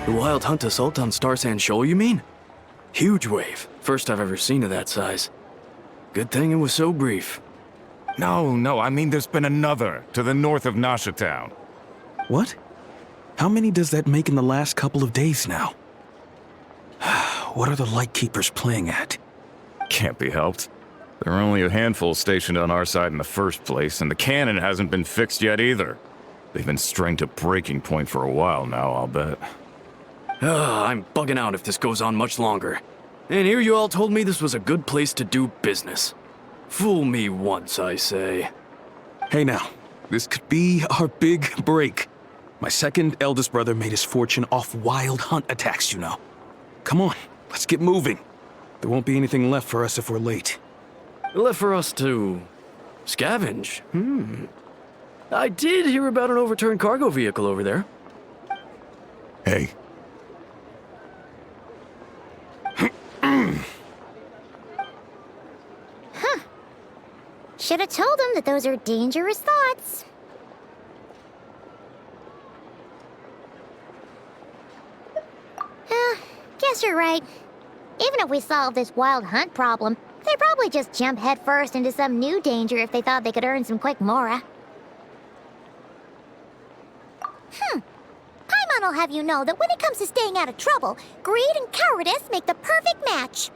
The Wild Hunt assault on Star Sand Shoal, you mean? Huge wave. First I've ever seen of that size. Good thing it was so brief. No, I mean there's been another to the north of Nasha Town. What? How many does that make in the last couple of days now? What are the Lightkeepers playing at? Can't be helped. There are only a handful stationed on our side in the first place, and the cannon hasn't been fixed yet either. They've been strained to breaking point for a while now, I'll bet. I'm bugging out if this goes on much longer. And here you all told me this was a good place to do business. Fool me once, I say. Hey now, this could be our big break. My second eldest brother made his fortune off Wild Hunt attacks, you know. Come on, let's get moving. There won't be anything left for us if we're late. Left for us to scavenge. I did hear about an overturned cargo vehicle over there. Hey. Should have told him that those are dangerous thoughts. Guess you're right. Even if we solve this Wild Hunt problem, they'd probably just jump headfirst into some new danger if they thought they could earn some quick mora. Paimon will have you know that when it comes to staying out of trouble, greed and cowardice make the perfect match.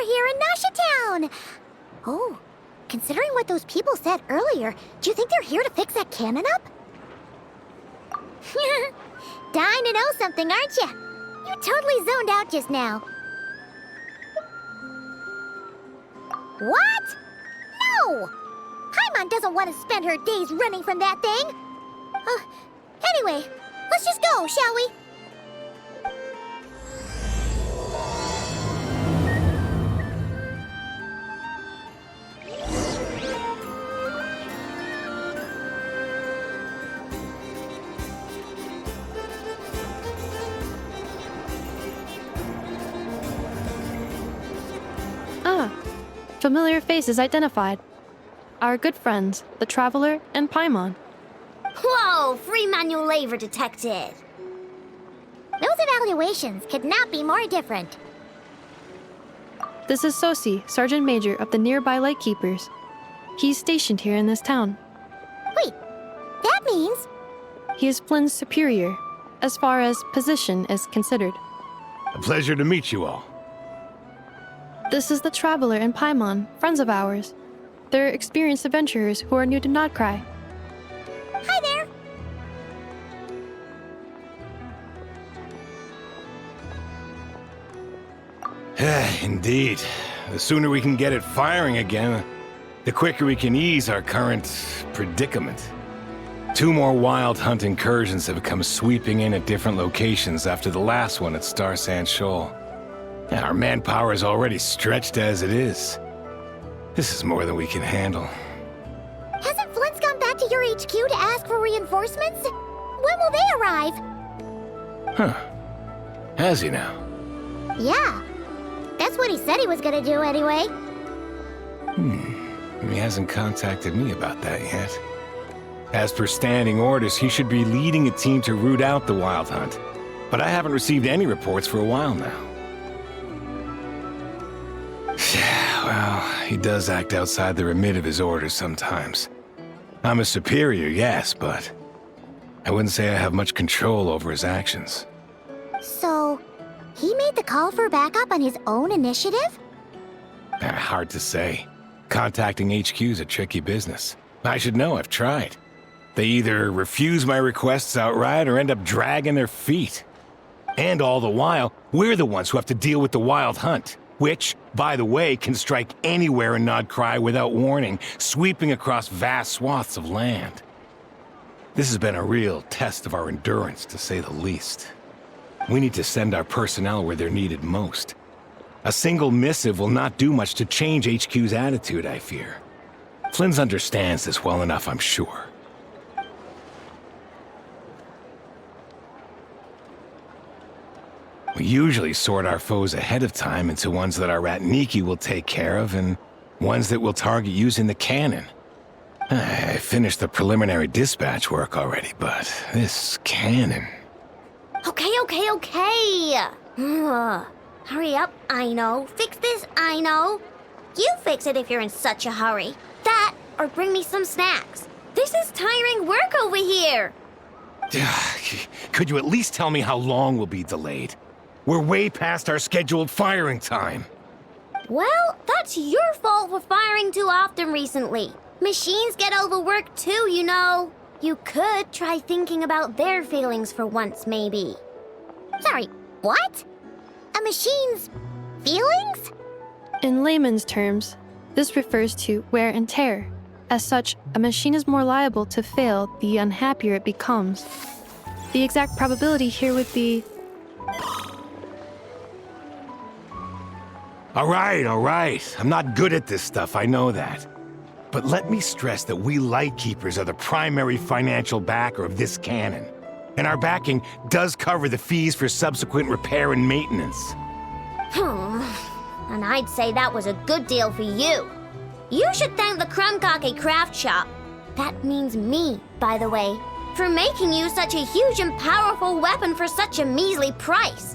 Here in Nasha Town. Oh, considering what those people said earlier, do you think they're here to fix that cannon up? Dying to know something, aren't you? You totally zoned out just now. What? No! Paimon doesn't want to spend her days running from that thing. Anyway, let's just go, shall we? Familiar faces identified. Our good friends, the Traveler and Paimon. Whoa, free manual labor detected. Those evaluations could not be more different. This is Sosi, Sergeant Major of the nearby Lightkeepers. He's stationed here in this town. Wait, that means... He is Flynn's superior, as far as position is considered. A pleasure to meet you all. This is the Traveler and Paimon, friends of ours. They're experienced adventurers who are new to Nod-Krai. Hi there! Indeed. The sooner we can get it firing again, the quicker we can ease our current predicament. 2 more Wild Hunt incursions have come sweeping in at different locations after the last one at Star Sand Shoal. Our manpower is already stretched as it is. This is more than we can handle. Hasn't Flint's gone back to your HQ to ask for reinforcements? When will they arrive? Huh. Has he now? Yeah. That's what he said he was gonna do anyway. He hasn't contacted me about that yet. As per standing orders, he should be leading a team to root out the Wild Hunt. But I haven't received any reports for a while now. Well, he does act outside the remit of his orders sometimes. I'm a superior, yes, but I wouldn't say I have much control over his actions. So, he made the call for backup on his own initiative? Hard to say. Contacting HQ is a tricky business. I should know, I've tried. They either refuse my requests outright or end up dragging their feet. And all the while, we're the ones who have to deal with the Wild Hunt. Which, by the way, can strike anywhere in Nod-Krai without warning, sweeping across vast swaths of land. This has been a real test of our endurance, to say the least. We need to send our personnel where they're needed most. A single missive will not do much to change HQ's attitude, I fear. Flynn's understands this well enough, I'm sure. We usually sort our foes ahead of time into ones that our Ratniki will take care of and ones that we'll target using the cannon. I finished the preliminary dispatch work already, but this cannon... Okay. Hurry up, I know. Fix this, I know. You fix it if you're in such a hurry. That, or bring me some snacks. This is tiring work over here. Could you at least tell me how long we'll be delayed? We're way past our scheduled firing time. Well, that's your fault for firing too often recently. Machines get overworked too, you know. You could try thinking about their feelings for once, maybe. Sorry, what? A machine's feelings? In layman's terms, this refers to wear and tear. As such, a machine is more liable to fail the unhappier it becomes. The exact probability here would be... All right. I'm not good at this stuff, I know that. But let me stress that we Lightkeepers are the primary financial backer of this cannon. And our backing does cover the fees for subsequent repair and maintenance. And I'd say that was a good deal for you. You should thank the Krumkake craft shop. That means me, by the way, for making you such a huge and powerful weapon for such a measly price.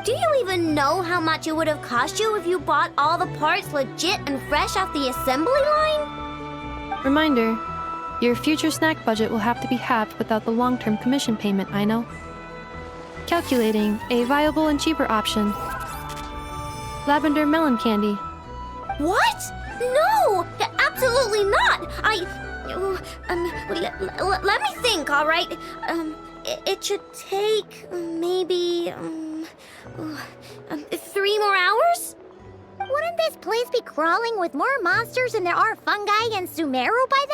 Do you even know how much it would have cost you if you bought all the parts legit and fresh off the assembly line? Reminder, your future snack budget will have to be halved without the long-term commission payment, I know. Calculating a viable and cheaper option. Lavender melon candy. What? No! Absolutely not! Let me think, all right? It should take maybe 3 more hours? Wouldn't this place be crawling with more monsters than there are fungi in Sumeru by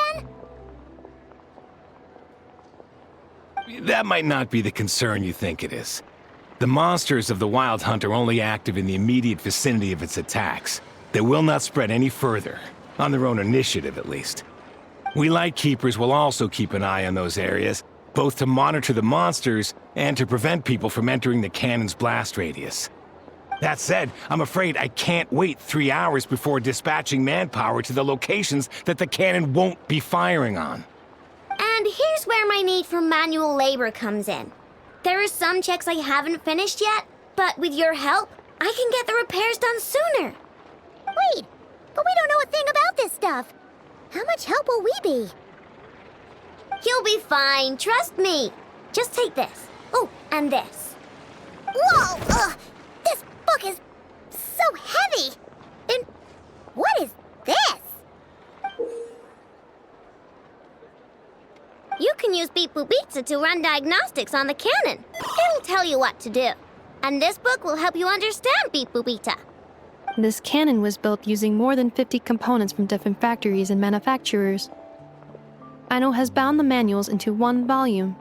then? That might not be the concern you think it is. The monsters of the Wild Hunt are only active in the immediate vicinity of its attacks. They will not spread any further, on their own initiative at least. We Lightkeepers will also keep an eye on those areas, both to monitor the monsters and to prevent people from entering the cannon's blast radius. That said, I'm afraid I can't wait 3 hours before dispatching manpower to the locations that the cannon won't be firing on. And here's where my need for manual labor comes in. There are some checks I haven't finished yet, but with your help, I can get the repairs done sooner. Wait, but we don't know a thing about this stuff. How much help will we be? You'll be fine, trust me. Just take this. Oh, and this. Whoa! This book is so heavy! And what is this? You can use Beep Boop Pizza to run diagnostics on the cannon. It'll tell you what to do. And this book will help you understand Beep Boop Pizza. This cannon was built using more than 50 components from different factories and manufacturers. Aino has bound the manuals into one volume.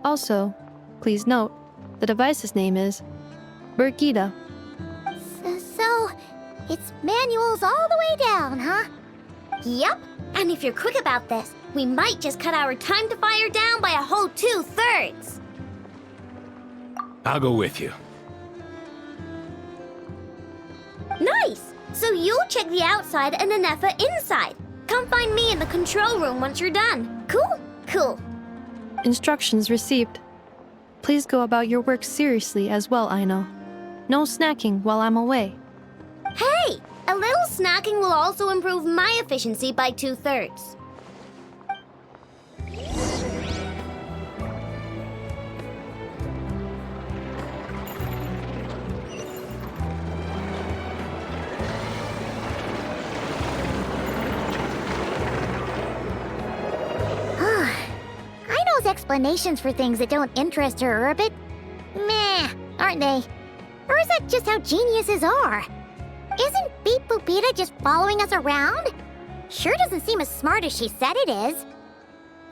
Also, please note, the device's name is Birgitta. So, it's manuals all the way down, huh? Yep, and if you're quick about this, we might just cut our time to fire down by a whole 2/3. I'll go with you. Nice! So you'll check the outside and Anefa inside. Come find me in the control room once you're done. Cool? Cool. Instructions received. Please go about your work seriously as well, Aino. No snacking while I'm away. Hey! A little snacking will also improve my efficiency by 2/3. Aino's explanations for things that don't interest her are a bit meh, aren't they? Or is that just how geniuses are? Isn't Beep Boopita just following us around? Sure doesn't seem as smart as she said it is.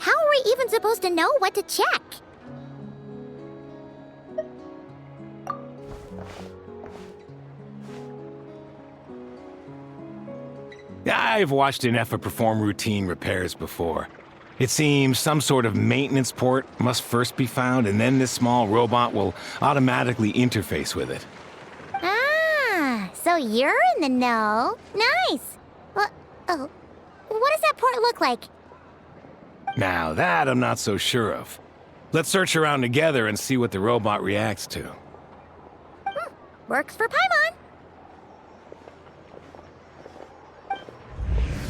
How are we even supposed to know what to check? I've watched an EFA perform routine repairs before. It seems some sort of maintenance port must first be found, and then this small robot will automatically interface with it. Ah, so you're in the know. Nice. What does that port look like? Now that I'm not so sure of. Let's search around together and see what the robot reacts to. Works for Paimon.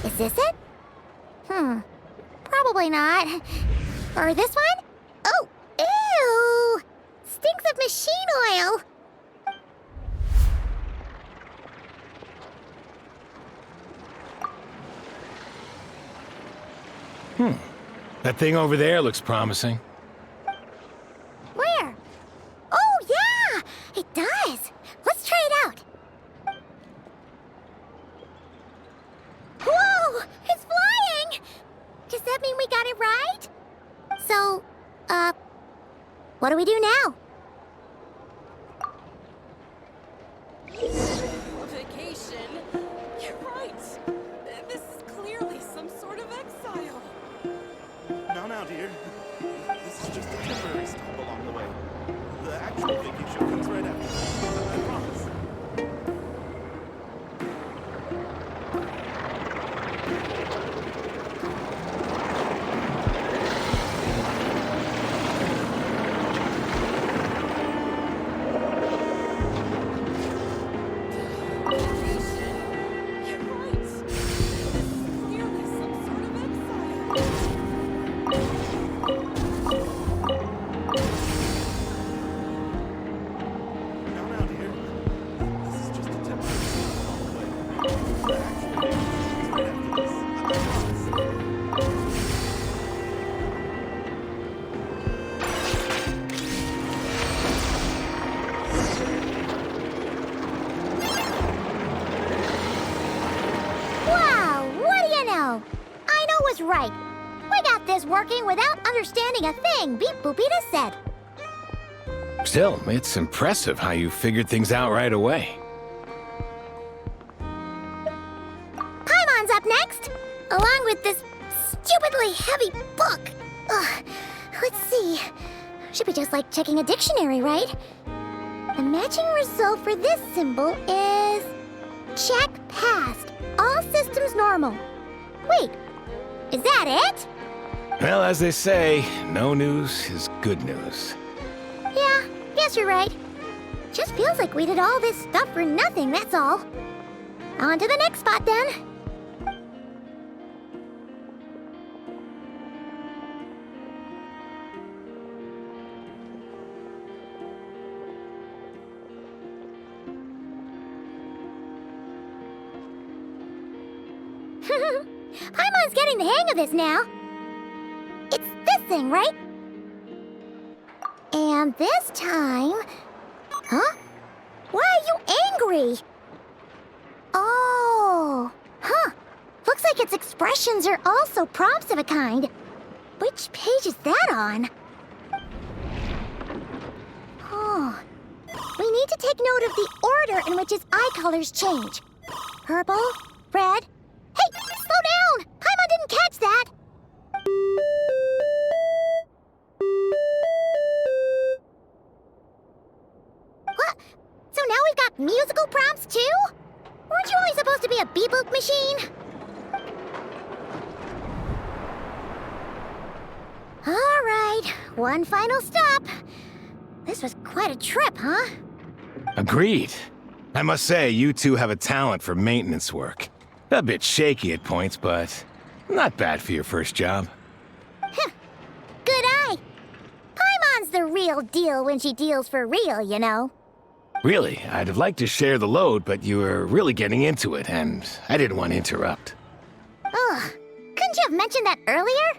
Is this it? Probably not. Or this one? Oh, ew! Stinks of machine oil. That thing over there looks promising. Where? Oh, yeah! It does. Let's try it out. Whoa! It's flying! Does that mean we got it right? So, what do we do now? Vacation? You're right. This is clearly some sort of exile. Now, dear. This is just a temporary stop along the way. The actual vacation comes right after. I promise. Vacation? You're right. This is clearly some sort of exile. Now, dear. This is just a temporary stop along the way. The actual vacation comes right after this. I promise. Wow, what do you know? I know was right. We got this working without understanding a thing Beep Boopita said. Still, it's impressive how you figured things out right away. Paimon's up next, along with this stupidly heavy book. Ugh, let's see. Should be just like checking a dictionary, right? The matching result for this symbol is... check passed. All systems normal. Wait, is that it? Well, as they say, no news is good news. Yeah, guess you're right. Just feels like we did all this stuff for nothing, that's all. On to the next spot, then. Paimon's getting the hang of this now. It's this thing, right? And this time... Huh? Why are you angry? Oh, huh. Looks like its expressions are also prompts of a kind. Which page is that on? Oh. We need to take note of the order in which its eye colors change. Purple, red... Hey, slow down! Paimon didn't catch that! What? So now we've got musical prompts too? Weren't you only supposed to be a beep-boop machine? All right, one final stop. This was quite a trip, huh? Agreed. I must say, you two have a talent for maintenance work. A bit shaky at points, but not bad for your first job. Good eye. Paimon's the real deal when she deals for real, you know. Really, I'd have liked to share the load, but you were really getting into it, and I didn't want to interrupt. Ugh, couldn't you have mentioned that earlier?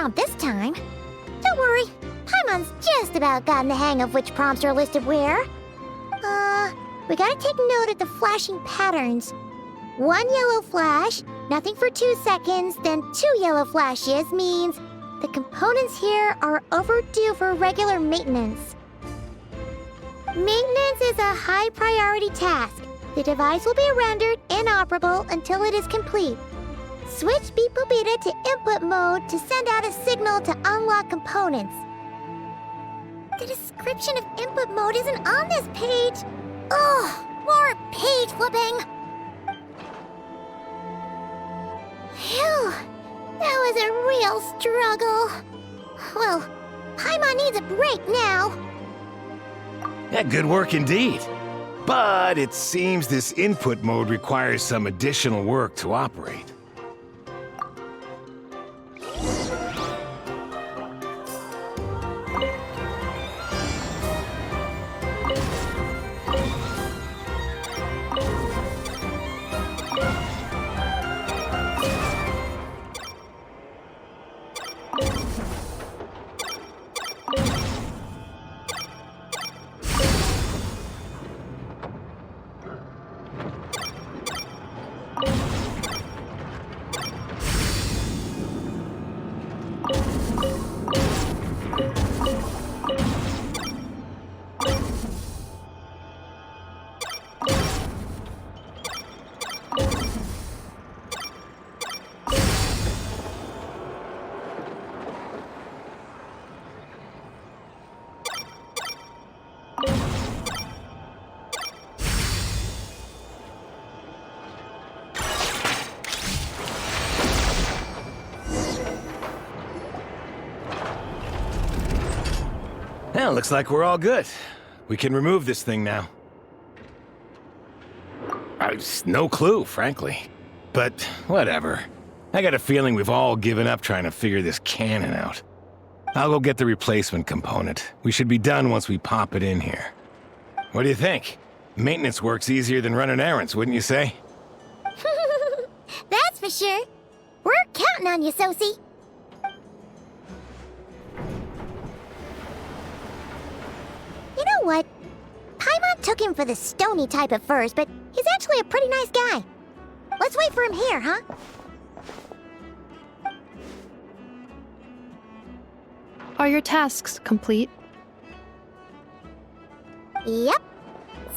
prompt this time. Don't worry, Paimon's just about gotten the hang of which prompts are listed where. We gotta take note of the flashing patterns. 1 yellow flash, nothing for 2 seconds, then 2 yellow flashes means the components here are overdue for regular maintenance. Maintenance is a high priority task. The device will be rendered inoperable until it is complete. Switch Beep Boopita to input mode to send out a signal to unlock components. The description of input mode isn't on this page. Ugh, more page flipping. Phew, that was a real struggle. Well, Paimon needs a break now. Yeah, good work indeed. But it seems this input mode requires some additional work to operate. Well, looks like we're all good. We can remove this thing now. No clue, frankly. But whatever. I got a feeling we've all given up trying to figure this cannon out. I'll go get the replacement component. We should be done once we pop it in here. What do you think? Maintenance work's easier than running errands, wouldn't you say? That's for sure. We're counting on you, Sosie. You know what? Paimon took him for the stony type at first, but he's actually a pretty nice guy. Let's wait for him here, huh? Are your tasks complete? Yep.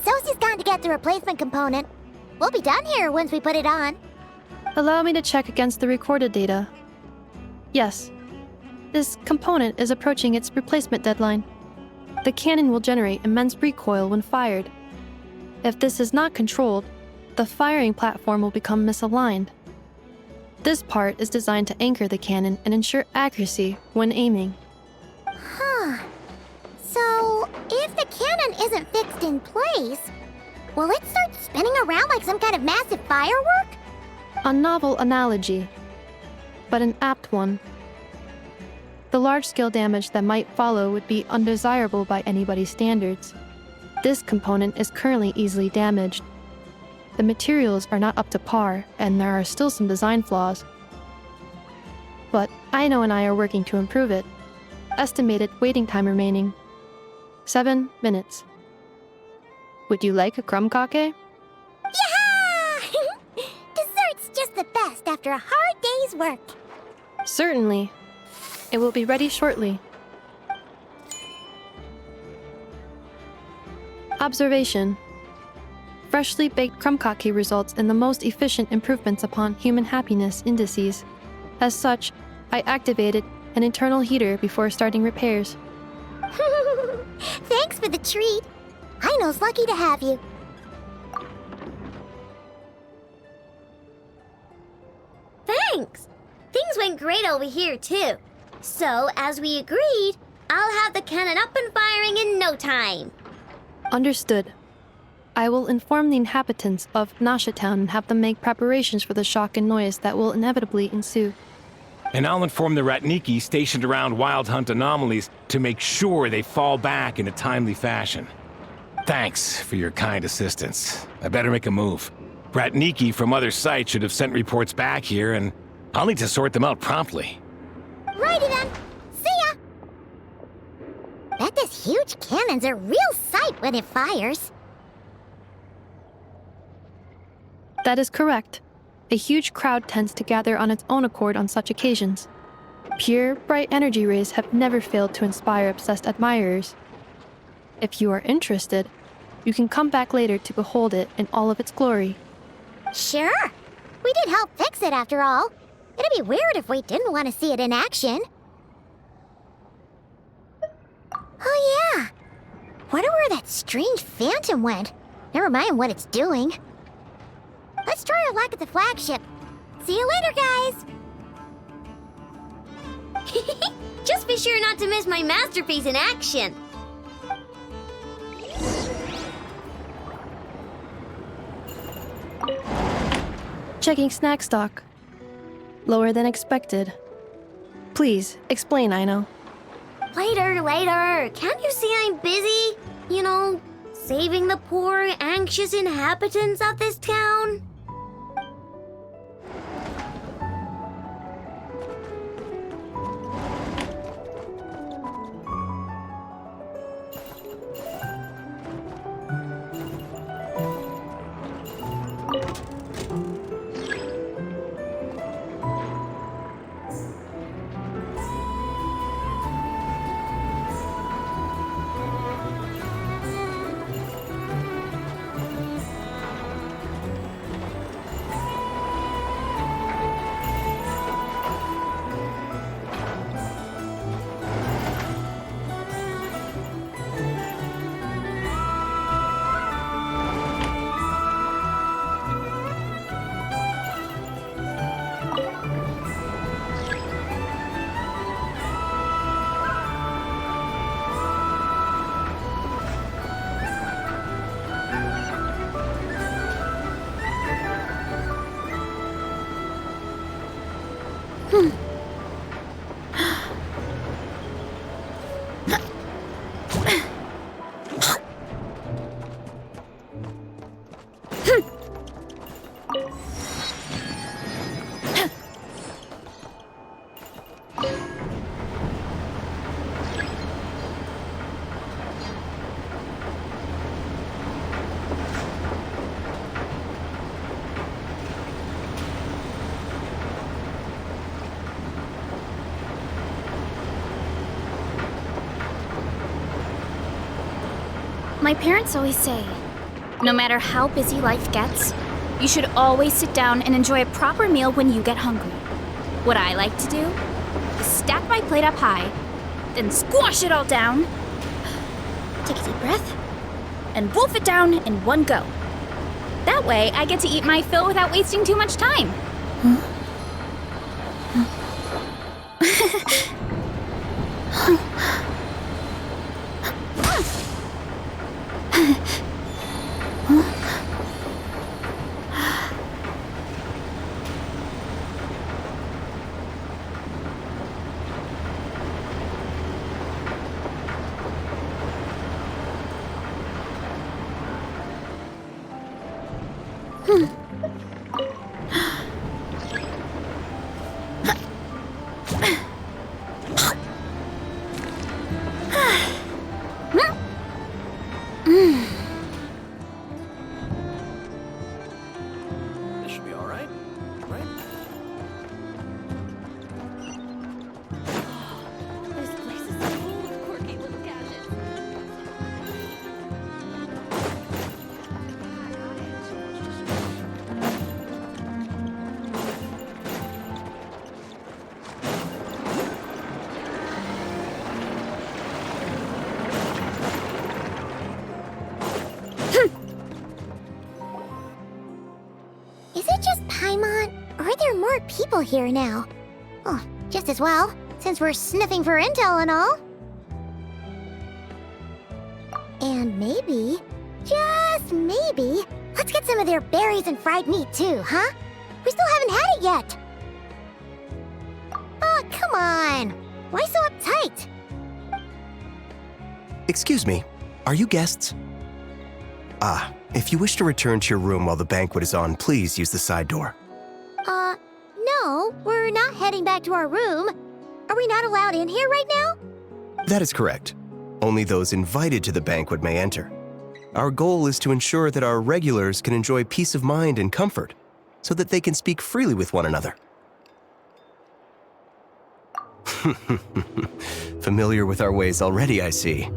Sosie's gone to get the replacement component. We'll be done here once we put it on. Allow me to check against the recorded data. Yes. This component is approaching its replacement deadline. The cannon will generate immense recoil when fired. If this is not controlled, the firing platform will become misaligned. This part is designed to anchor the cannon and ensure accuracy when aiming. Huh. So, if the cannon isn't fixed in place, will it start spinning around like some kind of massive firework? A novel analogy, but an apt one. The large-scale damage that might follow would be undesirable by anybody's standards. This component is currently easily damaged. The materials are not up to par, and there are still some design flaws. But Aino and I are working to improve it. Estimated waiting time remaining: 7 minutes. Would you like a crumb cake? Yeah! Dessert's just the best after a hard day's work. Certainly. It will be ready shortly. Observation. Freshly baked crumb cake results in the most efficient improvements upon human happiness indices. As such, I activated an internal heater before starting repairs. Thanks for the treat. Aino's lucky to have you. Thanks. Things went great over here, too. So, as we agreed, I'll have the cannon up and firing in no time. Understood. I will inform the inhabitants of Nasha Town and have them make preparations for the shock and noise that will inevitably ensue. And I'll inform the Ratniki stationed around Wild Hunt anomalies to make sure they fall back in a timely fashion. Thanks for your kind assistance. I better make a move. Ratniki from other sites should have sent reports back here, and I'll need to sort them out promptly. Right it Bet this huge cannon's a real sight when it fires. That is correct. A huge crowd tends to gather on its own accord on such occasions. Pure, bright energy rays have never failed to inspire obsessed admirers. If you are interested, you can come back later to behold it in all of its glory. Sure. We did help fix it after all. It'd be weird if we didn't want to see it in action. Oh yeah. Wonder where that strange phantom went. Never mind what it's doing. Let's try our luck at the flagship. See you later, guys! Just be sure not to miss my masterpiece in action. Checking snack stock. Lower than expected. Please, explain, Aino. Later. Can't you see I'm busy? You know, saving the poor, anxious inhabitants of this town? My parents always say, no matter how busy life gets, you should always sit down and enjoy a proper meal when you get hungry. What I like to do is stack my plate up high, then squash it all down, take a deep breath, and wolf it down in one go. That way, I get to eat my fill without wasting too much time. This should be all right, right? This place is full of quirky little gadgets. Is it just Paimon, or are there more people here now? Oh, just as well, since we're sniffing for intel and all. And maybe, just maybe, let's get some of their berries and fried meat too, huh? We still haven't had it yet. Oh, come on. Why so uptight? Excuse me, are you guests? If you wish to return to your room while the banquet is on, please use the side door. No, we're not heading back to our room. Are we not allowed in here right now? That is correct. Only those invited to the banquet may enter. Our goal is to ensure that our regulars can enjoy peace of mind and comfort, so that they can speak freely with one another. Familiar with our ways already, I see.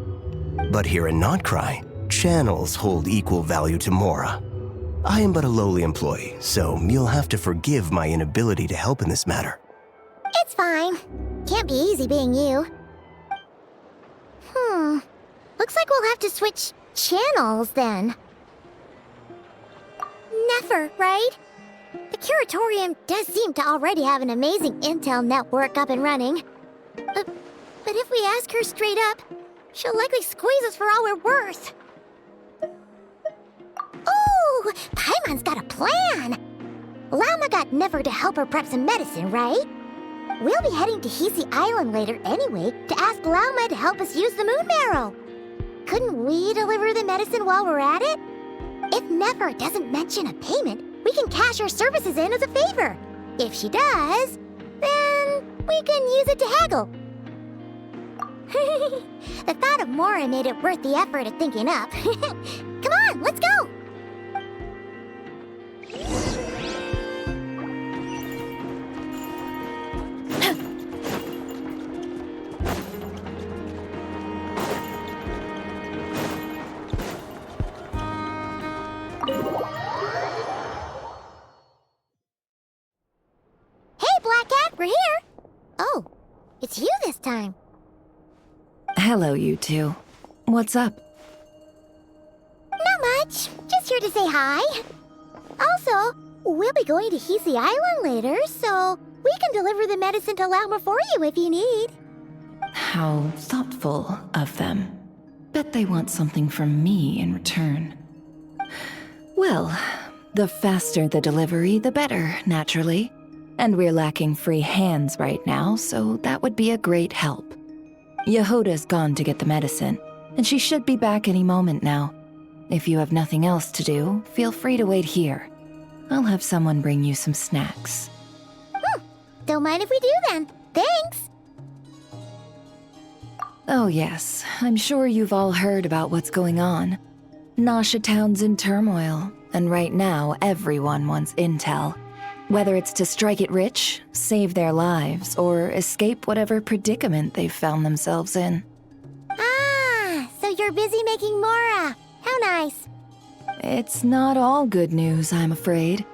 But here in Nod-Krai, channels hold equal value to Mora. I am but a lowly employee, so you'll have to forgive my inability to help in this matter. It's fine. Can't be easy being you. Looks like we'll have to switch channels then. Never, right? The Curatorium does seem to already have an amazing intel network up and running. But if we ask her straight up, she'll likely squeeze us for all we're worth. Ooh, Paimon's got a plan! Lauma got Never to help her prep some medicine, right? We'll be heading to Hisi Island later anyway to ask Lauma to help us use the moon marrow. Couldn't we deliver the medicine while we're at it? If Never doesn't mention a payment, we can cash our services in as a favor. If she does, then we can use it to haggle. The thought of Mora made it worth the effort of thinking up. Come on, let's go! Hey, Black Cat, we're here! Oh, it's you this time. Hello, you two. What's up? Not much. Just here to say hi. Also, we'll be going to Hisi Island later, so we can deliver the medicine to Lauma for you if you need. How thoughtful of them. Bet they want something from me in return. Well, the faster the delivery, the better, naturally. And we're lacking free hands right now, so that would be a great help. Yehoda's gone to get the medicine, and she should be back any moment now. If you have nothing else to do, feel free to wait here. I'll have someone bring you some snacks. Don't mind if we do then. Thanks! Oh yes, I'm sure you've all heard about what's going on. Nasha Town's in turmoil, and right now everyone wants intel. Whether it's to strike it rich, save their lives, or escape whatever predicament they've found themselves in. Ah, so you're busy making Mora. How nice. It's not all good news, I'm afraid.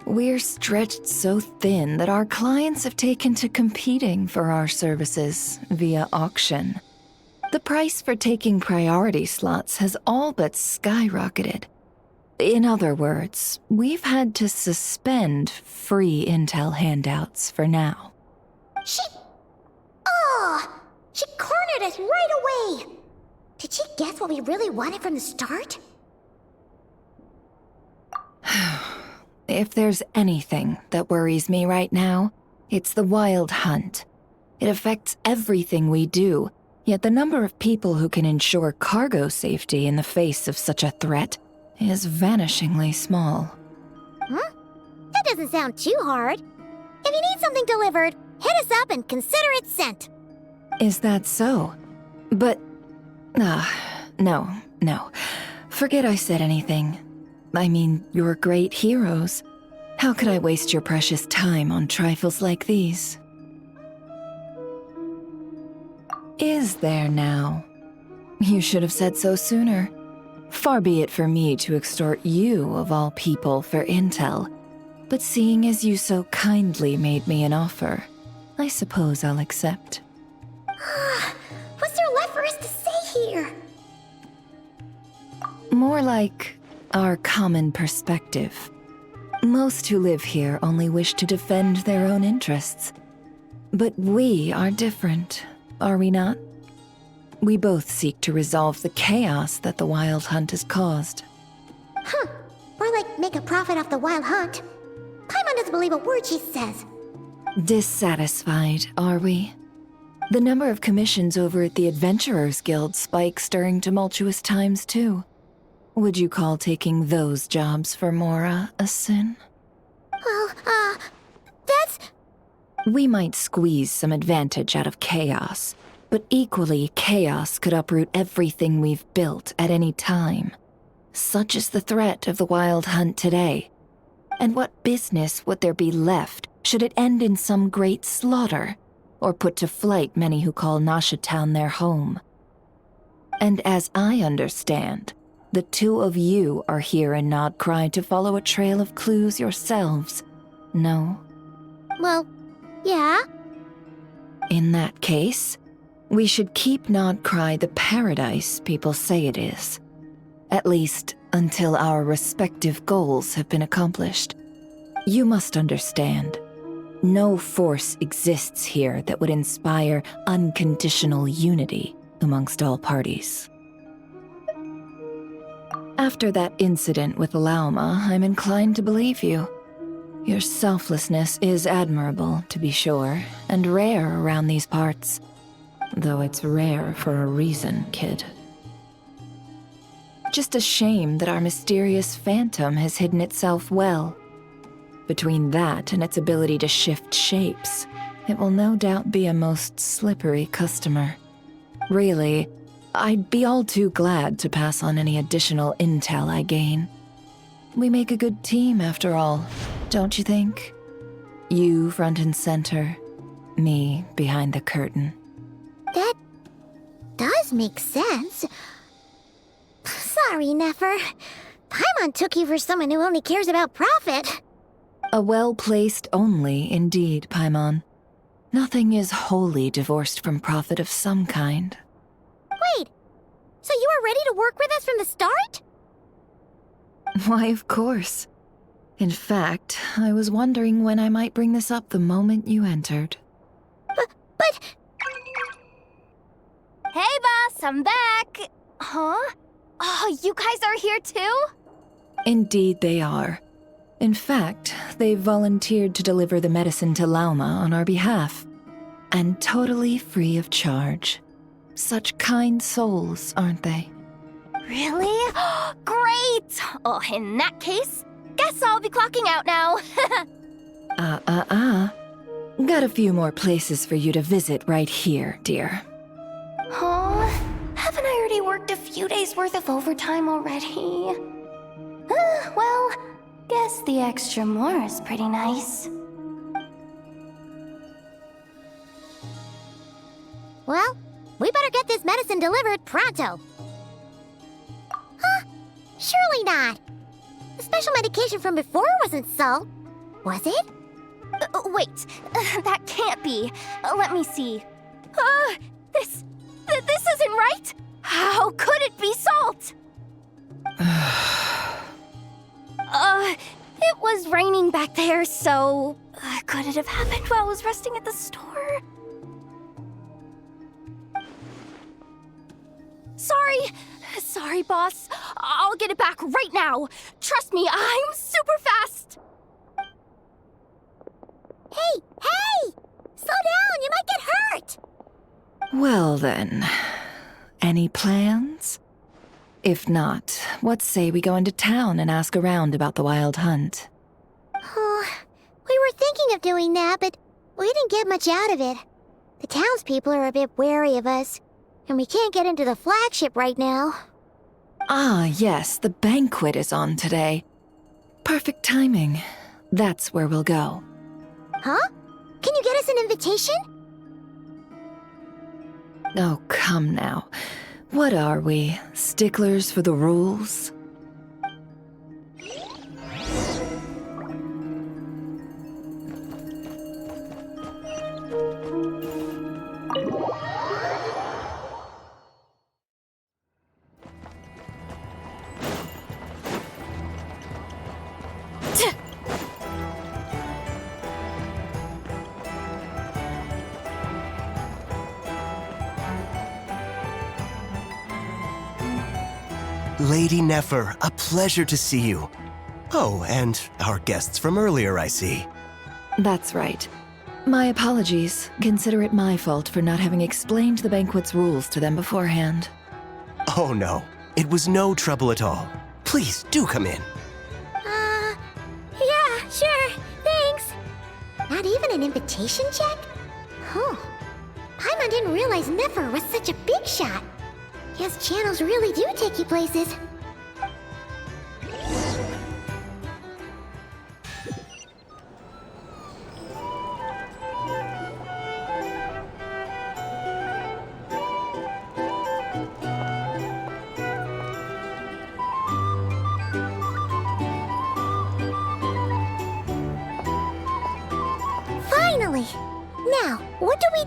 We're stretched so thin that our clients have taken to competing for our services via auction. The price for taking priority slots has all but skyrocketed. In other words, we've had to suspend free intel handouts for now. She cornered us right away! Did she guess what we really wanted from the start? If there's anything that worries me right now, it's the wild hunt. It affects everything we do, yet the number of people who can ensure cargo safety in the face of such a threat is vanishingly small. That doesn't sound too hard. If you need something delivered, hit us up and consider it sent. Is that so? But... no. Forget I said anything. I mean, you're great heroes. How could I waste your precious time on trifles like these? Is there now? You should have said so sooner. Far be it for me to extort you, of all people, for intel. But seeing as you so kindly made me an offer, I suppose I'll accept. What's there left for us to say here? More like our common perspective. Most who live here only wish to defend their own interests. But we are different, are we not? We both seek to resolve the chaos that the Wild Hunt has caused. More like make a profit off the Wild Hunt. Paimon doesn't believe a word she says. Dissatisfied, are we? The number of commissions over at the Adventurers Guild spikes during tumultuous times, too. Would you call taking those jobs for Mora a sin? That's... We might squeeze some advantage out of chaos, But equally, chaos could uproot everything we've built at any time. Such is the threat of the Wild Hunt today. And what business would there be left should it end in some great slaughter, or put to flight many who call Nasha Town their home? And as I understand, the two of you are here in Nod-Krai to follow a trail of clues yourselves, no? Well, yeah. In that case, we should keep Nod-Krai the paradise people say it is. At least, until our respective goals have been accomplished. You must understand, no force exists here that would inspire unconditional unity amongst all parties. After that incident with Lauma, I'm inclined to believe you. Your selflessness is admirable, to be sure, and rare around these parts. Though it's rare for a reason, kid. Just a shame that our mysterious phantom has hidden itself well. Between that and its ability to shift shapes, it will no doubt be a most slippery customer. Really, I'd be all too glad to pass on any additional intel I gain. We make a good team, after all, don't you think? You front and center, me behind the curtain. That does make sense. Sorry, Nefer. Paimon took you for someone who only cares about profit. A well-placed only, indeed, Paimon. Nothing is wholly divorced from profit of some kind. Wait, so you were ready to work with us from the start? Why, of course. In fact, I was wondering when I might bring this up the moment you entered. But... Hey, boss, I'm back! Huh? Oh, you guys are here too? Indeed they are. In fact, they've volunteered to deliver the medicine to Lauma on our behalf. And totally free of charge. Such kind souls, aren't they? Really? Great! Oh, in that case, guess I'll be clocking out now. Got a few more places for you to visit right here, dear. Huh? Haven't I already worked a few days' worth of overtime already? Well, guess the extra more is pretty nice. Well, we better get this medicine delivered pronto. Huh? Surely not. The special medication from before wasn't salt, was it? Wait, that can't be. Let me see. This isn't right! How could it be salt? It was raining back there, so... could it have happened while I was resting at the store? Sorry, boss. I'll get it back right now. Trust me, I'm super fast. Hey! Slow down, you might get hurt! Well then, any plans? If not, what say we go into town and ask around about the Wild Hunt? Oh, we were thinking of doing that, but we didn't get much out of it. The townspeople are a bit wary of us, and we can't get into the flagship right now. Ah, yes, the banquet is on today. Perfect timing. That's where we'll go. Huh? Can you get us an invitation? Oh, come now. What are we, sticklers for the rules? Lady Nefer, a pleasure to see you. Oh, and our guests from earlier, I see. That's right. My apologies. Consider it my fault for not having explained the banquet's rules to them beforehand. Oh no, it was no trouble at all. Please, do come in. Yeah, sure, thanks. Not even an invitation check? Huh. Paimon didn't realize Nefer was such a big shot. Yes, channels really do take you places. Finally! Now, what do we...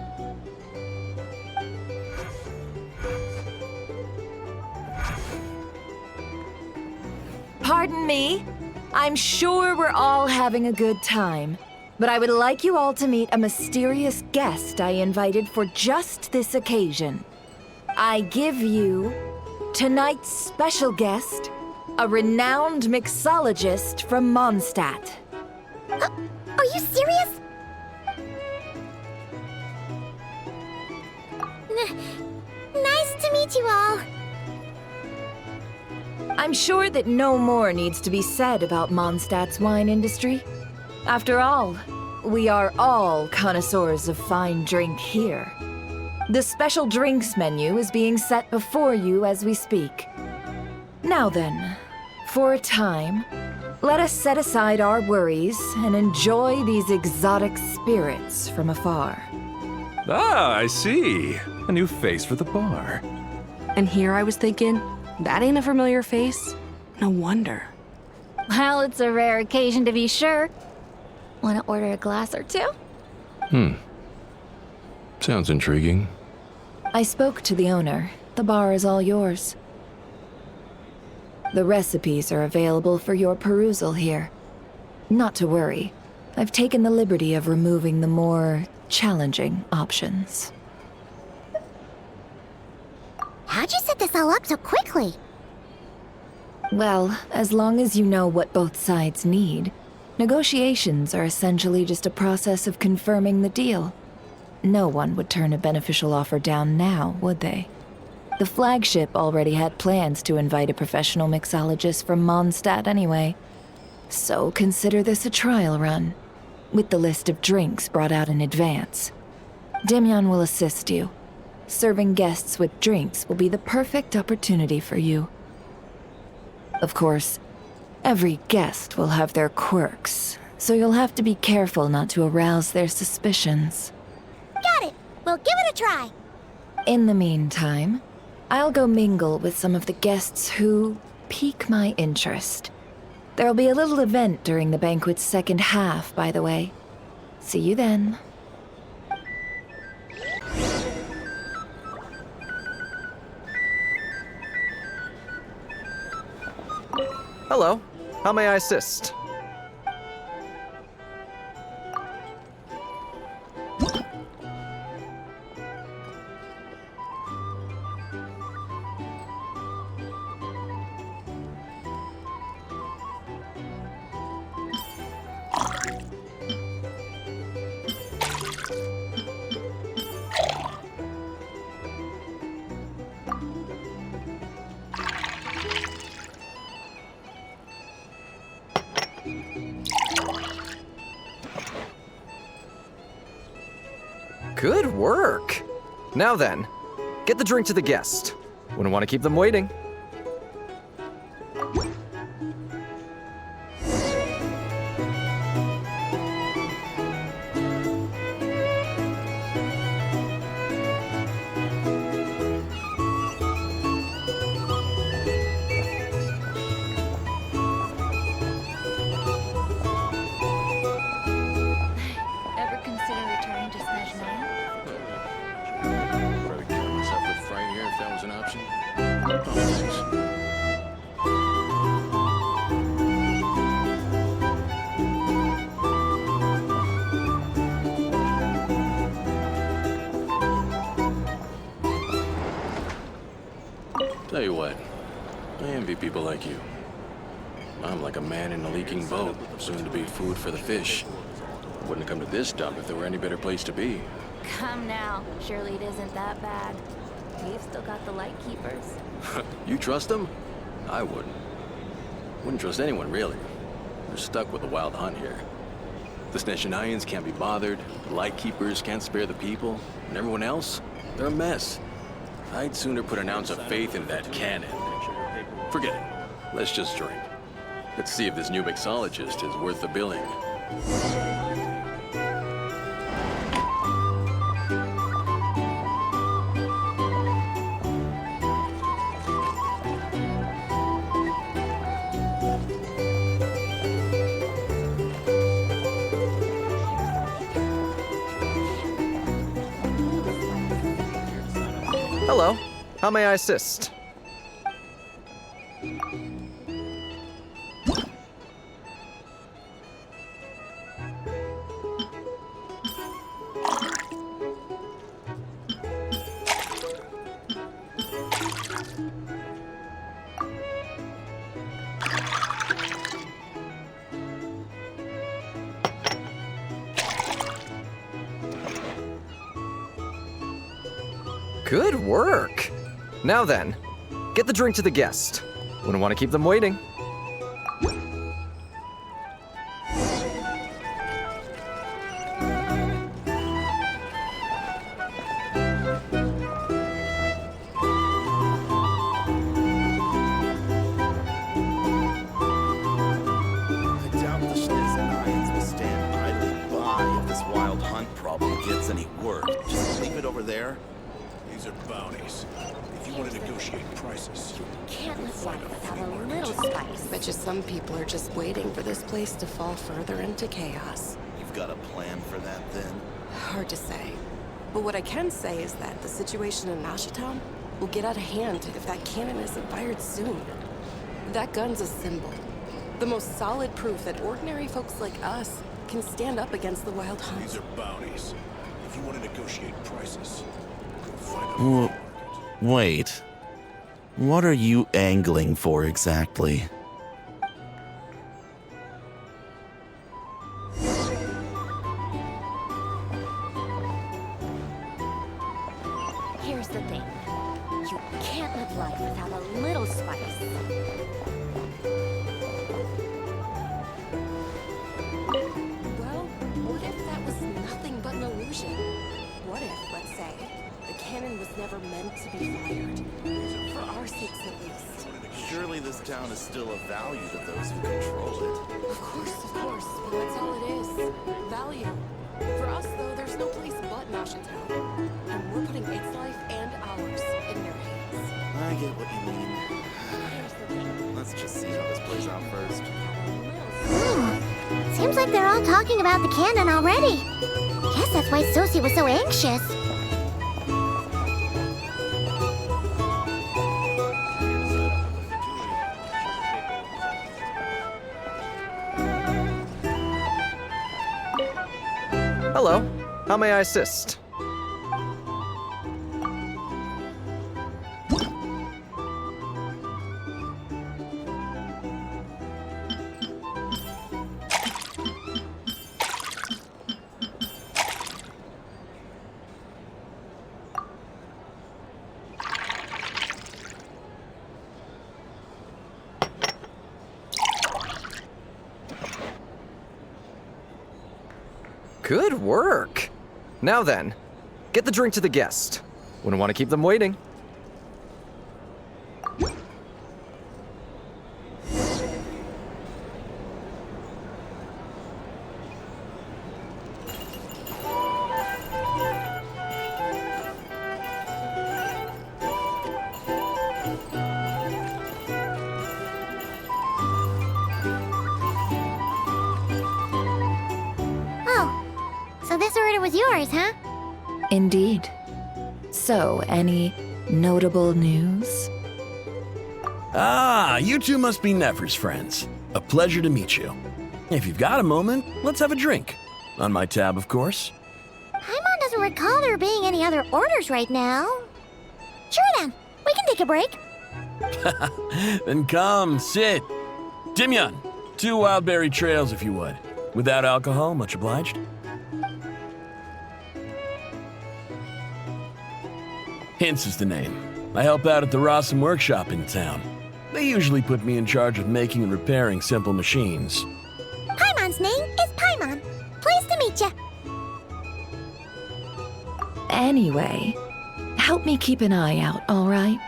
Pardon me. I'm sure we're all having a good time, but I would like you all to meet a mysterious guest I invited for just this occasion. I give you tonight's special guest, a renowned mixologist from Mondstadt. Are you serious? Nice to meet you all. I'm sure that no more needs to be said about Mondstadt's wine industry. After all, we are all connoisseurs of fine drink here. The special drinks menu is being set before you as we speak. Now then, for a time, let us set aside our worries and enjoy these exotic spirits from afar. Ah, I see. A new face for the bar. And here I was thinking, that ain't a familiar face. No wonder. Well, it's a rare occasion to be sure. Want to order a glass or two? Sounds intriguing. I spoke to the owner. The bar is all yours. The recipes are available for your perusal here. Not to worry. I've taken the liberty of removing the more challenging options. How'd you set this all up so quickly? Well, as long as you know what both sides need, negotiations are essentially just a process of confirming the deal. No one would turn a beneficial offer down now, would they? The flagship already had plans to invite a professional mixologist from Mondstadt anyway. So consider this a trial run, with the list of drinks brought out in advance. Demyon will assist you. Serving guests with drinks will be the perfect opportunity for you. Of course, every guest will have their quirks, so you'll have to be careful not to arouse their suspicions. Got it! We'll give it a try! In the meantime, I'll go mingle with some of the guests who pique my interest. There'll be a little event during the banquet's second half, by the way. See you then. Hello. How may I assist? Good work! Now then, get the drink to the guest. Wouldn't want to keep them waiting. Ever consider returning to Snezhnaya? Probably kill myself with fright here if that was an option. Oh, thanks. Tell you what, I envy people like you. I'm like a man in a leaking boat, soon to be food for the fish. Wouldn't have come to this dump if there were any better place to be. Come now. Surely it isn't that bad. We've still got the light keepers. You trust them? I wouldn't. Wouldn't trust anyone, really. We're stuck with the wild hunt here. The Sneshanians can't be bothered, the Lightkeepers can't spare the people, and everyone else, they're a mess. I'd sooner put an ounce of faith in that cannon. Forget it. Let's just drink. Let's see if this new mixologist is worth the billing. Hello. How may I assist? Good work! Now then, get the drink to the guest. Wouldn't want to keep them waiting. I doubt the Snezanians will stand idly by if this wild hunt problem gets any work. Just leave it over there. These are bounties. If you want to negotiate prices, Can't live life without a little spice. Bet you some people are just waiting for this place to fall further into chaos. you've got a plan for that then? Hard to say. But what I can say is that the situation in Nashitown will get out of hand if that cannon isn't fired soon. That gun's a symbol. The most solid proof that ordinary folks like us can stand up against the Wild Hunt. These are bounties. If you want to negotiate prices, go find a Well, wait. What are you angling for exactly? Here's the thing. You can't live life without a little spice. Well, what if that was nothing but an illusion? What if, let's say, the cannon was never meant to be fired? For our sakes, at least. Surely this town is still of value to those who control it. Of course, but that's all it is. Value. For us, though, there's no place but Nashitown. And we're putting its life and ours in their hands. I get what you mean. Let's just see how this plays out first. Seems like they're all talking about the cannon already. Guess that's why Sosie was so anxious. Hello. How may I assist? Good work! Now then, get the drink to the guest. Wouldn't want to keep them waiting. So this order was yours, huh? Indeed. So, any notable news? Ah, you two must be Nefer's friends. A pleasure to meet you. If you've got a moment, let's have a drink. On my tab, of course. Paimon doesn't recall there being any other orders right now. Sure then, we can take a break. Then come, sit. Dimyon, 2 wildberry trails if you would. Without alcohol, much obliged. Hints is the name. I help out at the Rossum workshop in town. They usually put me in charge of making and repairing simple machines. Paimon's name is Paimon. meet ya. Anyway, help me keep an eye out, all right?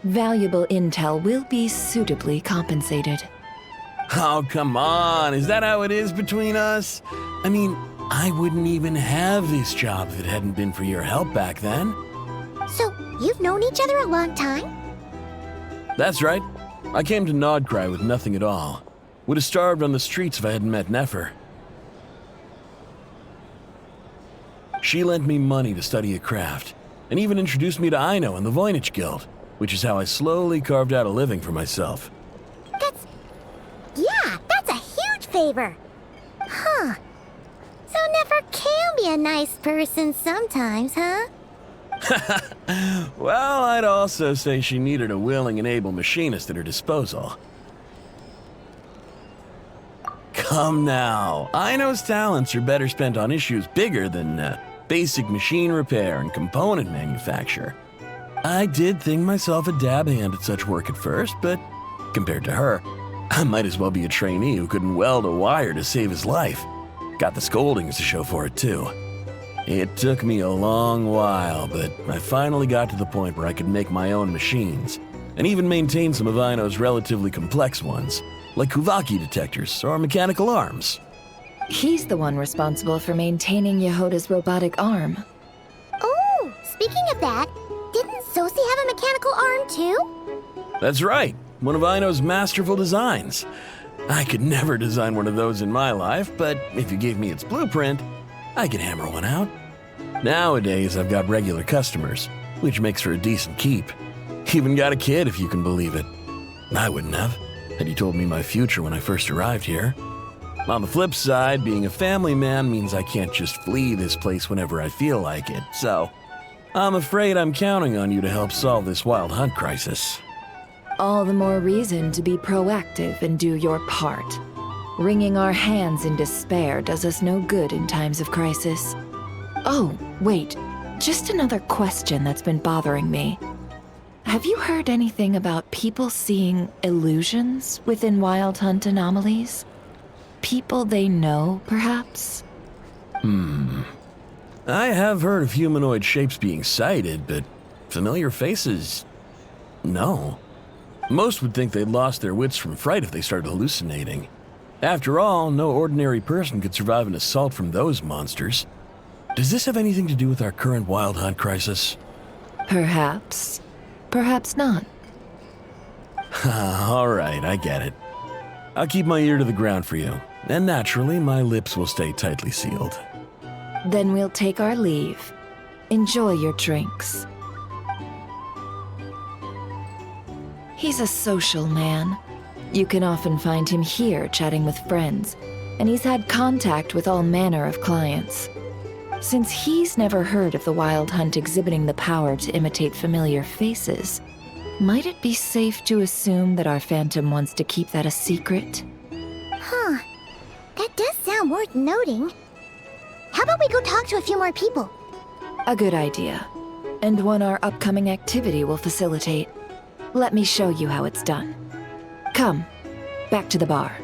Valuable intel will be suitably compensated. Oh, come on. Is that how it is between us? I mean, I wouldn't even have this job if it hadn't been for your help back then. So, you've known each other a long time? That's right. I came to Nod-Krai with nothing at all. Would have starved on the streets if I hadn't met Nefer. She lent me money to study a craft, and even introduced me to Aino and the Voynich Guild, which is how I slowly carved out a living for myself. That's a huge favor. Huh. So Nefer can be a nice person sometimes, huh? Well, I'd also say she needed a willing and able machinist at her disposal. Come now, Aino's talents are better spent on issues bigger than basic machine repair and component manufacture. I did think myself a dab hand at such work at first, but compared to her, I might as well be a trainee who couldn't weld a wire to save his life. Got the scoldings to show for it, too. It took me a long while, but I finally got to the point where I could make my own machines, and even maintain some of Aino's relatively complex ones, like Kuvaki detectors or mechanical arms. He's the one responsible for maintaining Yehoda's robotic arm. Oh, speaking of that, didn't Sosi have a mechanical arm too? That's right, one of Aino's masterful designs. I could never design one of those in my life, but if you gave me its blueprint, I could hammer one out. Nowadays, I've got regular customers, which makes for a decent keep. Even got a kid, if you can believe it. I wouldn't have, had he told me my future when I first arrived here. On the flip side, being a family man means I can't just flee this place whenever I feel like it, so I'm afraid I'm counting on you to help solve this wild hunt crisis. All the more reason to be proactive and do your part. Wringing our hands in despair does us no good in times of crisis. Oh, wait. Just another question that's been bothering me. Have you heard anything about people seeing illusions within Wild Hunt anomalies? People they know, perhaps? I have heard of humanoid shapes being sighted, but familiar faces? No. Most would think they'd lost their wits from fright if they started hallucinating. After all, no ordinary person could survive an assault from those monsters. Does this have anything to do with our current Wild Hunt crisis? Perhaps. Perhaps not. All right, I get it. I'll keep my ear to the ground for you, and naturally, my lips will stay tightly sealed. Then we'll take our leave. Enjoy your drinks. He's a social man. You can often find him here chatting with friends, and he's had contact with all manner of clients. Since he's never heard of the Wild Hunt exhibiting the power to imitate familiar faces, might it be safe to assume that our Phantom wants to keep that a secret? Huh. That does sound worth noting. How about we go talk to a few more people? A good idea, and one our upcoming activity will facilitate. Let me show you how it's done. Come, back to the bar.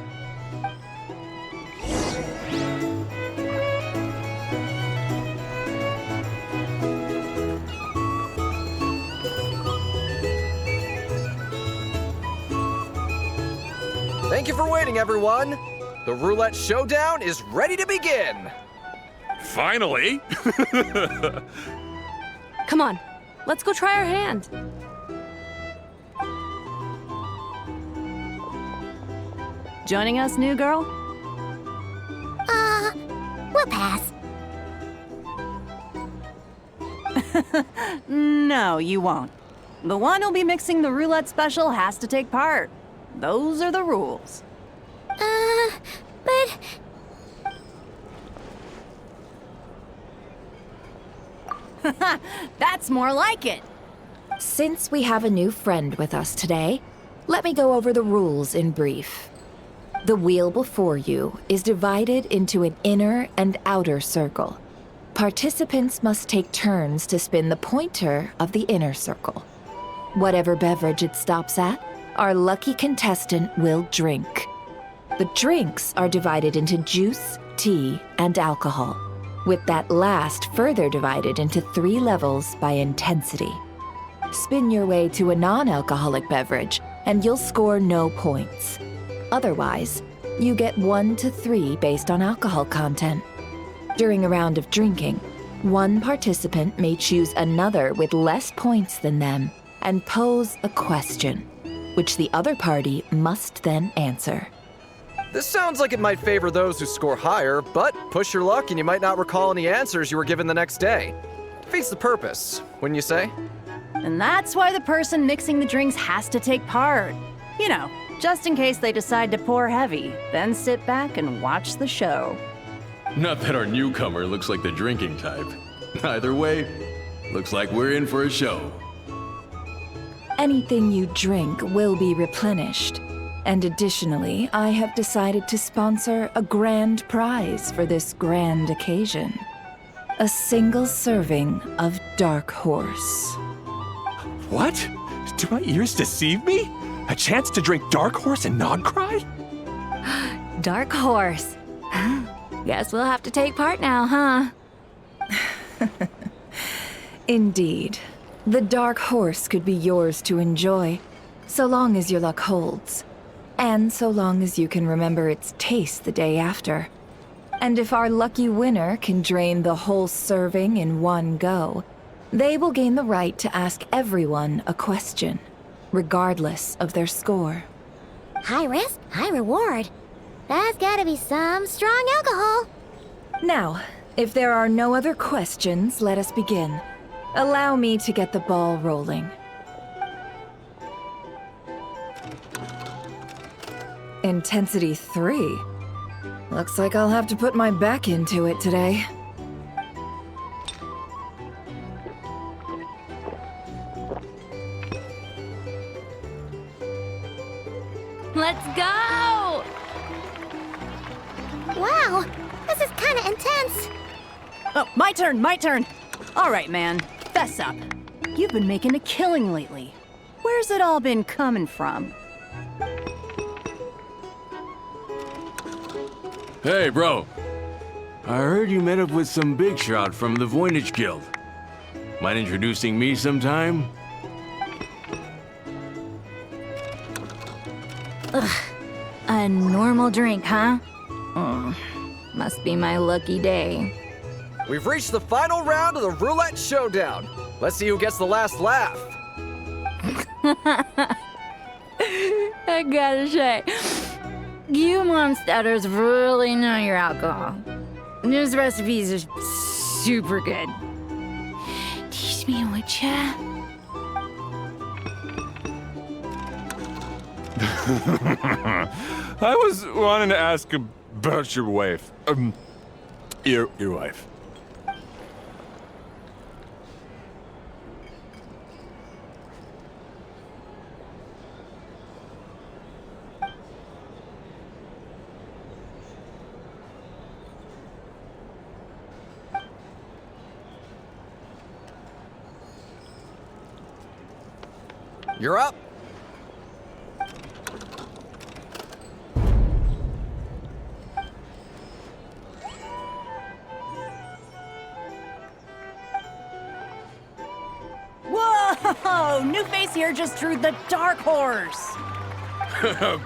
Thank you for waiting, everyone. The roulette showdown is ready to begin. Finally! Come on, let's go try our hand. Joining us, new girl? We'll pass. No, you won't. The one who'll be mixing the roulette special has to take part. Those are the rules. But... That's more like it. Since we have a new friend with us today, let me go over the rules in brief. The wheel before you is divided into an inner and outer circle. Participants must take turns to spin the pointer of the inner circle. Whatever beverage it stops at, our lucky contestant will drink. The drinks are divided into juice, tea, and alcohol, with that last further divided into 3 levels by intensity. Spin your way to a non-alcoholic beverage, and you'll score no points. Otherwise, you get 1 to 3 based on alcohol content. During a round of drinking, one participant may choose another with less points than them and pose a question, which the other party must then answer. This sounds like it might favor those who score higher, but push your luck and you might not recall any answers you were given the next day. Defeats the purpose, wouldn't you say? And that's why the person mixing the drinks has to take part. You know, just in case they decide to pour heavy, then sit back and watch the show. Not that our newcomer looks like the drinking type. Either way, looks like we're in for a show. Anything you drink will be replenished. And additionally, I have decided to sponsor a grand prize for this grand occasion. A single serving of Dark Horse. What? Do my ears deceive me? A chance to drink Dark Horse and Nod-Krai? Dark Horse. Guess we'll have to take part now, huh? Indeed. The Dark Horse could be yours to enjoy, so long as your luck holds. And so long as you can remember its taste the day after. And if our lucky winner can drain the whole serving in one go, they will gain the right to ask everyone a question, regardless of their score. High risk, high reward. That's gotta be some strong alcohol. Now, if there are no other questions, let us begin. Allow me to get the ball rolling. Intensity 3. Looks like I'll have to put my back into it today. Let's go! Wow, this is kinda intense. Oh, my turn. All right, man, fess up. You've been making a killing lately. Where's it all been coming from? Hey, bro. I heard you met up with some big shot from the Voynich Guild. Mind introducing me sometime? Ugh, a normal drink, huh? Must be my lucky day. We've reached the final round of the roulette showdown. Let's see who gets the last laugh. I gotta say, you monsters really know your alcohol. These recipes are super good. Teach me, would ya? I was wanting to ask about your wife. Your wife. You're up. Whoa! New face here just drew the Dark Horse.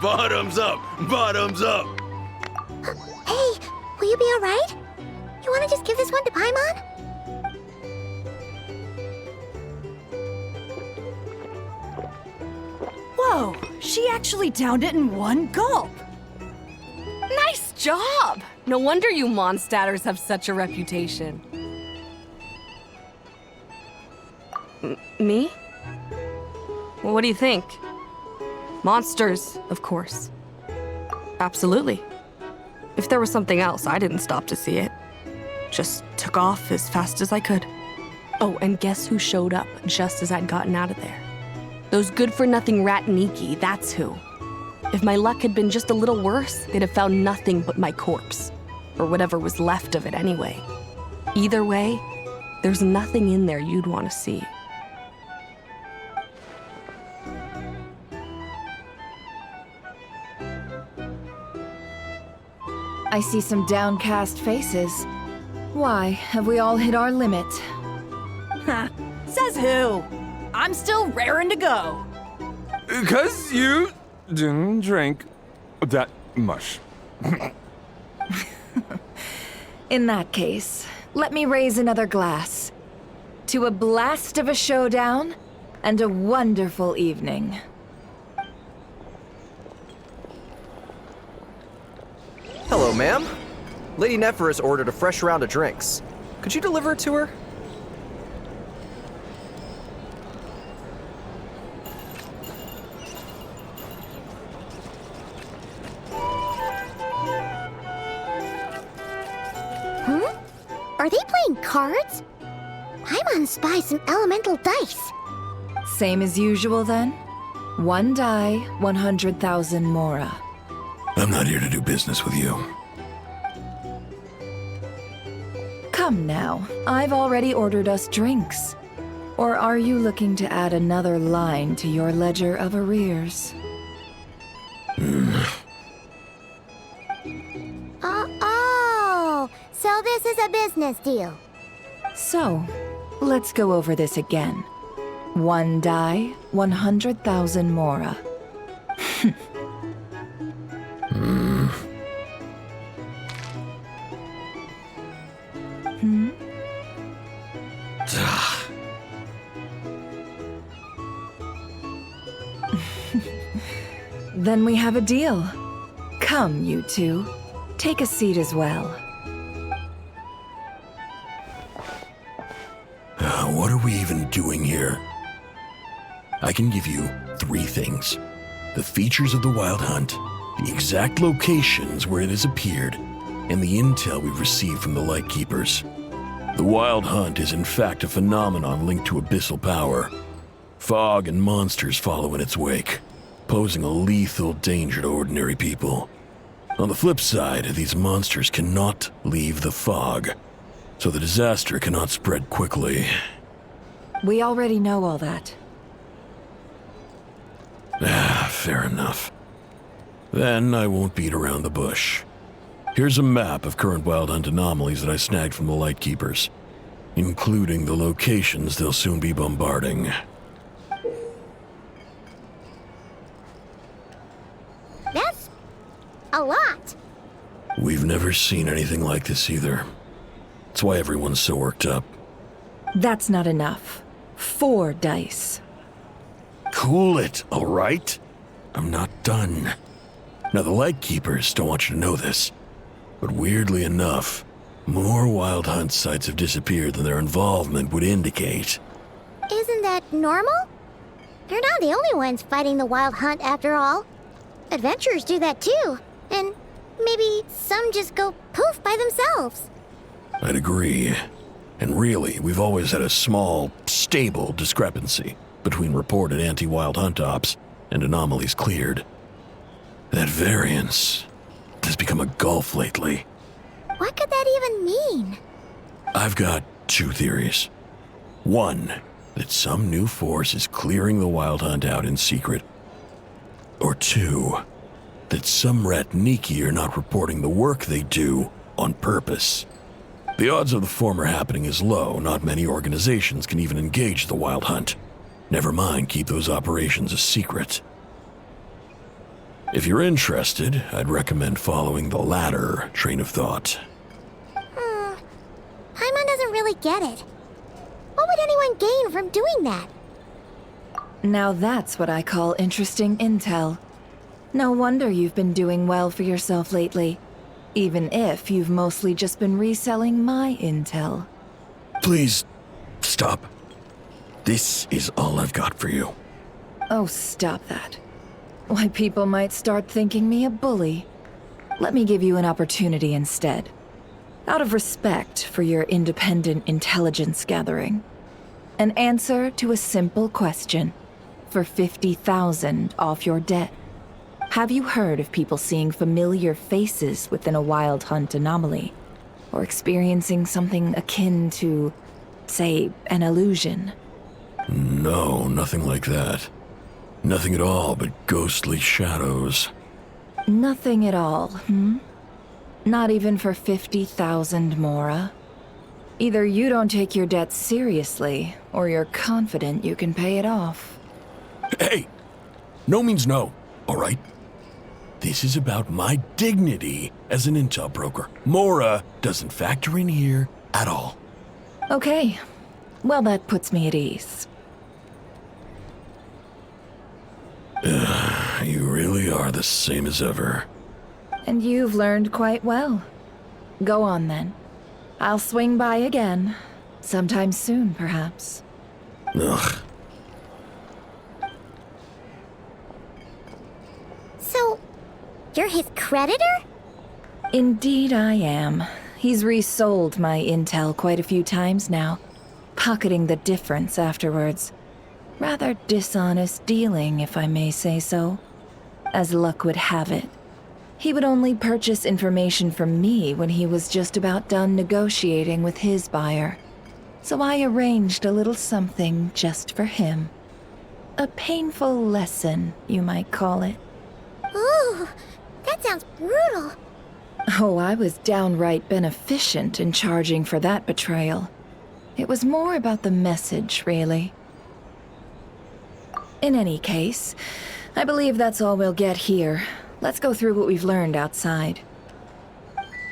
Bottoms up! Bottoms up! Hey, will you be alright? You wanna just give this one to Paimon? Whoa, she actually downed it in one gulp. Nice job! No wonder you Mondstadters have such a reputation. Me? Well, what do you think? Monsters, of course. Absolutely. If there was something else, I didn't stop to see it. Just took off as fast as I could. Oh, and guess who showed up just as I'd gotten out of there? Those good-for-nothing Ratniki, that's who. If my luck had been just a little worse, they'd have found nothing but my corpse. Or whatever was left of it anyway. Either way, there's nothing in there you'd want to see. I see some downcast faces. Why, have we all hit our limit? Ha! Says who? I'm still raring to go. 'Cause you didn't drink that much. In that case, let me raise another glass. To a blast of a showdown and a wonderful evening. Hello, ma'am. Lady Nefer has ordered a fresh round of drinks. Could you deliver it to her? Are they playing cards? I'm on Spy some elemental dice. Same as usual then? 1 die, 100,000 mora. I'm not here to do business with you. Come now, I've already ordered us drinks. Or are you looking to add another line to your ledger of arrears? Oh, so this is a business deal. So, let's go over this again. 1 die, 100,000 mora. Then we have a deal. Come, you two. Take a seat as well. What are we even doing here? I can give you 3 things. The features of the Wild Hunt, the exact locations where it has appeared, and the intel we've received from the Lightkeepers. The Wild Hunt is in fact a phenomenon linked to abyssal power. Fog and monsters follow in its wake, posing a lethal danger to ordinary people. On the flip side, these monsters cannot leave the fog, so the disaster cannot spread quickly. We already know all that. Fair enough. Then I won't beat around the bush. Here's a map of current Wild Hunt anomalies that I snagged from the Lightkeepers, including the locations they'll soon be bombarding. That's a lot. We've never seen anything like this either. That's why everyone's so worked up. That's not enough. 4 dice. Cool it, all right? I'm not done. Now, the Lightkeepers don't want you to know this, but weirdly enough, more Wild Hunt sites have disappeared than their involvement would indicate. Isn't that normal? They're not the only ones fighting the Wild Hunt after all. Adventurers do that too, and maybe some just go poof by themselves. I'd agree. And really, we've always had a small, stable discrepancy between reported anti-Wild Hunt ops and anomalies cleared. That variance has become a gulf lately. What could that even mean? I've got 2 theories. 1, that some new force is clearing the Wild Hunt out in secret. Or 2, that some Ratniki are not reporting the work they do on purpose. The odds of the former happening is low. Not many organizations can even engage the Wild Hunt. Never mind keep those operations a secret. If you're interested, I'd recommend following the latter train of thought. Paimon doesn't really get it. What would anyone gain from doing that? Now that's what I call interesting intel. No wonder you've been doing well for yourself lately. Even if you've mostly just been reselling my intel. Please, stop. This is all I've got for you. Oh, stop that. Why, people might start thinking me a bully. Let me give you an opportunity instead. Out of respect for your independent intelligence gathering. An answer to a simple question. For 50,000 off your debt. Have you heard of people seeing familiar faces within a Wild Hunt anomaly? Or experiencing something akin to, say, an illusion? No, nothing like that. Nothing at all but ghostly shadows. Nothing at all, hmm? Not even for 50,000 Mora? Either you don't take your debt seriously, or you're confident you can pay it off. Hey! No means no, all right? This is about my dignity as an intel broker. Mora doesn't factor in here at all. Okay. Well, that puts me at ease. You really are the same as ever. And you've learned quite well. Go on, then. I'll swing by again. Sometime soon, perhaps. Ugh. So, you're his creditor? Indeed I am. He's resold my intel quite a few times now, pocketing the difference afterwards. Rather dishonest dealing, if I may say so. As luck would have it, he would only purchase information from me when he was just about done negotiating with his buyer. So I arranged a little something just for him. A painful lesson, you might call it. Ooh, that sounds brutal. Oh, I was downright beneficent in charging for that betrayal. It was more about the message, really. In any case, I believe that's all we'll get here. Let's go through what we've learned outside. If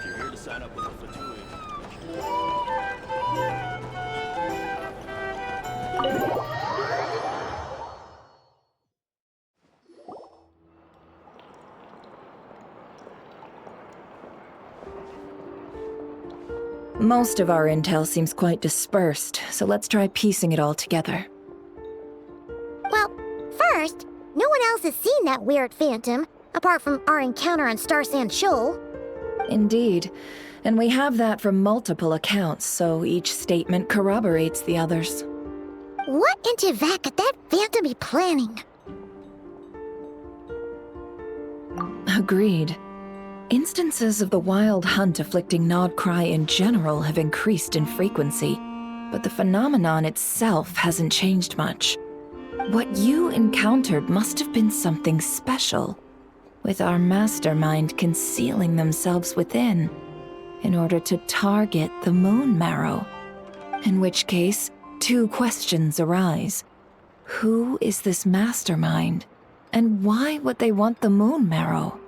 you're here to sign up with a Fatui, Most of our intel seems quite dispersed, so let's try piecing it all together. Well, first, no one else has seen that weird phantom, apart from our encounter on Star Sand Shoal. Indeed, and we have that from multiple accounts, so each statement corroborates the others. What in Tevak could that phantom be planning? Agreed. Instances of the wild hunt afflicting Nod-Krai in general have increased in frequency, but the phenomenon itself hasn't changed much. What you encountered must have been something special, with our mastermind concealing themselves within, in order to target the Moon Marrow. In which case, two questions arise. Who is this mastermind, and why would they want the Moon Marrow?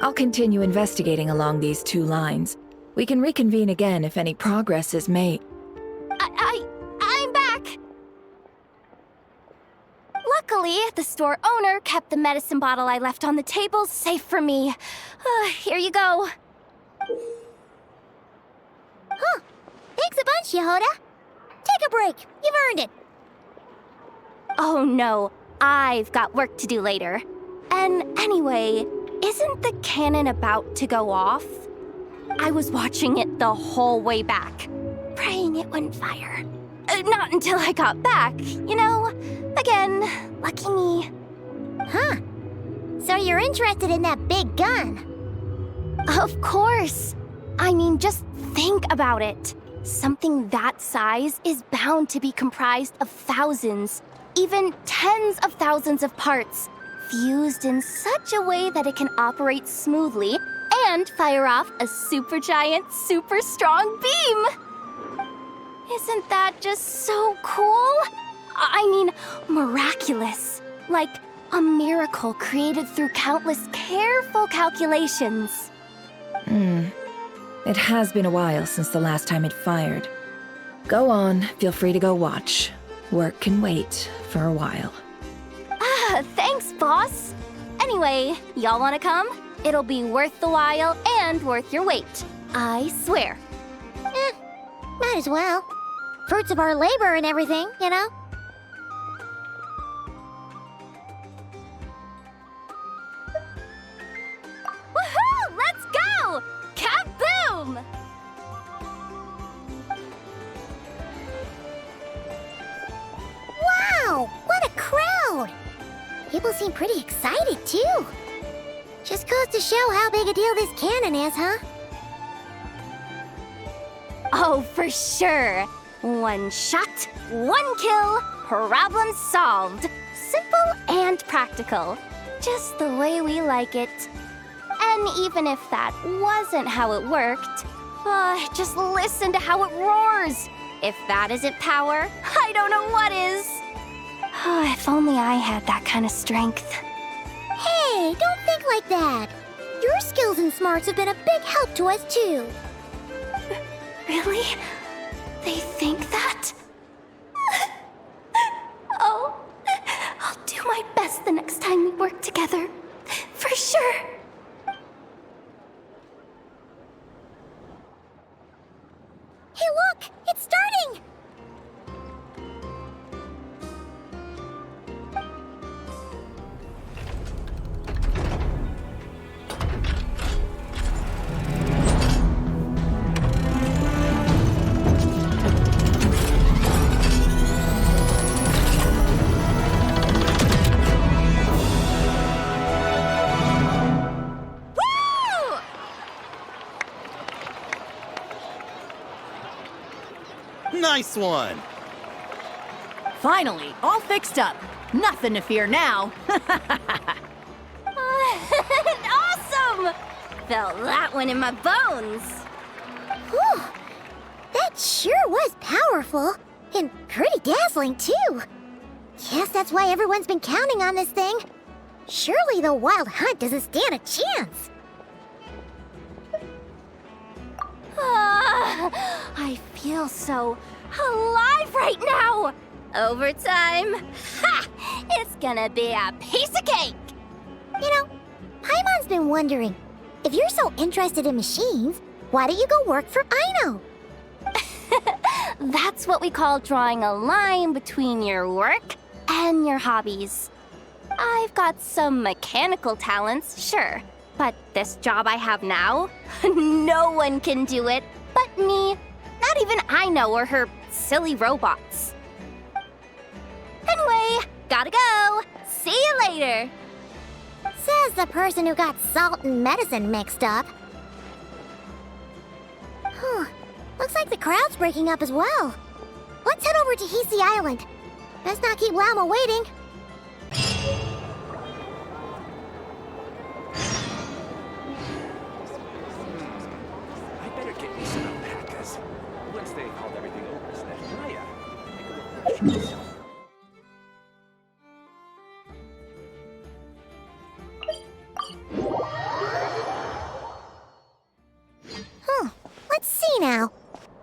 I'll continue investigating along these two lines. We can reconvene again if any progress is made. I'm back! Luckily, the store owner kept the medicine bottle I left on the table safe for me. Here you go. Huh. Thanks a bunch, Yehoda. Take a break. You've earned it. Oh no, I've got work to do later. And anyway, isn't the cannon about to go off? I was watching it the whole way back, praying it wouldn't fire. Not until I got back, you know? Again, lucky me. Huh. So you're interested in that big gun? Of course. I mean, just think about it. Something that size is bound to be comprised of thousands, even tens of thousands of parts, fused in such a way that it can operate smoothly and fire off a supergiant, super strong beam. Isn't that just so cool? I mean, miraculous. Like a miracle created through countless careful calculations. It has been a while since the last time it fired. Go on, feel free to go watch. Work can wait for a while. Thanks, boss. Anyway, y'all wanna come? It'll be worth the while and worth your wait. I swear. Might as well. Fruits of our labor and everything, you know? Woohoo! Let's go! Kaboom! Wow! What a crowd! People seem pretty excited, too. Just goes to show how big a deal this cannon is, huh? Oh, for sure. One shot, one kill, problem solved. Simple and practical. Just the way we like it. And even if that wasn't how it worked, just listen to how it roars. If that isn't power, I don't know what is. If only I had that kind of strength. Hey, don't think like that. Your skills and smarts have been a big help to us, too. Really? They think that? Oh, I'll do my best the next time we work together. For sure. Hey, look! It's starting! Nice one! Finally, all fixed up. Nothing to fear now. Awesome! Felt that one in my bones. Whew! That sure was powerful. And pretty dazzling, too. Guess that's why everyone's been counting on this thing. Surely the Wild Hunt doesn't stand a chance. I feel so alive right now! Overtime? Ha! It's gonna be a piece of cake! You know, Paimon's been wondering, if you're so interested in machines, why don't you go work for Aino? That's what we call drawing a line between your work and your hobbies. I've got some mechanical talents, sure, but this job I have now, no one can do it but me. Not even Aino or her silly robots. Anyway, gotta go. See you later. Says the person who got salt and medicine mixed up. Looks like the crowd's breaking up as well. Let's head over to Hisi Island. Let's not keep Lama waiting. I better get me some alpacas. Once they hauled everything over to Nod-Krai, I can go Let's see now.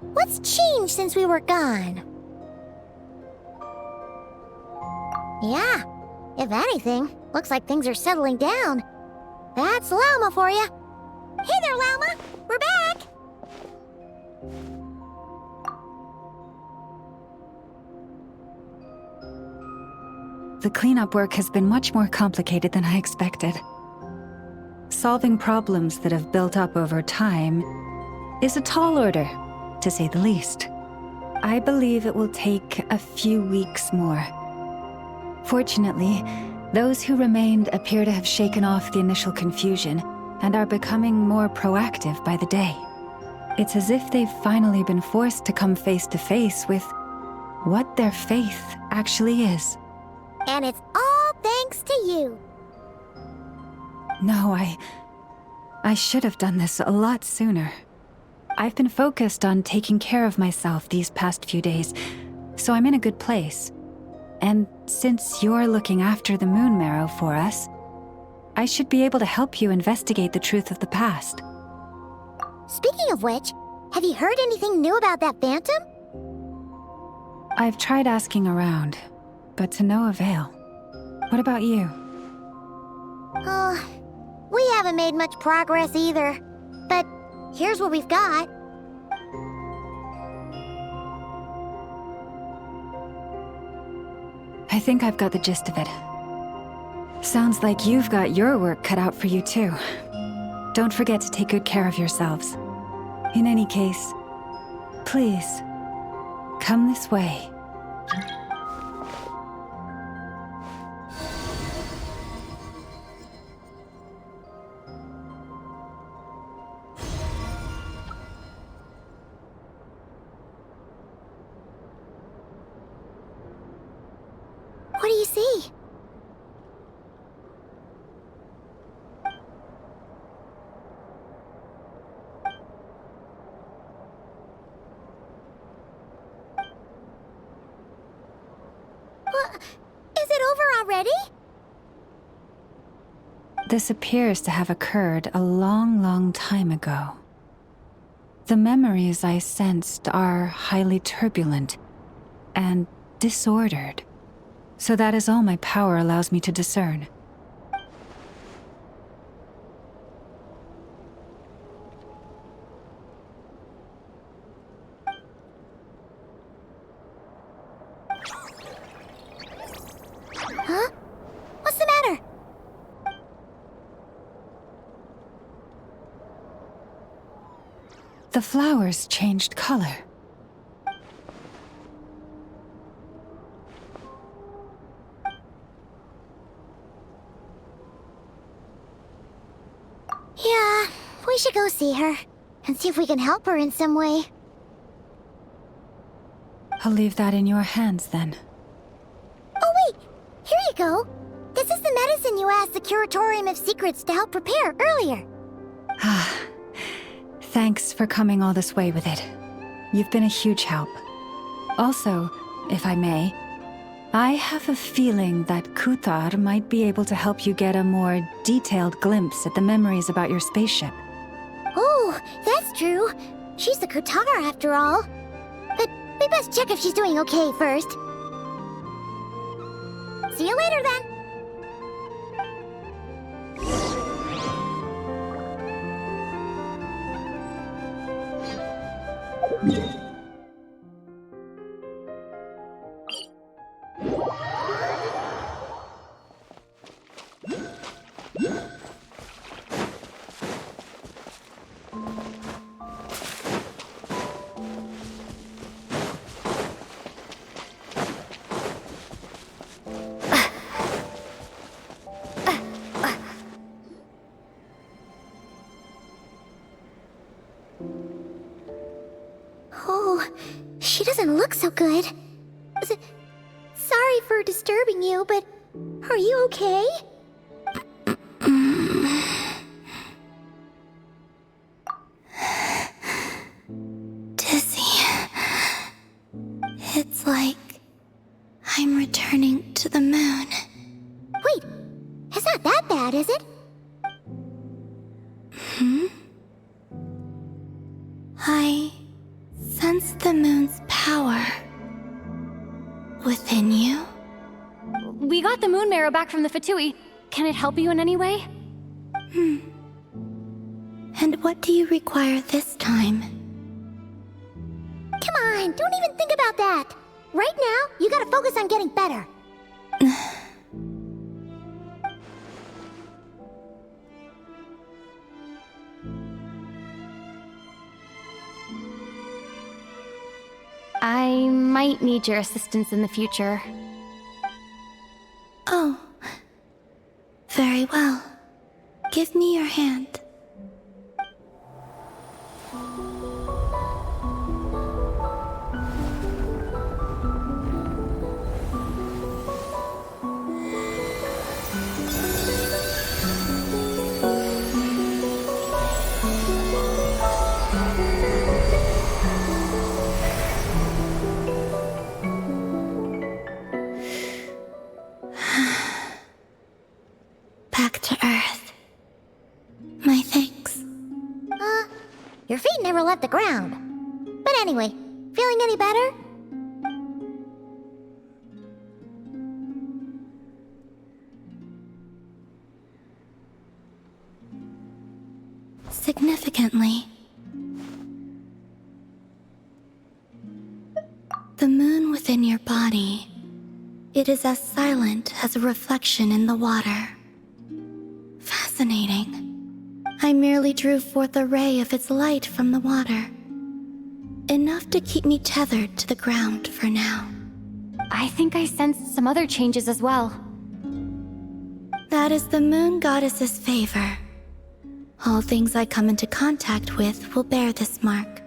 What's changed since we were gone? Yeah, if anything, looks like things are settling down. That's Lama for you. Hey there, Lama! We're back! The cleanup work has been much more complicated than I expected. Solving problems that have built up over time is a tall order, to say the least. I believe it will take a few weeks more. Fortunately, those who remained appear to have shaken off the initial confusion and are becoming more proactive by the day. It's as if they've finally been forced to come face to face with what their faith actually is. And it's all thanks to you. No, I should have done this a lot sooner. I've been focused on taking care of myself these past few days, so I'm in a good place. And since you're looking after the Moon Marrow for us, I should be able to help you investigate the truth of the past. Speaking of which, have you heard anything new about that phantom? I've tried asking around, but to no avail. What about you? We haven't made much progress either. But here's what we've got. I think I've got the gist of it. Sounds like you've got your work cut out for you too. Don't forget to take good care of yourselves. In any case, please, come this way. What do you see? What? Is it over already? This appears to have occurred a long, long time ago. The memories I sensed are highly turbulent and disordered. So that is all my power allows me to discern. Huh? What's the matter? The flowers changed color. Yeah, we should go see her and see if we can help her in some way. I'll leave that in your hands then. Oh wait, here you go. This is the medicine you asked the Curatorium of Secrets to help prepare earlier. Thanks for coming all this way with it. You've been a huge help. Also, if I may, I have a feeling that Kuthar might be able to help you get a more detailed glimpse at the memories about your spaceship. Oh, that's true. She's the Kutara after all. But we best check if she's doing okay first. See you later then. Oh, she doesn't look so good. Sorry for disturbing you, but are you okay? Dizzy. It's like I'm returning to the moon. Wait, it's not that bad, is it? I sense the moon's power within you. We got the moon marrow back from the Fatui. Can it help you in any way? And what do you require this time? Come on, don't even think about that. Right now, you gotta focus on getting better. I might need your assistance in the future. Oh. Very well. Give me your hand. Back to Earth. My thanks. Your feet never left the ground. But anyway, feeling any better? Significantly. The moon within your body, it is as silent as a reflection in the water. Fascinating. I merely drew forth a ray of its light from the water. Enough to keep me tethered to the ground for now. I think I sensed some other changes as well. That is the moon goddess's favor. All things I come into contact with will bear this mark.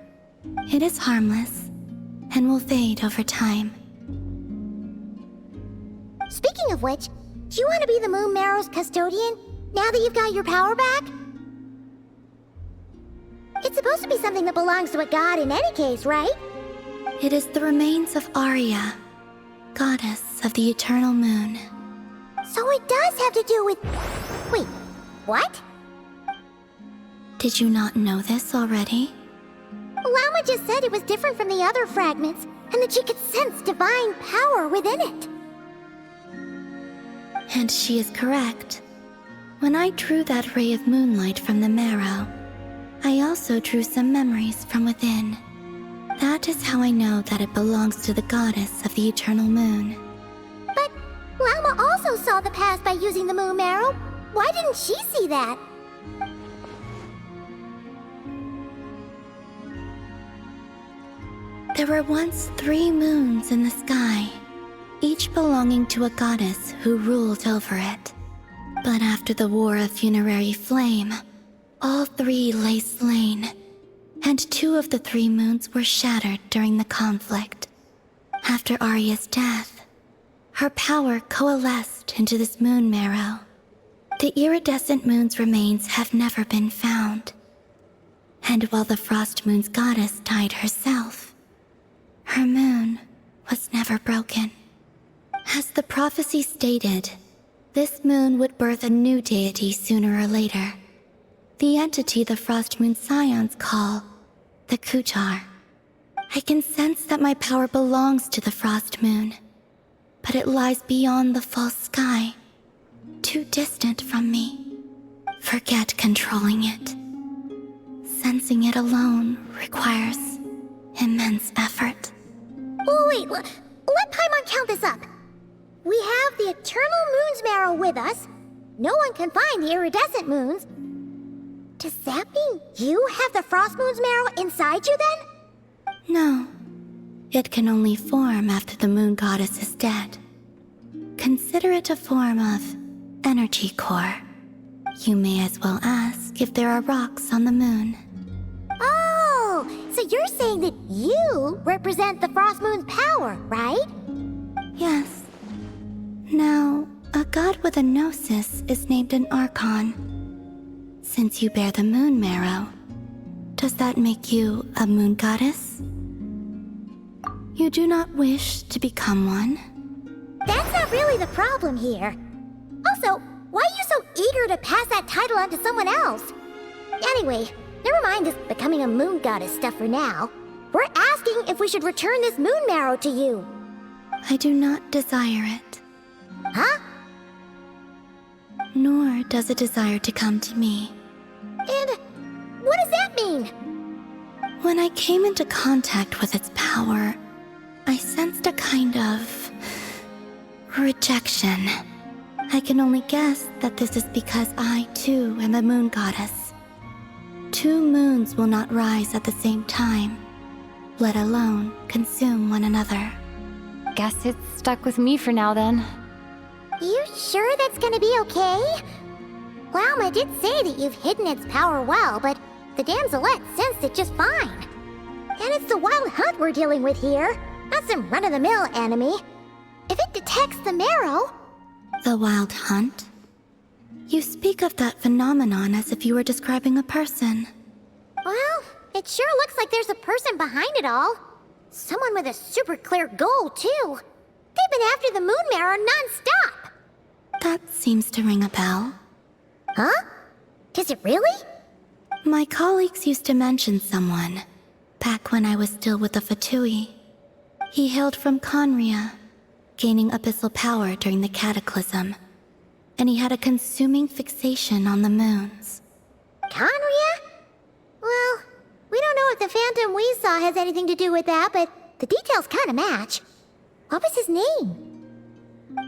It is harmless and will fade over time. Speaking of which, do you want to be the Moon Marrow's custodian now that you've got your power back? It's supposed to be something that belongs to a god in any case, right? It is the remains of Arya, goddess of the eternal moon. So it does have to do with... Wait, what? Did you not know this already? Lama just said it was different from the other fragments, and that she could sense divine power within it. And she is correct. When I drew that ray of moonlight from the marrow, I also drew some memories from within. That is how I know that it belongs to the goddess of the eternal moon. But Lama also saw the past by using the Moon Marrow. Why didn't she see that? There were once 3 moons in the sky, each belonging to a goddess who ruled over it. But after the War of Funerary Flame, all 3 lay slain, and 2 of the 3 moons were shattered during the conflict. After Arya's death, her power coalesced into this moon marrow. The iridescent moon's remains have never been found. And while the Frost Moon's goddess died herself, her moon was never broken. As the prophecy stated, this moon would birth a new deity sooner or later. The entity the Frost Moon Scions call the Kutar. I can sense that my power belongs to the Frost Moon, but it lies beyond the false sky, too distant from me. Forget controlling it. Sensing it alone requires immense effort. Oh, wait, let Paimon count this up. We have the Eternal Moon's Marrow with us. No one can find the iridescent moons. Does that mean you have the Frost Moon's Marrow inside you then? No. It can only form after the moon goddess is dead. Consider it a form of energy core. You may as well ask if there are rocks on the moon. Oh, so you're saying that you represent the Frost Moon's power, right? Yes. Now, a god with a gnosis is named an Archon. Since you bear the moon marrow, does that make you a moon goddess? You do not wish to become one? That's not really the problem here. Also, why are you so eager to pass that title on to someone else? Anyway, never mind this becoming a moon goddess stuff for now. We're asking if we should return this moon marrow to you. I do not desire it. Huh? Nor does it desire to come to me. And what does that mean? When I came into contact with its power, I sensed a kind of rejection. I can only guess that this is because I, too, am a moon goddess. 2 moons will not rise at the same time, let alone consume one another. Guess it's stuck with me for now then. You sure that's gonna be okay? Lauma did say that you've hidden its power well, but the damselette sensed it just fine. And it's the wild hunt we're dealing with here, not some run-of-the-mill enemy. If it detects the marrow... The wild hunt? You speak of that phenomenon as if you were describing a person. Well, it sure looks like there's a person behind it all. Someone with a super clear goal, too. They've been after the moon marrow non-stop. That seems to ring a bell. Huh? Does it really? My colleagues used to mention someone, back when I was still with the Fatui. He hailed from Conria, gaining abyssal power during the Cataclysm, and he had a consuming fixation on the moons. Conria? Well, we don't know if the phantom we saw has anything to do with that, but the details kind of match. What was his name?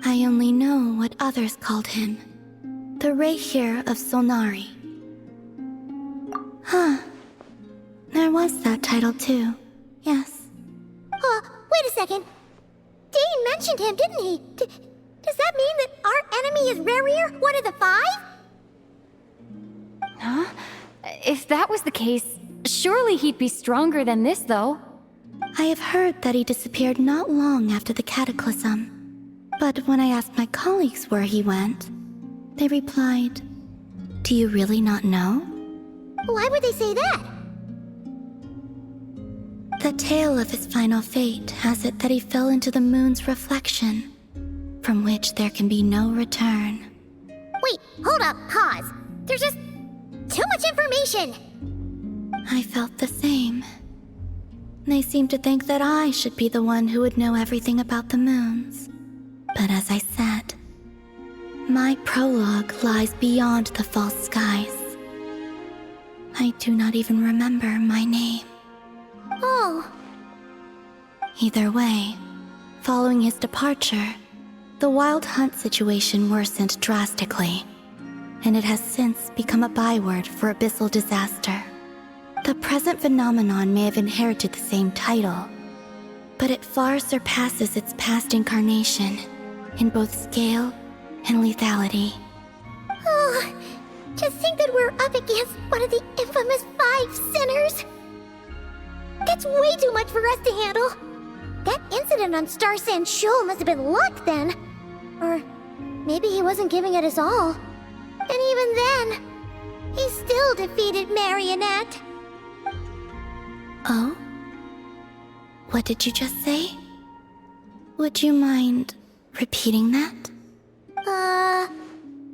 I only know what others called him. The Rayhir of Solnari. Huh. There was that title too. Yes. Wait a second. Dane mentioned him, didn't he? Does that mean that our enemy is Rayhir, one of the 5? Huh? If that was the case, surely he'd be stronger than this, though. I have heard that he disappeared not long after the Cataclysm. But when I asked my colleagues where he went, they replied, "Do you really not know?" Why would they say that? The tale of his final fate has it that he fell into the moon's reflection, from which there can be no return. Wait, hold up, pause. There's just too much information. I felt the same. They seemed to think that I should be the one who would know everything about the moons. But as I said, my prologue lies beyond the false skies. I do not even remember my name. Oh. Either way, following his departure, the wild hunt situation worsened drastically, and it has since become a byword for abyssal disaster. The present phenomenon may have inherited the same title, but it far surpasses its past incarnation in both scale and lethality. Oh, to think that we're up against one of the infamous 5 sinners. That's way too much for us to handle. That incident on Star Sand Shoal must have been luck then. Or maybe he wasn't giving it his all. And even then, he still defeated Marionette. Oh? What did you just say? Would you mind repeating that?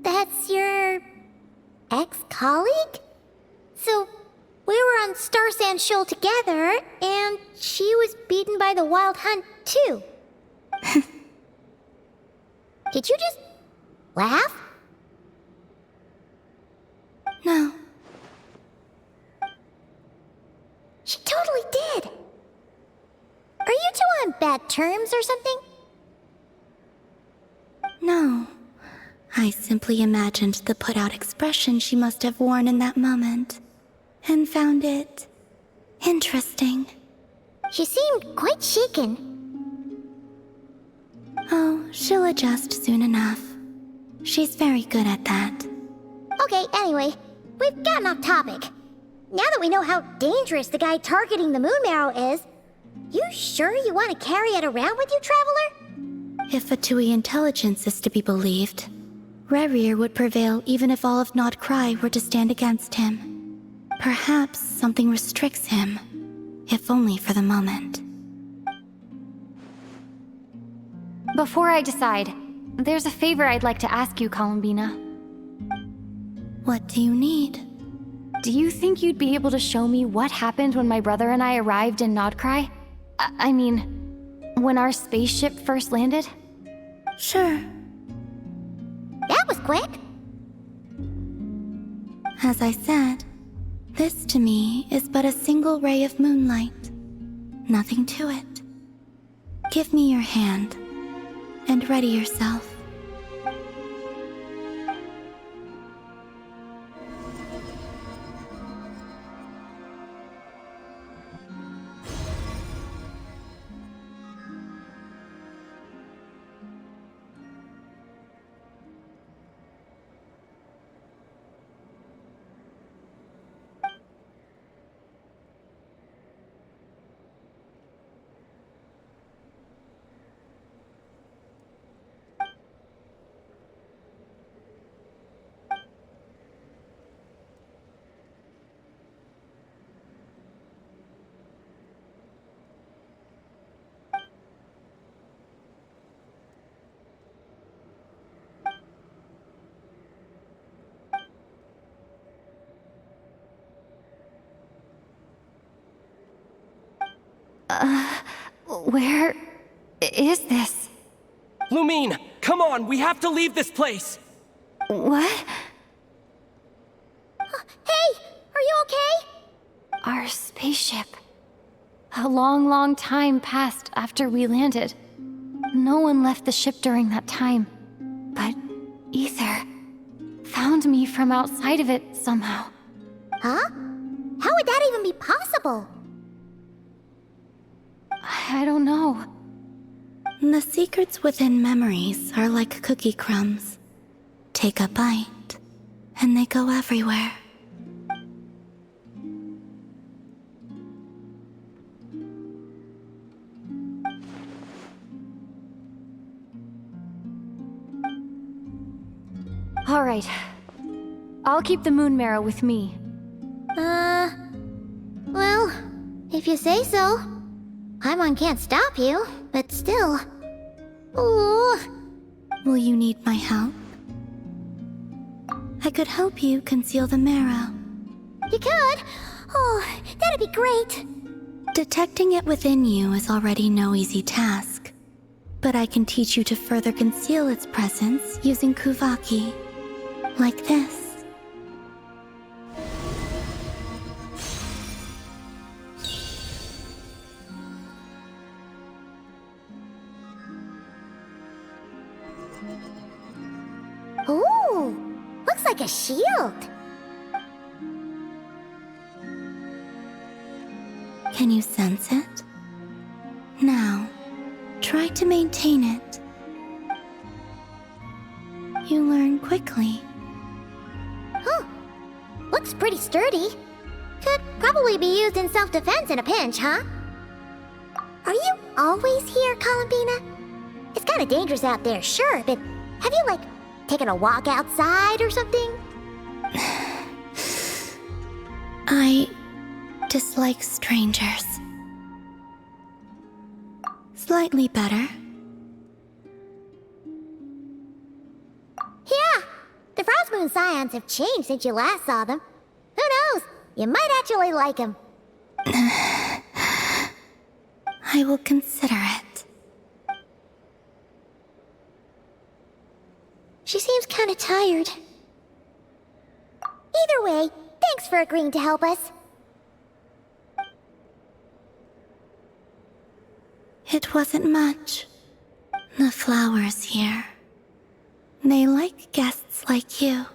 That's your ex-colleague? So, we were on Star Sand Shoal together, and she was beaten by the Wild Hunt, too. Did you just laugh? No. She totally did. Are you two on bad terms or something? No. I simply imagined the put-out expression she must have worn in that moment, and found it interesting. She seemed quite shaken. Oh, she'll adjust soon enough. She's very good at that. Okay, anyway, we've gotten off topic. Now that we know how dangerous the guy targeting the moon marrow is, you sure you want to carry it around with you, Traveler? If Fatui intelligence is to be believed, Rerir would prevail even if all of Nod-Krai were to stand against him. Perhaps something restricts him, if only for the moment. Before I decide, there's a favor I'd like to ask you, Columbina. What do you need? Do you think you'd be able to show me what happened when my brother and I arrived in Nod-Krai? I mean, when our spaceship first landed? Sure. That was quick. As I said, this to me is but a single ray of moonlight. Nothing to it. Give me your hand, and ready yourself. Where is this? Lumine, come on, we have to leave this place! What? Hey, are you okay? Our spaceship. A long, long time passed after we landed. No one left the ship during that time. But Ether found me from outside of it somehow. Huh? How would that even be possible? I don't know. The secrets within memories are like cookie crumbs. Take a bite, and they go everywhere. All right. I'll keep the moon marrow with me. Well, if you say so. Paimon can't stop you, but still. Ooh. Will you need my help? I could help you conceal the marrow. You could? Oh, that'd be great. Detecting it within you is already no easy task. But I can teach you to further conceal its presence using Kuvaki. Like this. Ooh, looks like a shield. Can you sense it? Now, try to maintain it. You learn quickly. Huh. Looks pretty sturdy. Could probably be used in self-defense in a pinch, huh? Are you always here, Columbina? It's kind of dangerous out there, sure, but have you, like, taken a walk outside or something? I dislike strangers. Slightly better. Yeah, the Frostmoon Scions have changed since you last saw them. Who knows? You might actually like them. I will consider it. She seems kind of tired. Either way, thanks for agreeing to help us. It wasn't much. The flowers here. They like guests like you.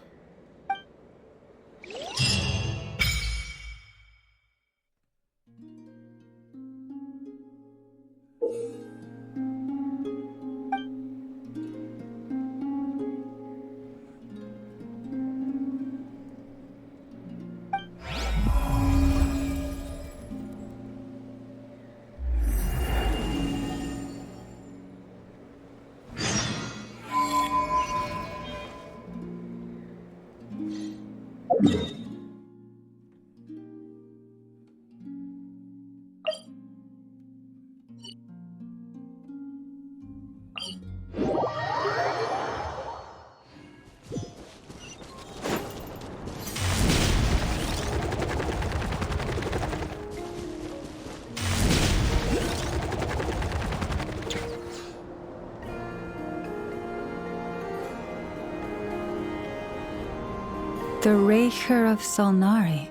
The Raker of Solnari.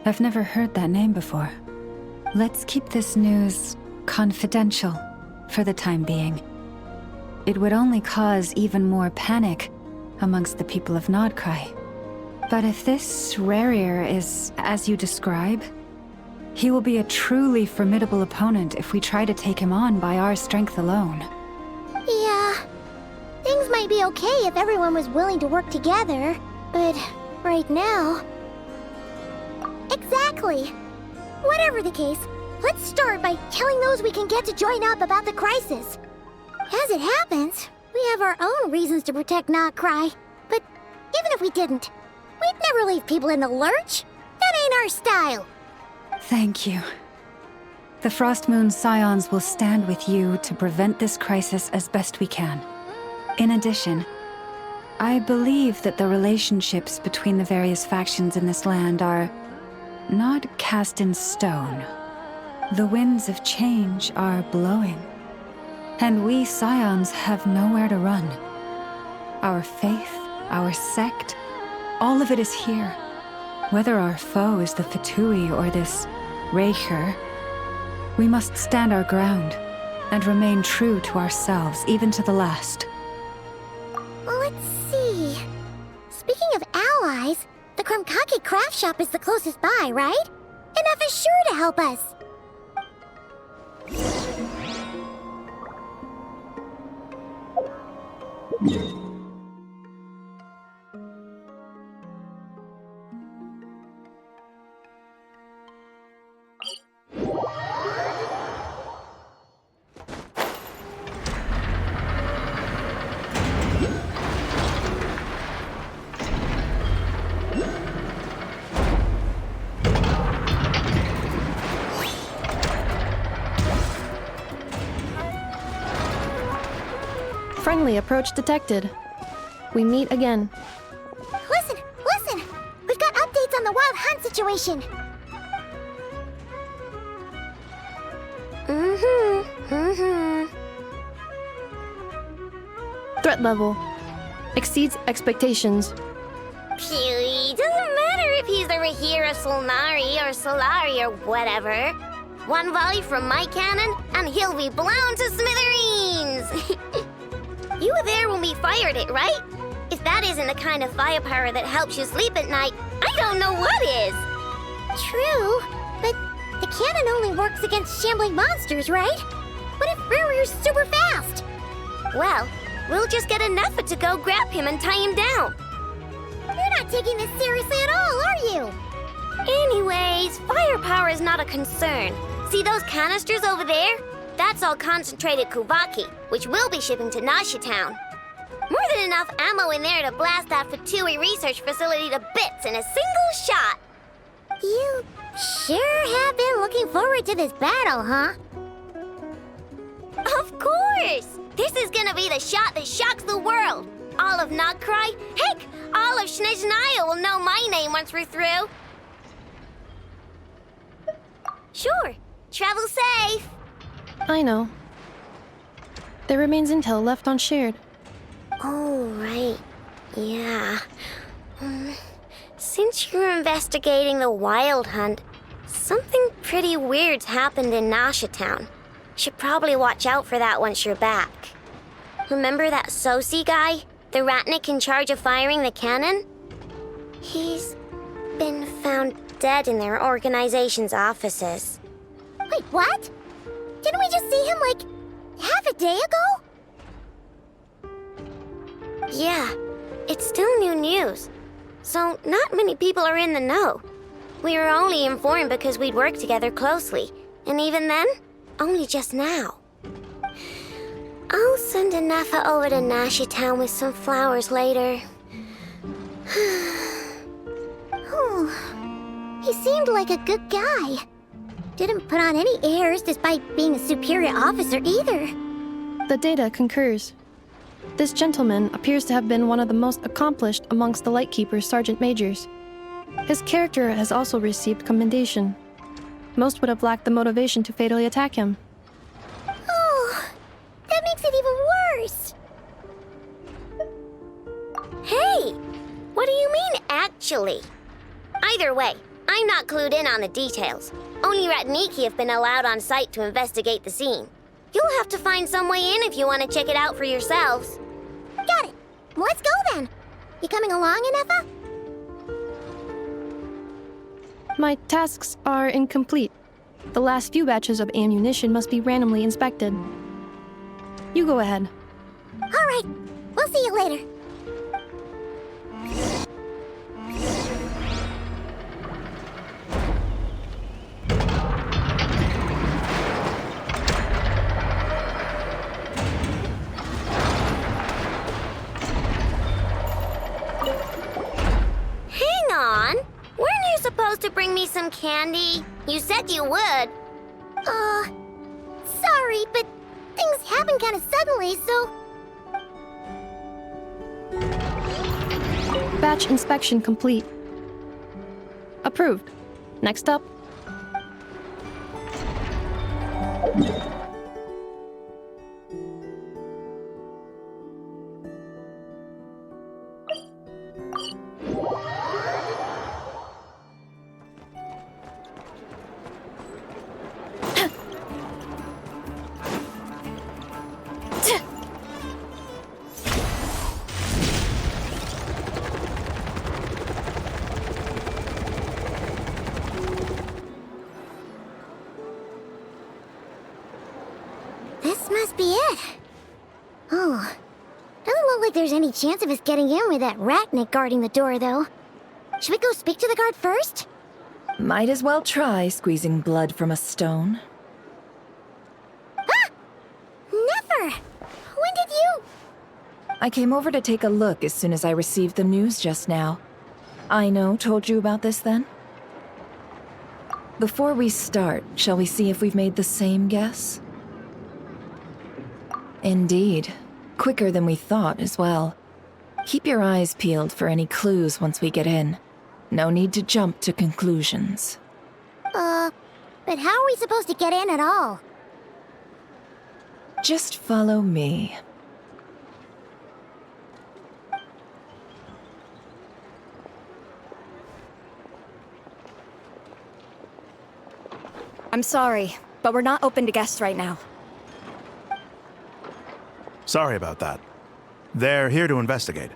I've never heard that name before. Let's keep this news confidential for the time being. It would only cause even more panic amongst the people of Nod-Krai. But if this Rarier is as you describe, he will be a truly formidable opponent if we try to take him on by our strength alone. Yeah, things might be okay if everyone was willing to work together, but right now... Exactly! Whatever the case, let's start by telling those we can get to join up about the crisis. As it happens, we have our own reasons to protect Nod-Krai, but even if we didn't, we'd never leave people in the lurch. That ain't our style. Thank you. The Frostmoon Scions will stand with you to prevent this crisis as best we can. In addition, I believe that the relationships between the various factions in this land are not cast in stone. The winds of change are blowing, and we Scions have nowhere to run. Our faith, our sect, all of it is here. Whether our foe is the Fatui or this Raker, we must stand our ground and remain true to ourselves, even to the last. Let's see. Speaking of allies, the Krumkake craft shop is the closest by, right? And F is sure to help us. Friendly approach detected. We meet again. Listen! We've got updates on the wild hunt situation. Threat level exceeds expectations. Phew, doesn't matter if he's the Rahira Solnari or Solari or whatever. One volley from my cannon, and he'll be blown to smithereens! You were there when we fired it, right? If that isn't the kind of firepower that helps you sleep at night, I don't know what is! True, but the cannon only works against shambling monsters, right? What if Riri's super fast? Well, we'll just get enough to go grab him and tie him down. You're not taking this seriously at all, are you? Anyways, firepower is not a concern. See those canisters over there? That's all concentrated Kuvaki, which we'll be shipping to Nasha Town. More than enough ammo in there to blast that Fatui research facility to bits in a single shot. You sure have been looking forward to this battle, huh? Of course! This is gonna be the shot that shocks the world. All of Nod-Krai, heck, all of Snezhnaya will know my name once we're through. Sure, travel safe. I know. There remains intel left unshared. Oh, right. Yeah. Since you're investigating the wild hunt, something pretty weird's happened in Nasha Town. Should probably watch out for that once you're back. Remember that Sosi guy? The Ratnik in charge of firing the cannon? He's been found dead in their organization's offices. Wait, what? Didn't we just see him, like, half a day ago? Yeah, it's still new news. So not many people are in the know. We were only informed because we'd worked together closely. And even then, only just now. I'll send Anafa over to Nasha Town with some flowers later. He seemed like a good guy. Didn't put on any airs despite being a superior officer either. The data concurs. This gentleman appears to have been one of the most accomplished amongst the Lightkeeper's sergeant majors. His character has also received commendation. Most would have lacked the motivation to fatally attack him. Oh, that makes it even worse. Hey, what do you mean, actually? Either way, I'm not clued in on the details. Only Ratniki have been allowed on site to investigate the scene. You'll have to find some way in if you want to check it out for yourselves. Got it. Let's go then. You coming along, Anafa? My tasks are incomplete. The last few batches of ammunition must be randomly inspected. You go ahead. All right. We'll see you later. Hang on. Weren't you supposed to bring me some candy? You said you would. Sorry, but things happened kind of suddenly, so... Batch inspection complete. Approved. Next up. This must be it. Oh, doesn't look like there's any chance of us getting in with that Ratnik guarding the door, though. Should we go speak to the guard first? Might as well try squeezing blood from a stone. Ah! Never! When did you... I came over to take a look as soon as I received the news just now. Aino told you about this then? Before we start, shall we see if we've made the same guess? Indeed. Quicker than we thought as well. Keep your eyes peeled for any clues once we get in. No need to jump to conclusions. But how are we supposed to get in at all? Just follow me. I'm sorry, but we're not open to guests right now. Sorry about that. They're here to investigate.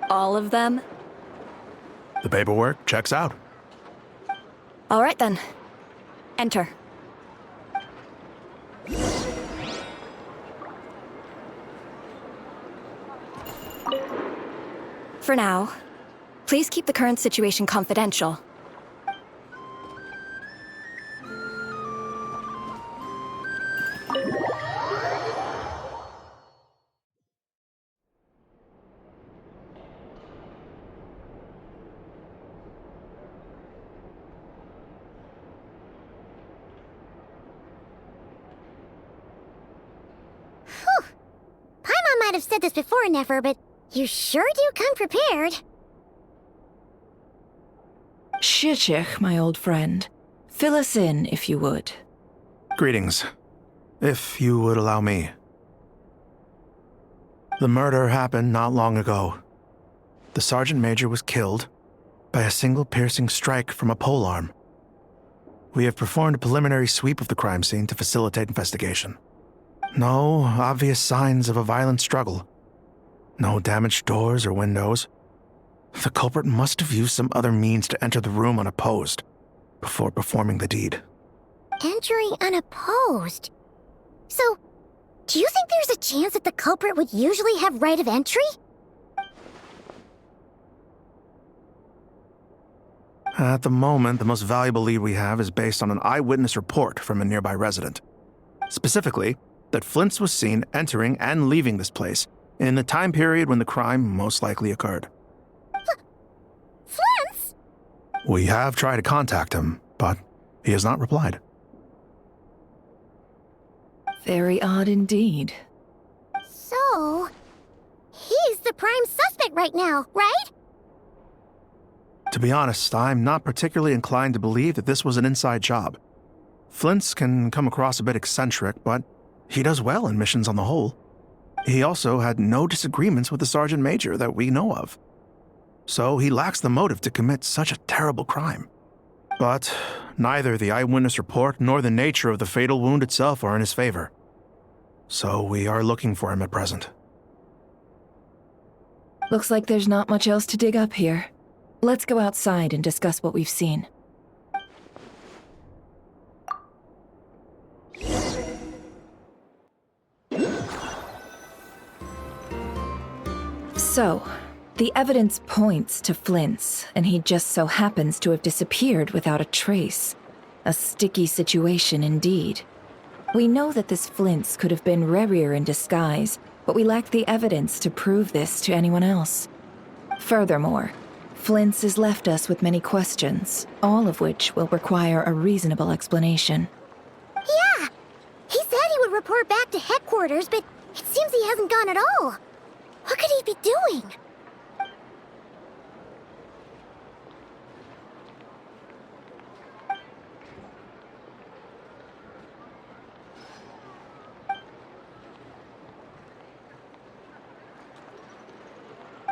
All of them? The paperwork checks out. All right then. Enter. For now, please keep the current situation confidential. Paimon might have said this before, Nefer, but you sure do come prepared. Shishich, my old friend. Fill us in, if you would. Greetings. If you would allow me. The murder happened not long ago. The Sergeant Major was killed by a single piercing strike from a polearm. We have performed a preliminary sweep of the crime scene to facilitate investigation. No obvious signs of a violent struggle. No damaged doors or windows. The culprit must have used some other means to enter the room unopposed before performing the deed. Entering unopposed? So, do you think there's a chance that the culprit would usually have right of entry? At the moment, the most valuable lead we have is based on an eyewitness report from a nearby resident. Specifically, that Flint's was seen entering and leaving this place in the time period when the crime most likely occurred. Flint's? We have tried to contact him, but he has not replied. Very odd indeed. So, he's the prime suspect right now, right? To be honest, I'm not particularly inclined to believe that this was an inside job. Flint's can come across a bit eccentric, but he does well in missions on the whole. He also had no disagreements with the Sergeant Major that we know of. So he lacks the motive to commit such a terrible crime. But neither the eyewitness report nor the nature of the fatal wound itself are in his favor. So we are looking for him at present. Looks like there's not much else to dig up here. Let's go outside and discuss what we've seen. So, the evidence points to Flint's, and he just so happens to have disappeared without a trace. A sticky situation indeed. We know that this Flint's could have been Rerir in disguise, but we lack the evidence to prove this to anyone else. Furthermore, Flint's has left us with many questions, all of which will require a reasonable explanation. Yeah! He said he would report back to headquarters, but it seems he hasn't gone at all. What could he be doing?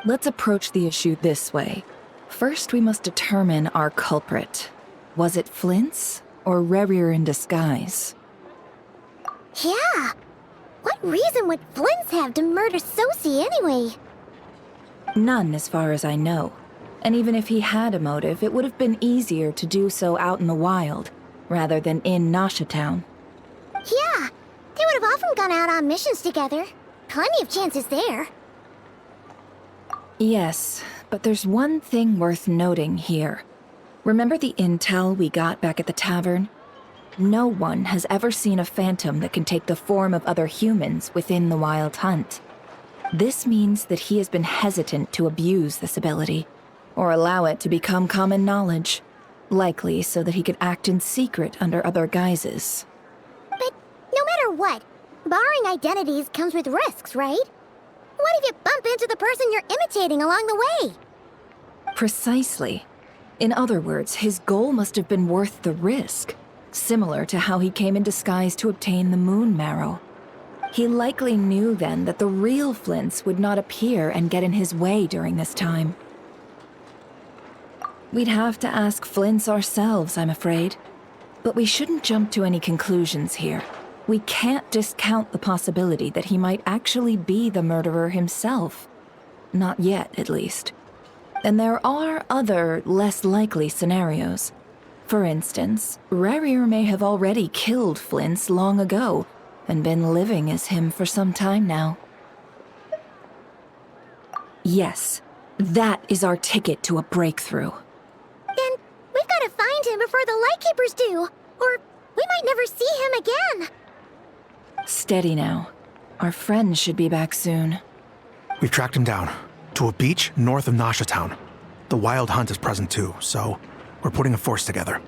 Let's approach the issue this way. First, we must determine our culprit. Was it Flint's or Rerir in disguise? Yeah! What reason would Flint's have to murder Sosie anyway? None, as far as I know. And even if he had a motive, it would have been easier to do so out in the wild, rather than in Nashatown. Yeah! They would have often gone out on missions together. Plenty of chances there. Yes, but there's one thing worth noting here. Remember the intel we got back at the tavern? No one has ever seen a phantom that can take the form of other humans within the Wild Hunt. This means that he has been hesitant to abuse this ability, or allow it to become common knowledge, likely so that he could act in secret under other guises. But no matter what, borrowing identities comes with risks, right? What if you bump into the person you're imitating along the way? Precisely. In other words, his goal must have been worth the risk, similar to how he came in disguise to obtain the moon marrow. He likely knew then that the real Flints would not appear and get in his way during this time. We'd have to ask Flints ourselves, I'm afraid. But we shouldn't jump to any conclusions here. We can't discount the possibility that he might actually be the murderer himself. Not yet, at least. And there are other, less likely scenarios. For instance, Rarier may have already killed Flints long ago, and been living as him for some time now. Yes, that is our ticket to a breakthrough. Then we've got to find him before the Lightkeepers do, or we might never see him again. Steady now. Our friend should be back soon. We've tracked him down to a beach north of Nasha Town. The Wild Hunt is present too, so we're putting a force together.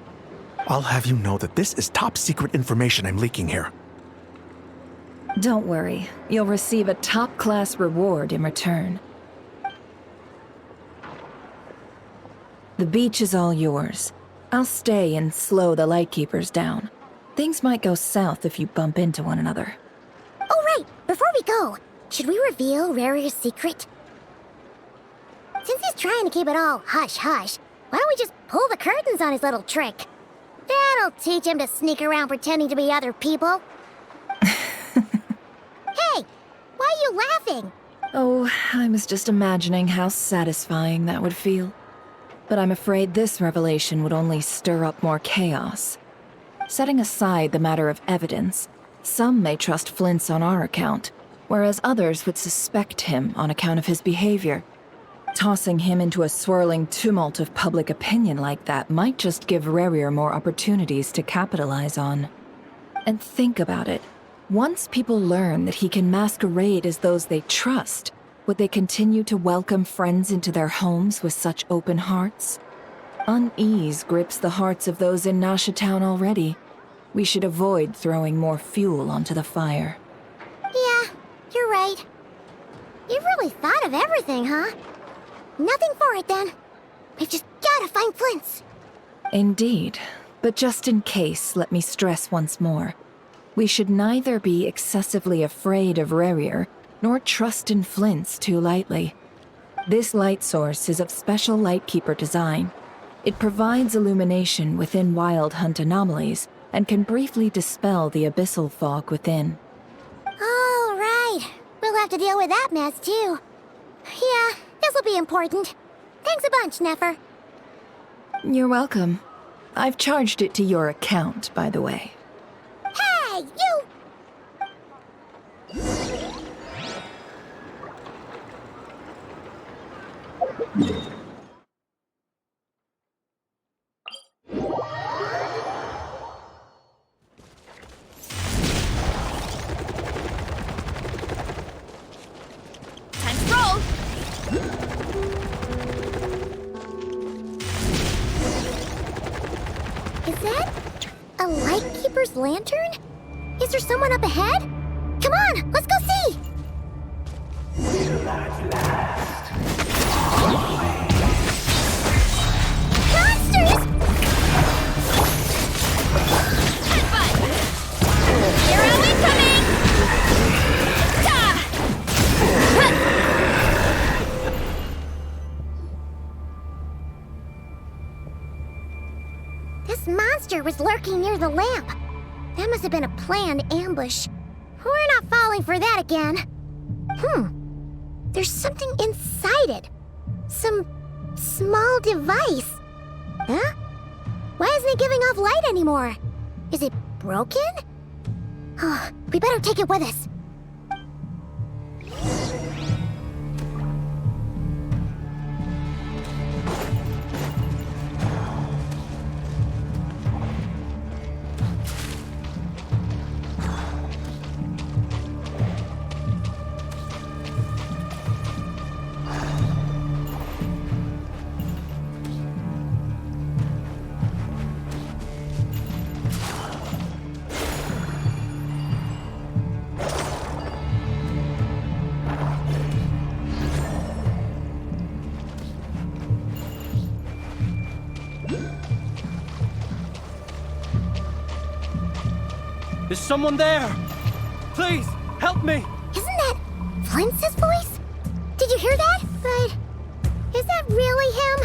I'll have you know that this is top secret information I'm leaking here. Don't worry, you'll receive a top-class reward in return. The beach is all yours. I'll stay and slow the Lightkeepers down. Things might go south if you bump into one another. Oh, right. Before we go, should we reveal Rarier's secret? Since he's trying to keep it all hush-hush, why don't we just pull the curtains on his little trick? That'll teach him to sneak around pretending to be other people. Hey, why are you laughing? Oh, I was just imagining how satisfying that would feel. But I'm afraid this revelation would only stir up more chaos. Setting aside the matter of evidence, some may trust Flint's on our account, whereas others would suspect him on account of his behavior. Tossing him into a swirling tumult of public opinion like that might just give Rarier more opportunities to capitalize on. And think about it. Once people learn that he can masquerade as those they trust, would they continue to welcome friends into their homes with such open hearts? Unease grips the hearts of those in Nasha Town already. We should avoid throwing more fuel onto the fire. Yeah, you're right. You've really thought of everything, huh? Nothing for it, then. We've just gotta find Flint's. Indeed. But just in case, let me stress once more. We should neither be excessively afraid of Rarier, nor trust in Flint's too lightly. This light source is of special Lightkeeper design. It provides illumination within Wild Hunt anomalies, and can briefly dispel the abyssal fog within. Oh, right. We'll have to deal with that mess, too. Yeah, this'll be important. Thanks a bunch, Nefer. You're welcome. I've charged it to your account, by the way. Hey, you! Time to roll! Is that a Lightkeeper's lantern? Is there someone up ahead? Come on, let's go see! Monsters! Headbutt! Arrow incoming! Ta! This monster was lurking near the lamp. That must have been a planned ambush. We're not falling for that again. There's something inside it. Some small device. Huh? Why isn't it giving off light anymore? Is it broken? Oh, we better take it with us. Is someone there? Please, help me! Isn't that Flintz's voice? Did you hear that? But is that really him?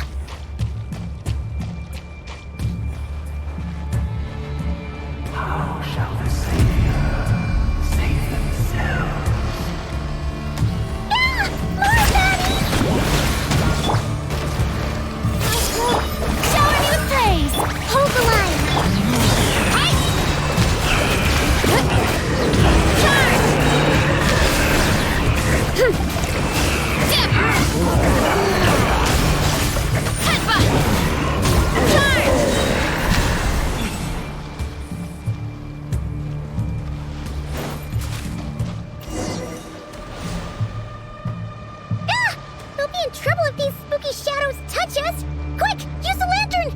How shall the Savior save themselves? Ah! More baddies! Shower me with praise! Hold the line! Hey! Charge! Dip! Headbutt! Charge! Ah! We'll be in trouble if these spooky shadows touch us! Quick! Use the lantern!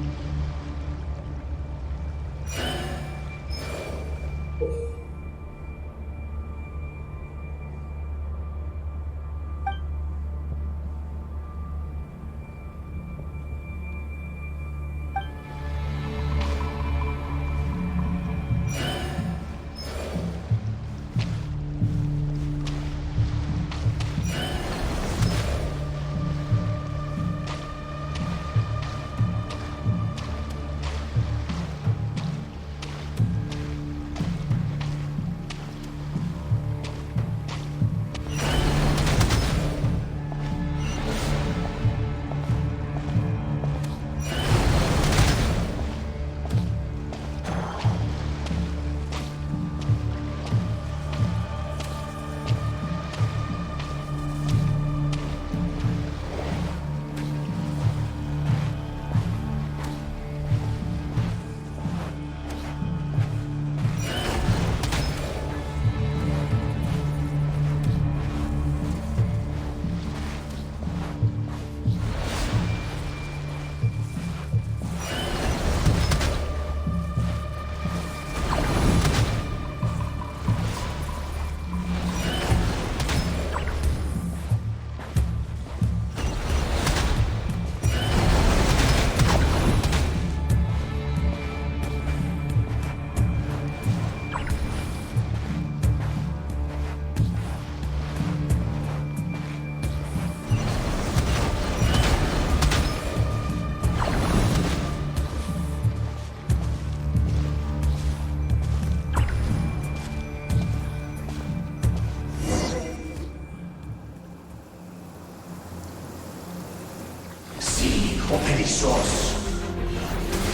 Operissos.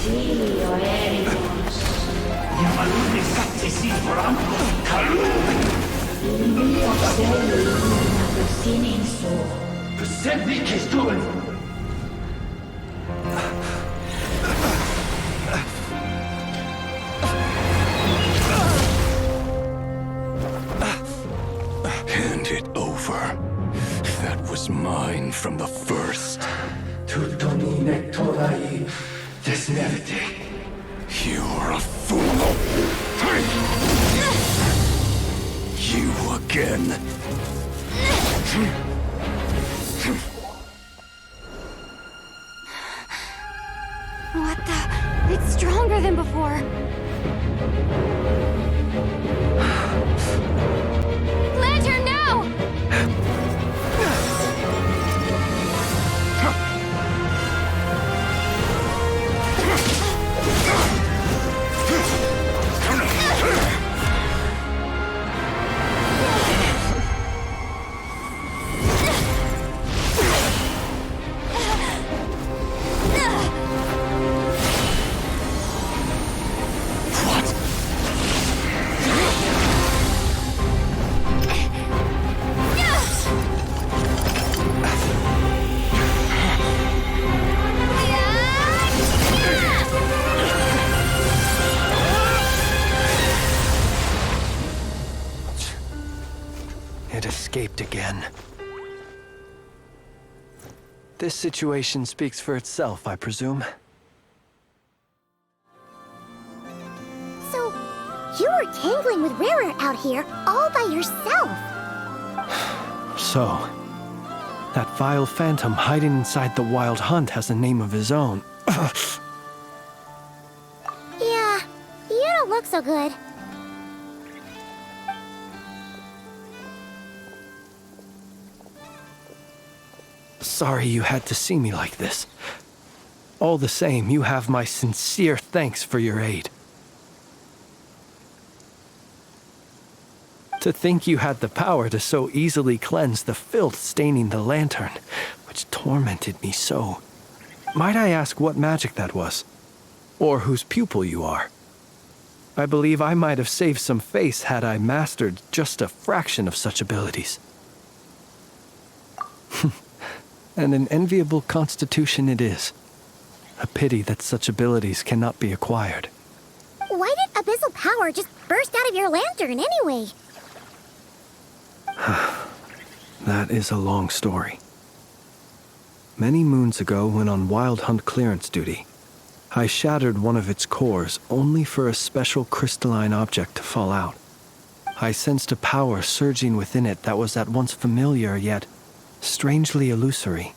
Sì, Oericos. Yamalune sattesi forampo kalun. Il mio sei una sininso. Persevi che stuen. Hand it over. That was mine from the first. Tutto mi nectorai desmerte. You're a fool. You again. What the? It's stronger than before. Lantern now! It escaped again. This situation speaks for itself, I presume. So, you were tangling with Rara out here all by yourself. So, that vile phantom hiding inside the Wild Hunt has a name of his own. Yeah, you don't look so good. Sorry you had to see me like this. All the same, you have my sincere thanks for your aid. To think you had the power to so easily cleanse the filth staining the lantern, which tormented me so. Might I ask what magic that was? Or whose pupil you are? I believe I might have saved some face had I mastered just a fraction of such abilities. And an enviable constitution it is. A pity that such abilities cannot be acquired. Why did abyssal power just burst out of your lantern anyway? That is a long story. Many moons ago, when on Wild Hunt clearance duty, I shattered one of its cores only for a special crystalline object to fall out. I sensed a power surging within it that was at once familiar yet strangely illusory.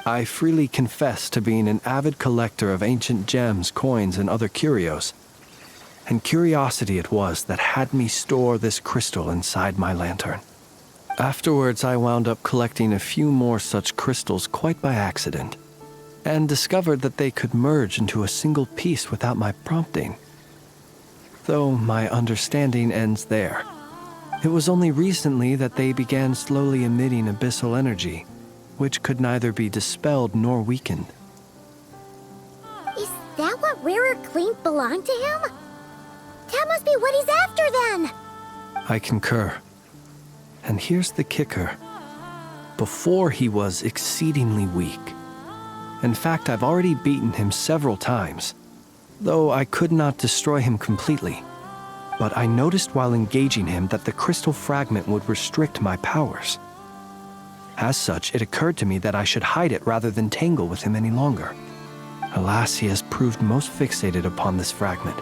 I freely confess to being an avid collector of ancient gems, coins, and other curios. And curiosity it was that had me store this crystal inside my lantern. Afterwards, I wound up collecting a few more such crystals quite by accident, and discovered that they could merge into a single piece without my prompting. Though my understanding ends there. It was only recently that they began slowly emitting abyssal energy, which could neither be dispelled nor weakened. Is that what Rarer claimed belonged to him? That must be what he's after then! I concur. And here's the kicker. Before he was exceedingly weak. In fact, I've already beaten him several times, though I could not destroy him completely. But I noticed while engaging him that the crystal fragment would restrict my powers. As such, it occurred to me that I should hide it rather than tangle with him any longer. Alas, he has proved most fixated upon this fragment.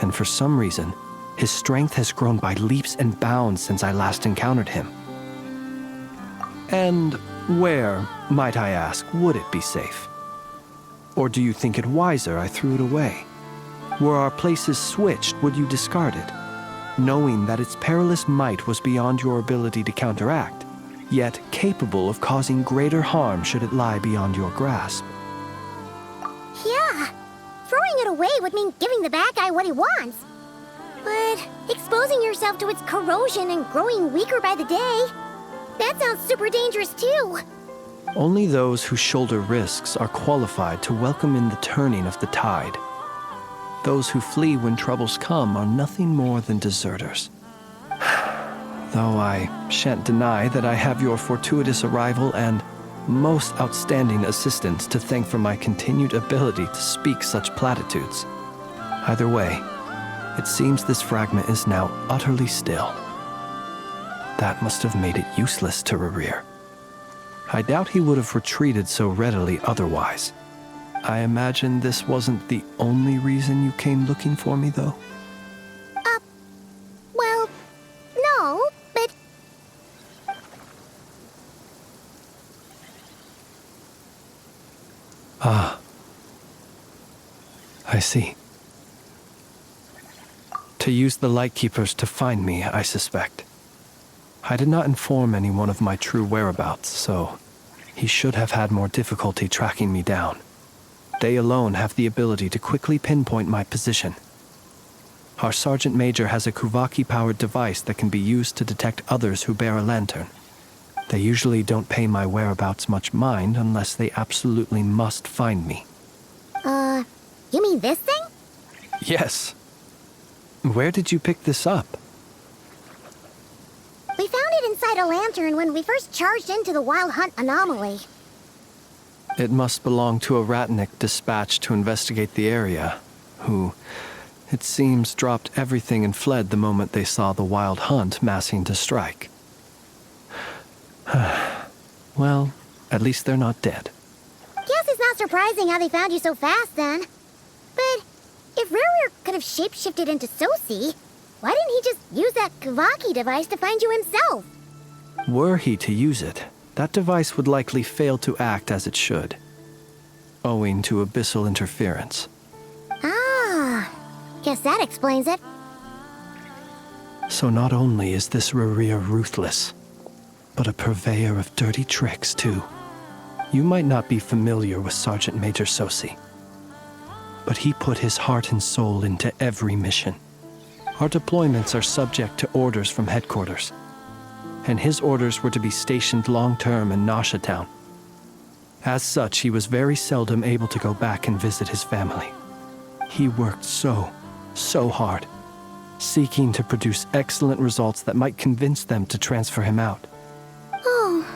And for some reason, his strength has grown by leaps and bounds since I last encountered him. And where, might I ask, would it be safe? Or do you think it wiser I threw it away? Were our places switched, would you discard it, knowing that its perilous might was beyond your ability to counteract, yet capable of causing greater harm should it lie beyond your grasp? Yeah, throwing it away would mean giving the bad guy what he wants. But exposing yourself to its corrosion and growing weaker by the day, that sounds super dangerous too. Only those who shoulder risks are qualified to welcome in the turning of the tide. Those who flee when troubles come are nothing more than deserters. Though I shan't deny that I have your fortuitous arrival and most outstanding assistance to thank for my continued ability to speak such platitudes. Either way, it seems this fragment is now utterly still. That must have made it useless to Rarir. I doubt he would have retreated so readily otherwise. I imagine this wasn't the only reason you came looking for me, though? Well, no, but... Ah. I see. To use the Lightkeepers to find me, I suspect. I did not inform anyone of my true whereabouts, so he should have had more difficulty tracking me down. They alone have the ability to quickly pinpoint my position. Our Sergeant Major has a Kuvaki-powered device that can be used to detect others who bear a lantern. They usually don't pay my whereabouts much mind unless they absolutely must find me. You mean this thing? Yes. Where did you pick this up? We found it inside a lantern when we first charged into the Wild Hunt anomaly. It must belong to a Ratnik dispatched to investigate the area, who, it seems, dropped everything and fled the moment they saw the Wild Hunt massing to strike. Well, at least they're not dead. Guess it's not surprising how they found you so fast, then. But if Rarir could have shapeshifted into Sosi, why didn't he just use that Kavaki device to find you himself? Were he to use it, that device would likely fail to act as it should, owing to abyssal interference. Ah, guess that explains it. So not only is this Rarir ruthless, but a purveyor of dirty tricks, too. You might not be familiar with Sergeant Major Sosi, but he put his heart and soul into every mission. Our deployments are subject to orders from headquarters, and his orders were to be stationed long-term in Nasha Town. As such, he was very seldom able to go back and visit his family. He worked so hard, seeking to produce excellent results that might convince them to transfer him out. Oh.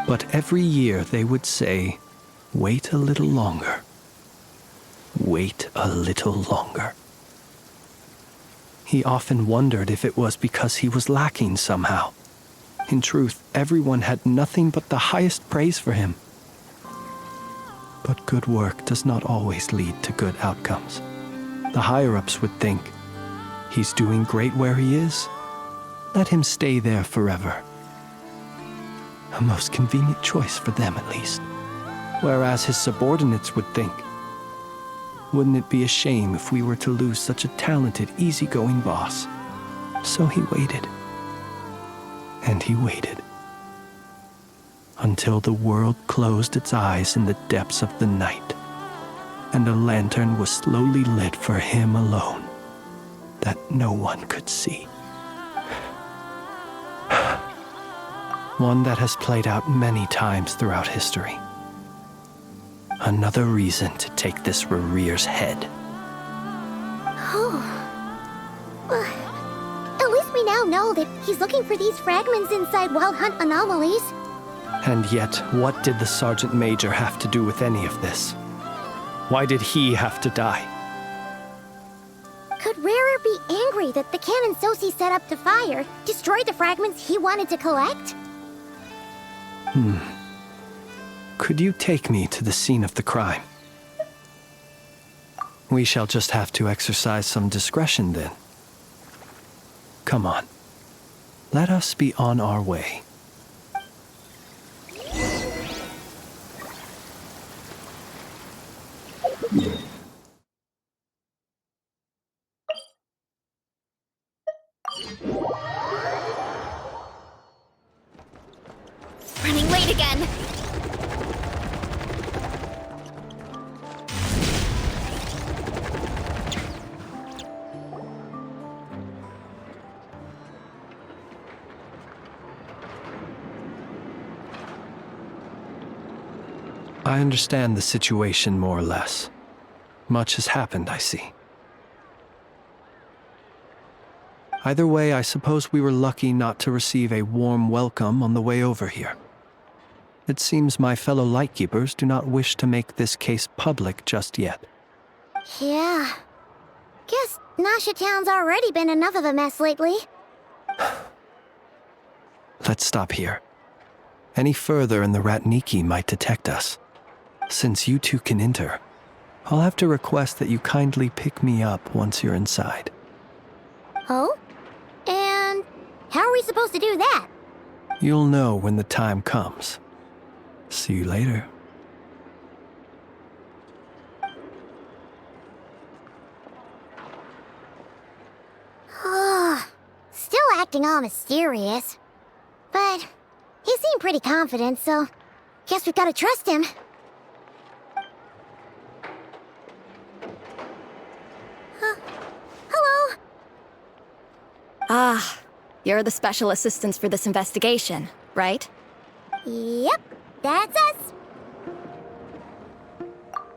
But every year they would say, "Wait a little longer. Wait a little longer." He often wondered if it was because he was lacking somehow. In truth, everyone had nothing but the highest praise for him. But good work does not always lead to good outcomes. The higher-ups would think, he's doing great where he is. Let him stay there forever. A most convenient choice for them, at least. Whereas his subordinates would think, wouldn't it be a shame if we were to lose such a talented, easygoing boss? So he waited. And he waited. Until the world closed its eyes in the depths of the night, and a lantern was slowly lit for him alone, that no one could see. One that has played out many times throughout history. Another reason to take this Rerere's head. Oh. Well, at least we now know that he's looking for these fragments inside Wild Hunt anomalies. And yet, what did the Sergeant Major have to do with any of this? Why did he have to die? Could Rarer be angry that the cannon Sosi set up to fire destroyed the fragments he wanted to collect? Could you take me to the scene of the crime? We shall just have to exercise some discretion then. Come on. Let us be on our way. Running late again. I understand the situation more or less. Much has happened, I see. Either way, I suppose we were lucky not to receive a warm welcome on the way over here. It seems my fellow Lightkeepers do not wish to make this case public just yet. Yeah. Guess Nasha Town's already been enough of a mess lately. Let's stop here. Any further and the Ratniki might detect us. Since you two can enter, I'll have to request that you kindly pick me up once you're inside. Oh? And how are we supposed to do that? You'll know when the time comes. See you later. Still acting all mysterious. But he seemed pretty confident, so guess we've got to trust him. Hello? Ah, you're the special assistants for this investigation, right? Yep, that's us.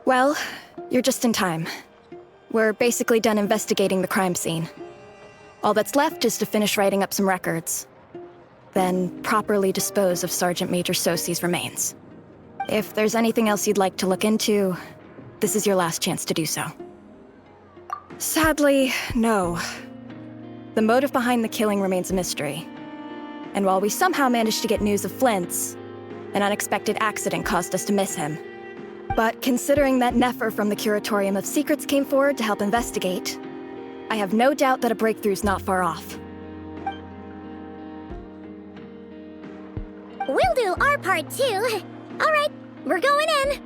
Well, you're just in time. We're basically done investigating the crime scene. All that's left is to finish writing up some records. Then properly dispose of Sergeant Major Sosi's remains. If there's anything else you'd like to look into, this is your last chance to do so. Sadly, no. The motive behind the killing remains a mystery. And while we somehow managed to get news of Flint's, an unexpected accident caused us to miss him. But considering that Nefer from the Curatorium of Secrets came forward to help investigate, I have no doubt that a breakthrough's not far off. We'll do our part too. All right, we're going in.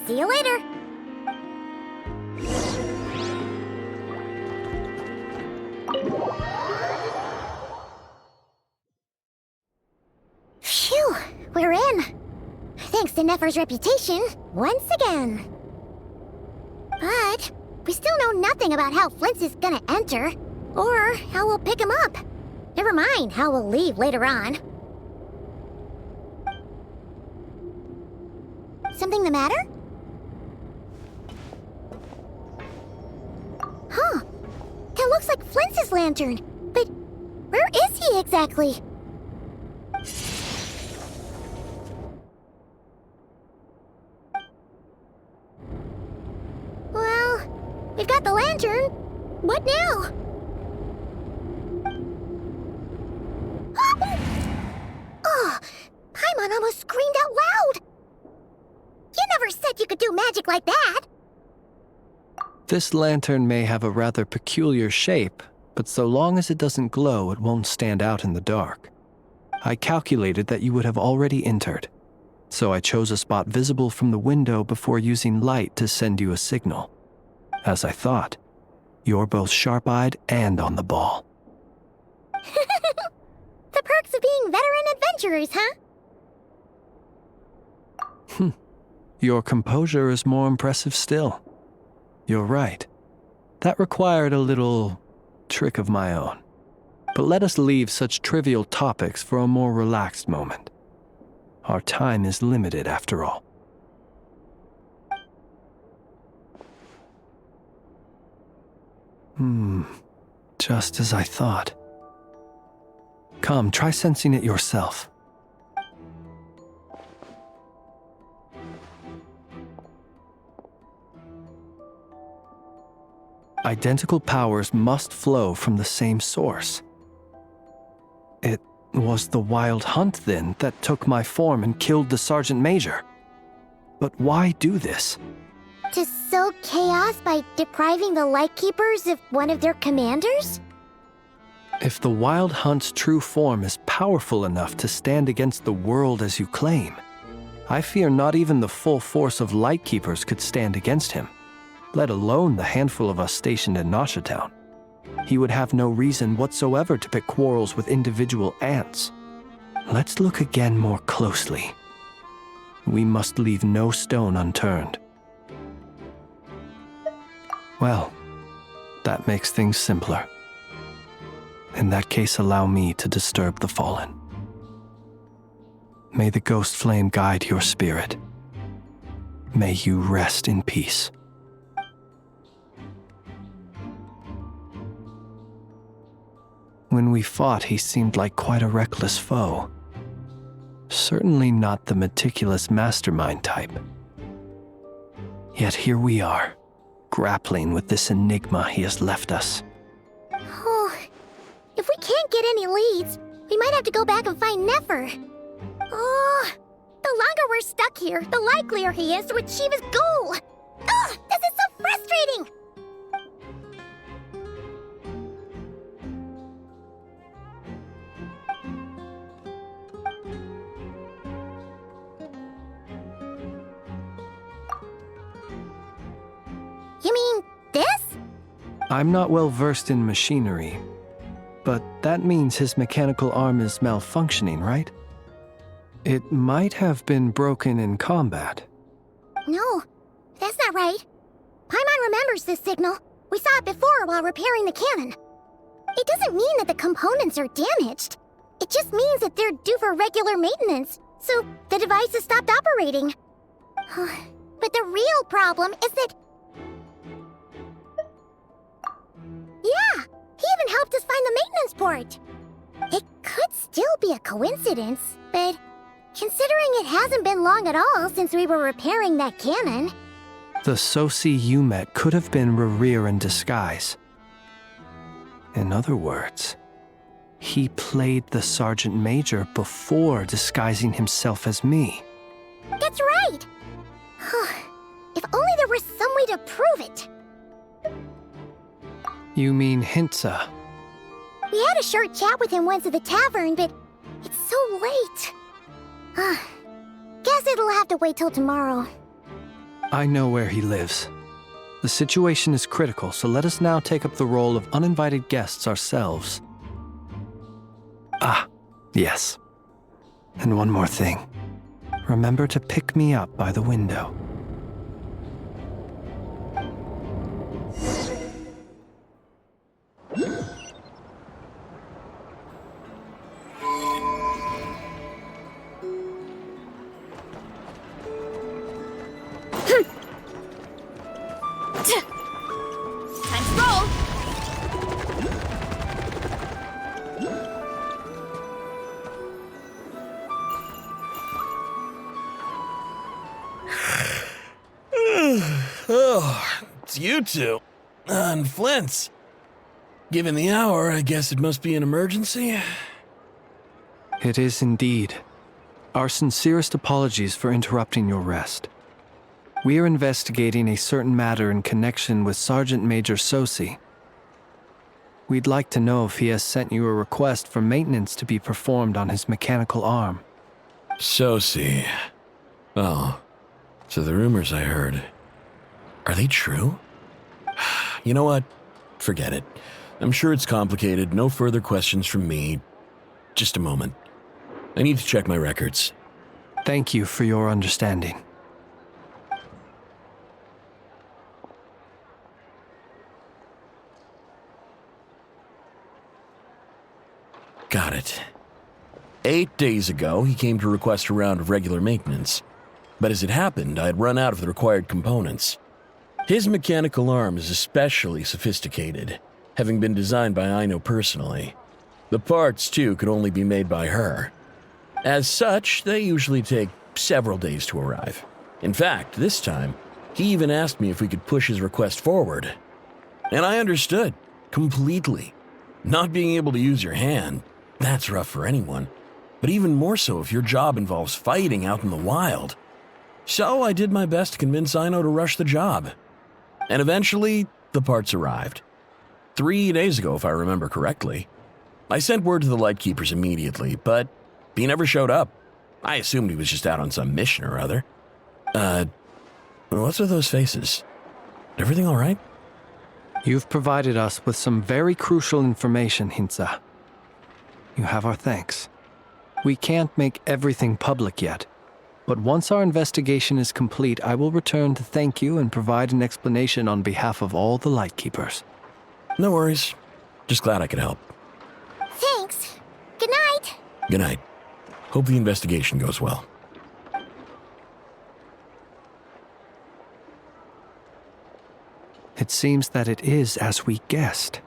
See you later. Phew, we're in. thanks to Nefer's reputation, once again. But we still know nothing about how Flint's is gonna enter, or how we'll pick him up. Never mind how we'll leave later on. Something the matter? Huh. That looks like Flint's lantern. But where is he exactly? Well, we've got the lantern. What now? Oh, Paimon almost screamed out loud. You never said you could do magic like that. This lantern may have a rather peculiar shape, but so long as it doesn't glow, it won't stand out in the dark. I calculated that you would have already entered, so I chose a spot visible from the window before using light to send you a signal. As I thought, you're both sharp-eyed and on the ball. The perks of being veteran adventurers, huh? Your composure is more impressive still. You're right. That required a little trick of my own. But let us leave such trivial topics for a more relaxed moment. Our time is limited after all. Just as I thought. Come, try sensing it yourself. Identical powers must flow from the same source. It was the Wild Hunt, then, that took my form and killed the Sergeant Major. But why do this? To sow chaos by depriving the Lightkeepers of one of their commanders? If the Wild Hunt's true form is powerful enough to stand against the world as you claim, I fear not even the full force of Lightkeepers could stand against him, let alone the handful of us stationed in Nashatown. He would have no reason whatsoever to pick quarrels with individual ants. Let's look again more closely. We must leave no stone unturned. Well, that makes things simpler. In that case, allow me to disturb the fallen. May the ghost flame guide your spirit. May you rest in peace. When we fought, he seemed like quite a reckless foe. Certainly not the meticulous mastermind type. Yet here we are, grappling with this enigma he has left us. Oh, if we can't get any leads, we might have to go back and find Nefer. Oh, the longer we're stuck here, the likelier he is to achieve his goal. Ugh, this is so frustrating! You mean this? I'm not well versed in machinery, but that means his mechanical arm is malfunctioning, right? It might have been broken in combat. No, that's not right. Paimon remembers this signal. We saw it before while repairing the cannon. It doesn't mean that the components are damaged. It just means that they're due for regular maintenance, so the device has stopped operating. But the real problem is that... Yeah, he even helped us find the maintenance port. It could still be a coincidence, but considering it hasn't been long at all since we were repairing that cannon... The Sosi you met could have been Rerir in disguise. In other words, he played the Sergeant Major before disguising himself as me. That's right! If only there was some way to prove it. You mean Hintsa? We had a short chat with him once at the tavern, but it's so late. Guess it'll have to wait till tomorrow. I know where he lives. The situation is critical, so let us now take up the role of uninvited guests ourselves. Ah, yes. And one more thing. remember to pick me up by the window. Time to roll! Oh, it's you two. And Flint's. Given the hour, I guess it must be an emergency. It is indeed. Our sincerest apologies for interrupting your rest. We are investigating a certain matter in connection with Sergeant Major Sosi. We'd like to know if he has sent you a request for maintenance to be performed on his mechanical arm. Sosi. Oh, so the rumors I heard, are they true? You know what? Forget it. I'm sure it's complicated. No further questions from me. Just a moment. I need to check my records. Thank you for your understanding. Got it. 8 days ago, he came to request a round of regular maintenance. But as it happened, I had run out of the required components. His mechanical arm is especially sophisticated, having been designed by Aino personally. The parts, too, could only be made by her. As such, they usually take several days to arrive. In fact, this time, he even asked me if we could push his request forward. And I understood, completely. Not being able to use your hand, that's rough for anyone. But even more so if your job involves fighting out in the wild. So I did my best to convince Aino to rush the job. And eventually, the parts arrived. 3 days ago, if I remember correctly. I sent word to the Lightkeepers immediately, but he never showed up. I assumed he was just out on some mission or other. What's with those faces? Everything all right? You've provided us with some very crucial information, Hintsa. You have our thanks. We can't make everything public yet, but once our investigation is complete, I will return to thank you and provide an explanation on behalf of all the Lightkeepers. No worries. Just glad I could help. Thanks. Good night. Good night. Hope the investigation goes well. It seems that it is as we guessed.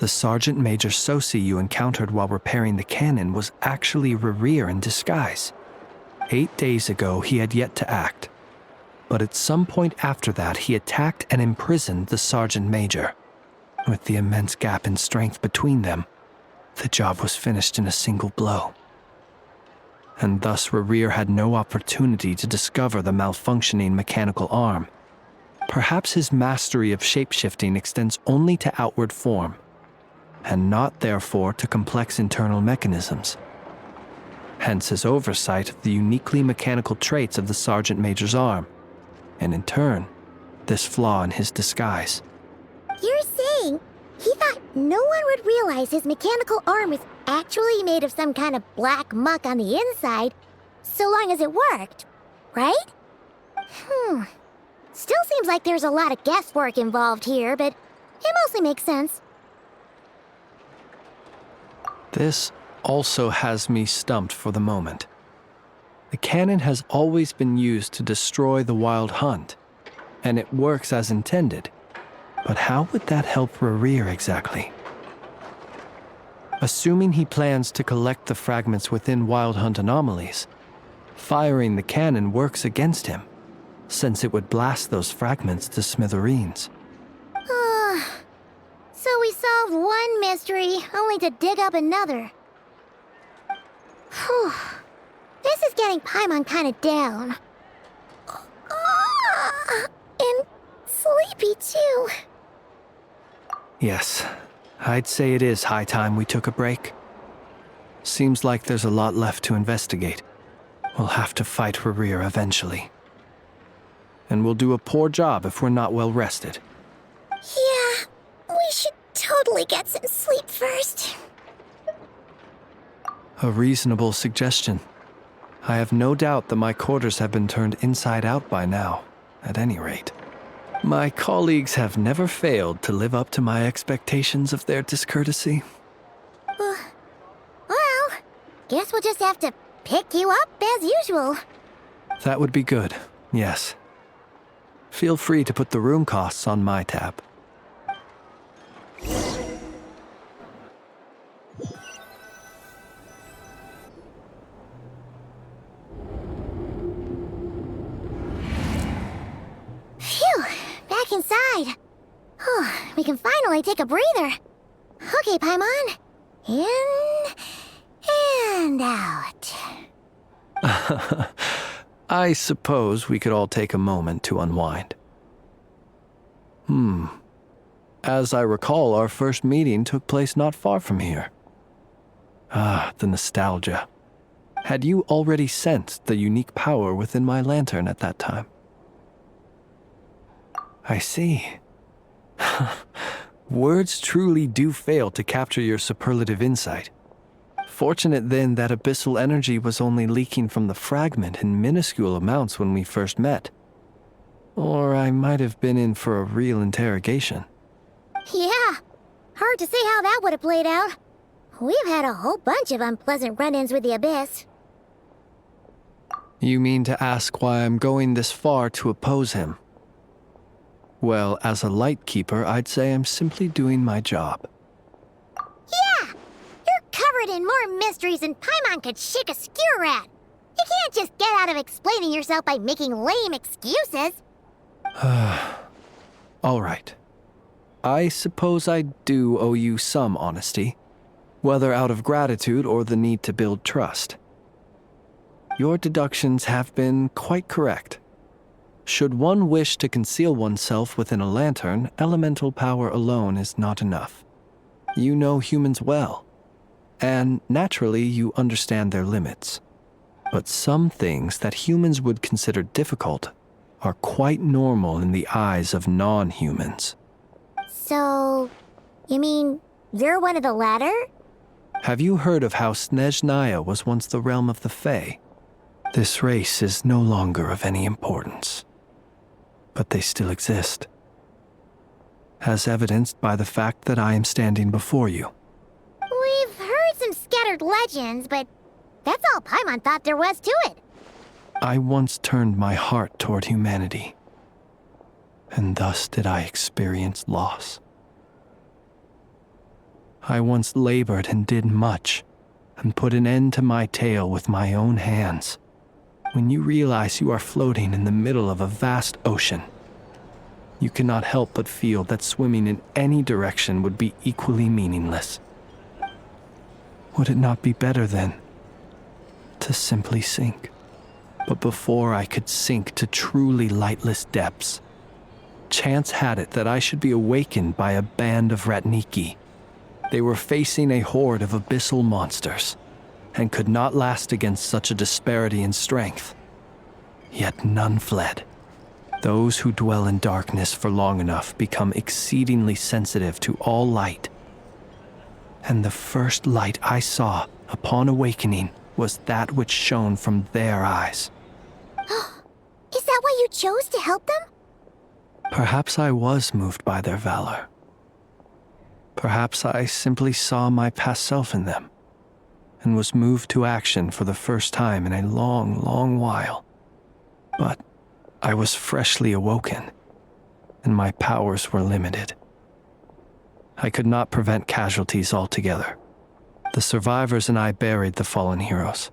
The Sergeant Major Sosi you encountered while repairing the cannon was actually Rerir in disguise. 8 days ago, he had yet to act. But at some point after that, he attacked and imprisoned the Sergeant Major. With the immense gap in strength between them, the job was finished in a single blow. And thus Rerir had no opportunity to discover the malfunctioning mechanical arm. Perhaps his mastery of shapeshifting extends only to outward form, and not therefore to complex internal mechanisms. Hence his oversight of the uniquely mechanical traits of the Sergeant Major's arm, and in turn, this flaw in his disguise. You're saying he thought no one would realize his mechanical arm was actually made of some kind of black muck on the inside, so long as it worked, right? Still seems like there's a lot of guesswork involved here, but it mostly makes sense. This also has me stumped for the moment. The cannon has always been used to destroy the Wild Hunt, and it works as intended. But how would that help Rerir exactly? Assuming he plans to collect the fragments within Wild Hunt anomalies, firing the cannon works against him, since it would blast those fragments to smithereens. So we solved one mystery, only to dig up another. Whew. This is getting Paimon kind of down. And sleepy too. Yes, I'd say it is high time we took a break. Seems like there's a lot left to investigate. We'll have to fight Rerir eventually. And we'll do a poor job if we're not well rested. Yeah, we should totally get some sleep first. A reasonable suggestion. I have no doubt that my quarters have been turned inside out by now, at any rate. My colleagues have never failed to live up to my expectations of their discourtesy. Well, guess we'll just have to pick you up as usual. That would be good, yes. Feel free to put the room costs on my tab. Phew, back inside. We can finally take a breather. Okay, Paimon. In and out. I suppose we could all take a moment to unwind. As I recall, our first meeting took place not far from here. Ah, the nostalgia. Had you already sensed the unique power within my lantern at that time? I see. Words truly do fail to capture your superlative insight. Fortunate then that abyssal energy was only leaking from the fragment in minuscule amounts when we first met. Or I might have been in for a real interrogation. Yeah, hard to say how that would have played out. We've had a whole bunch of unpleasant run-ins with the Abyss. You mean to ask why I'm going this far to oppose him? Well, as a Lightkeeper, I'd say I'm simply doing my job. Yeah! You're covered in more mysteries than Paimon could shake a skewer at. You can't just get out of explaining yourself by making lame excuses. All right. I suppose I do owe you some honesty, whether out of gratitude or the need to build trust. Your deductions have been quite correct. Should one wish to conceal oneself within a lantern, elemental power alone is not enough. You know humans well, and naturally you understand their limits. But some things that humans would consider difficult are quite normal in the eyes of non-humans. So, you mean you're one of the latter? Have you heard of how Snezhnaya was once the realm of the Fae? This race is no longer of any importance, but they still exist, as evidenced by the fact that I am standing before you. We've heard some scattered legends, but that's all Paimon thought there was to it. I once turned my heart toward humanity, and thus did I experience loss. I once labored and did much, and put an end to my tale with my own hands. When you realize you are floating in the middle of a vast ocean, you cannot help but feel that swimming in any direction would be equally meaningless. Would it not be better, then, to simply sink? But before I could sink to truly lightless depths, chance had it that I should be awakened by a band of Ratniki. They were facing a horde of abyssal monsters, and could not last against such a disparity in strength. Yet none fled. Those who dwell in darkness for long enough become exceedingly sensitive to all light. And the first light I saw upon awakening was that which shone from their eyes. Is that why you chose to help them? Perhaps I was moved by their valor. Perhaps I simply saw my past self in them, and was moved to action for the first time in a long, long while. But I was freshly awoken, and my powers were limited. I could not prevent casualties altogether. The survivors and I buried the fallen heroes.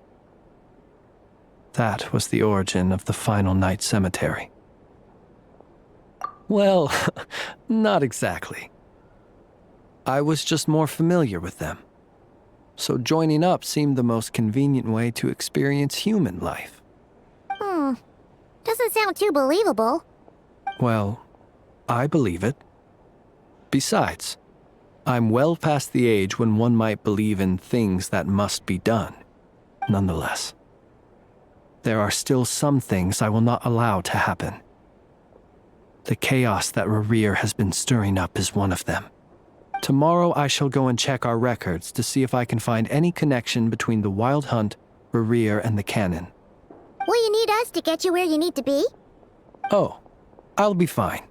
That was the origin of the Final Night Cemetery. Well, not exactly. I was just more familiar with them. So joining up seemed the most convenient way to experience human life. Doesn't sound too believable. Well, I believe it. Besides, I'm well past the age when one might believe in things that must be done. Nonetheless, there are still some things I will not allow to happen. The chaos that Rerir has been stirring up is one of them. Tomorrow I shall go and check our records to see if I can find any connection between the Wild Hunt, Rerir, and the Canon. Will you need us to get you where you need to be? Oh, I'll be fine.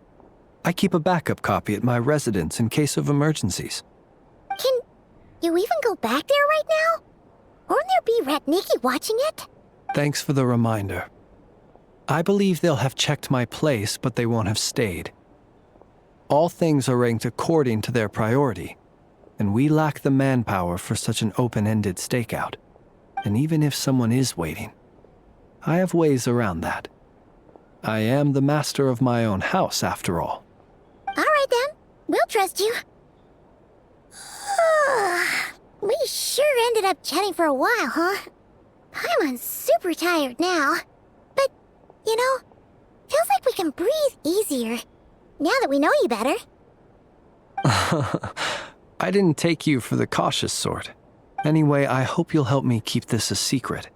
I keep a backup copy at my residence in case of emergencies. Can you even go back there right now? Won't there be Rat Nikki watching it? Thanks for the reminder. I believe they'll have checked my place, but they won't have stayed. All things are ranked according to their priority, and we lack the manpower for such an open-ended stakeout. And even if someone is waiting, I have ways around that. I am the master of my own house, after all. All right then, we'll trust you. We sure ended up chatting for a while, huh? I'm super tired now. But, you know, feels like we can breathe easier, now that we know you better. I didn't take you for the cautious sort. Anyway, I hope you'll help me keep this a secret.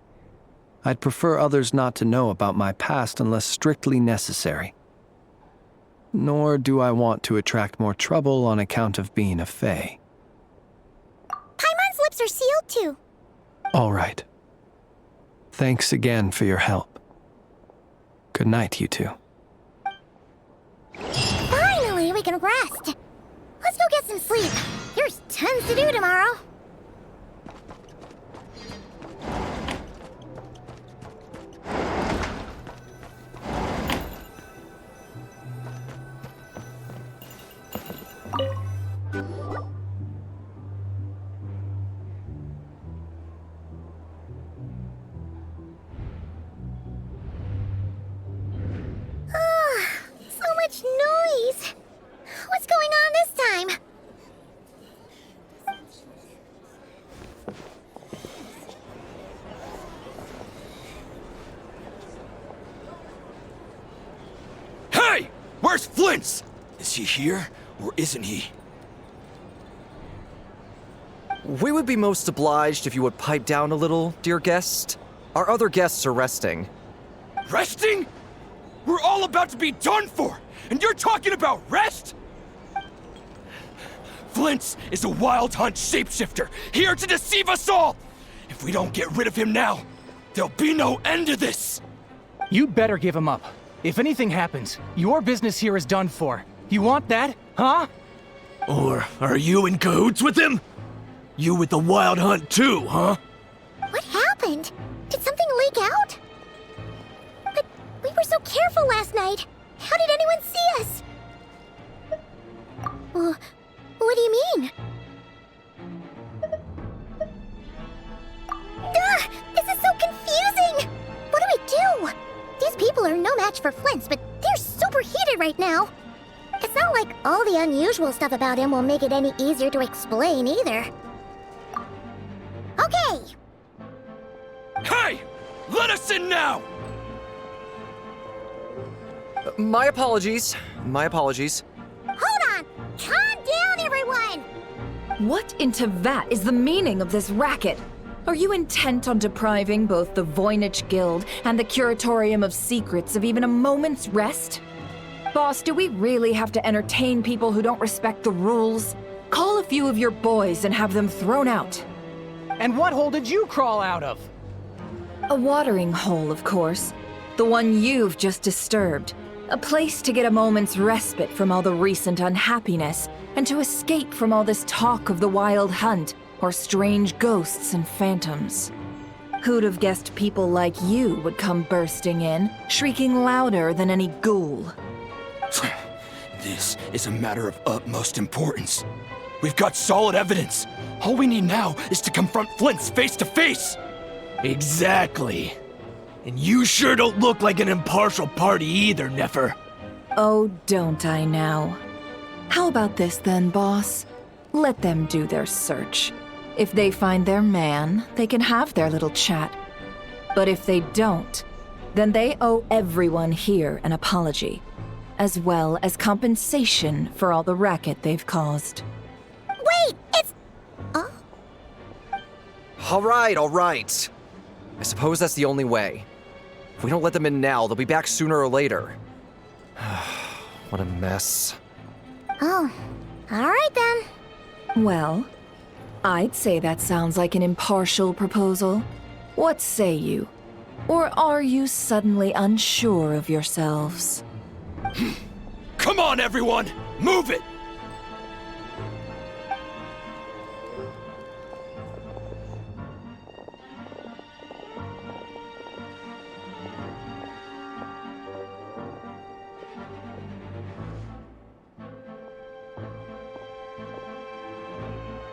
I'd prefer others not to know about my past unless strictly necessary. Nor do I want to attract more trouble on account of being a fae. Paimon's lips are sealed too. All right. Thanks again for your help. Good night, you two. Finally, we can rest. Let's go get some sleep. There's tons to do tomorrow. So much noise. What's going on this time? Hey! Where's Flint's? Is he here, or isn't he? We would be most obliged if you would pipe down a little, dear guest. Our other guests are resting. Resting? We're all about to be done for, and you're talking about rest? Flint's is a wild hunt shapeshifter, here to deceive us all! If we don't get rid of him now, there'll be no end to this! You'd better give him up. If anything happens, your business here is done for. You want that, huh? Or are you in cahoots with him? You with the wild hunt too, huh? What happened? Did something leak out? But we were so careful last night. How did anyone see us? What do you mean? This is so confusing! What do we do? These people are no match for Flint's, but they're super heated right now. It's not like all the unusual stuff about him will make it any easier to explain either. Okay! Hey! Let us in now! My apologies. My apologies. Hold on! Calm down, everyone! What in Tevat is the meaning of this racket? Are you intent on depriving both the Voynich Guild and the Curatorium of Secrets of even a moment's rest? Boss, do we really have to entertain people who don't respect the rules? Call a few of your boys and have them thrown out. And what hole did you crawl out of? A watering hole, of course. The one you've just disturbed. A place to get a moment's respite from all the recent unhappiness, and to escape from all this talk of the wild hunt, or strange ghosts and phantoms. Who'd have guessed people like you would come bursting in, shrieking louder than any ghoul? This is a matter of utmost importance. We've got solid evidence. All we need now is to confront Flint's face to face. Exactly. And you sure don't look like an impartial party either, Nefer. Oh, don't I now? How about this then, boss? Let them do their search. If they find their man, they can have their little chat. But if they don't, then they owe everyone here an apology, as well as compensation for all the racket they've caused. Wait, it's... Oh? All right. I suppose that's the only way. If we don't let them in now, they'll be back sooner or later. What a mess. Oh, all right then. Well, I'd say that sounds like an impartial proposal. What say you? Or are you suddenly unsure of yourselves? Come on, everyone! Move it!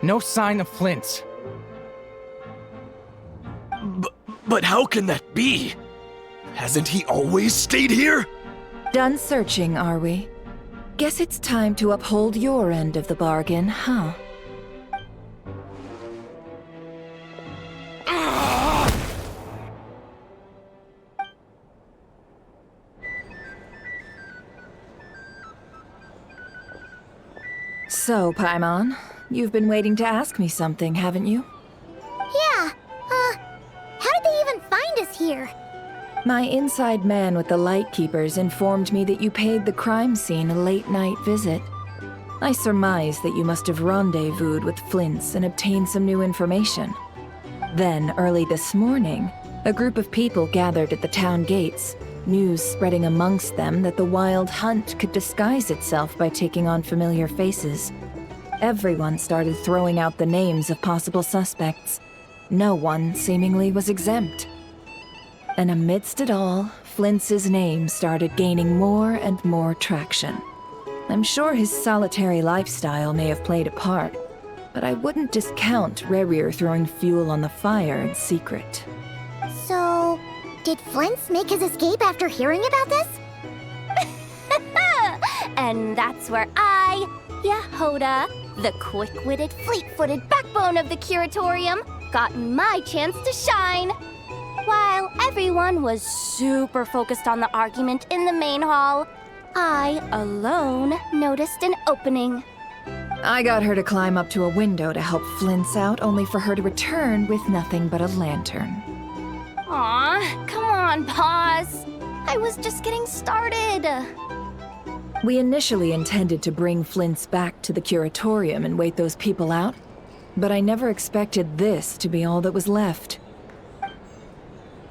No sign of Flint. But how can that be? Hasn't he always stayed here? Done searching, are we? Guess it's time to uphold your end of the bargain, huh? So, Paimon, you've been waiting to ask me something, haven't you? Yeah, how did they even find us here? My inside man with the Lightkeepers informed me that you paid the crime scene a late-night visit. I surmise that you must have rendezvoused with Flint's and obtained some new information. Then, early this morning, a group of people gathered at the town gates, news spreading amongst them that the Wild Hunt could disguise itself by taking on familiar faces. Everyone started throwing out the names of possible suspects. No one, seemingly, was exempt. And amidst it all, Flint's name started gaining more and more traction. I'm sure his solitary lifestyle may have played a part, but I wouldn't discount Rerir throwing fuel on the fire in secret. So, did Flint's make his escape after hearing about this? And that's where I, Yehoda, the quick-witted, fleet-footed backbone of the Curatorium, got my chance to shine. While everyone was super focused on the argument in the main hall, I alone noticed an opening. I got her to climb up to a window to help Flint's out, only for her to return with nothing but a lantern. Aw, come on, pause. I was just getting started. We initially intended to bring Flint's back to the Curatorium and wait those people out, but I never expected this to be all that was left.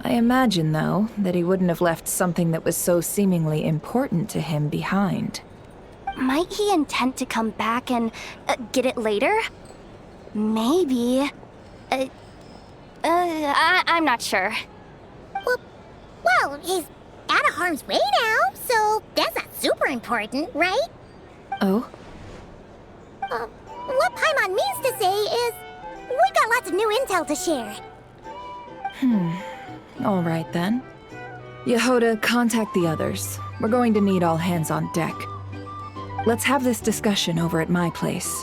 I imagine, though, that he wouldn't have left something that was so seemingly important to him behind. Might he intend to come back and get it later? Maybe. I'm not sure. Well, he's out of harm's way now, so that's not super important, right? Oh? What Paimon means to say is, we've got lots of new intel to share. All right then. Yehoda, contact the others. We're going to need all hands on deck. Let's have this discussion over at my place.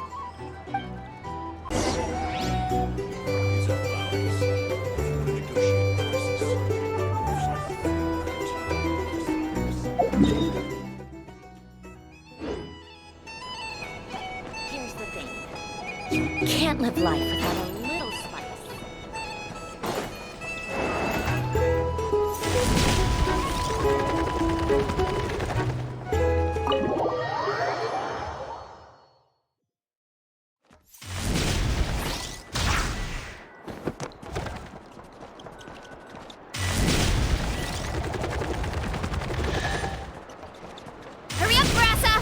Here's the thing. You can't live life without a little spice. Hurry up, Brassa!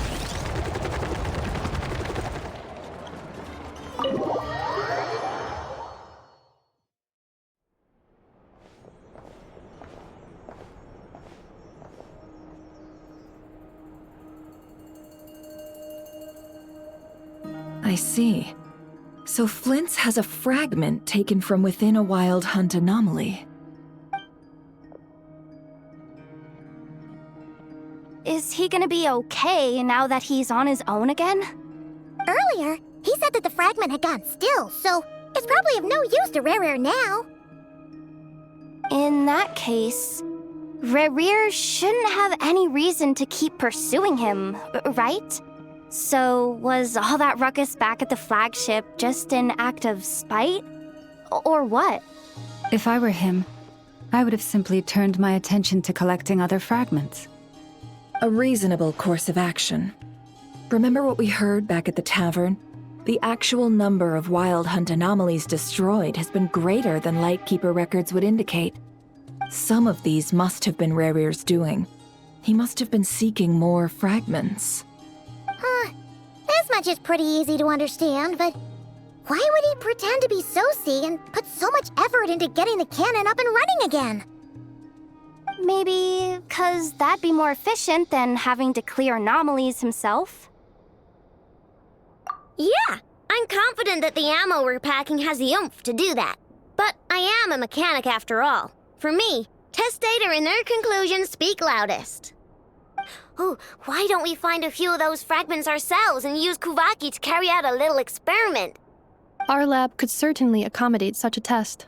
I see. So Flint's has a fragment taken from within a Wild Hunt anomaly. Is he gonna be okay now that he's on his own again? Earlier, he said that the fragment had gone still, so it's probably of no use to Rerir now. In that case, Rerir shouldn't have any reason to keep pursuing him, right? So was all that ruckus back at the flagship just an act of spite? Or what? If I were him, I would have simply turned my attention to collecting other fragments. A reasonable course of action. Remember what we heard back at the tavern? The actual number of Wild Hunt anomalies destroyed has been greater than Lightkeeper records would indicate. Some of these must have been Rarir's doing. He must have been seeking more fragments. This much is pretty easy to understand, but why would he pretend to be Soci and put so much effort into getting the cannon up and running again? Maybe 'cause that'd be more efficient than having to clear anomalies himself? Yeah, I'm confident that the ammo we're packing has the oomph to do that. But I am a mechanic after all. For me, test data and their conclusions speak loudest. Oh, why don't we find a few of those fragments ourselves and use Kuvaki to carry out a little experiment? Our lab could certainly accommodate such a test.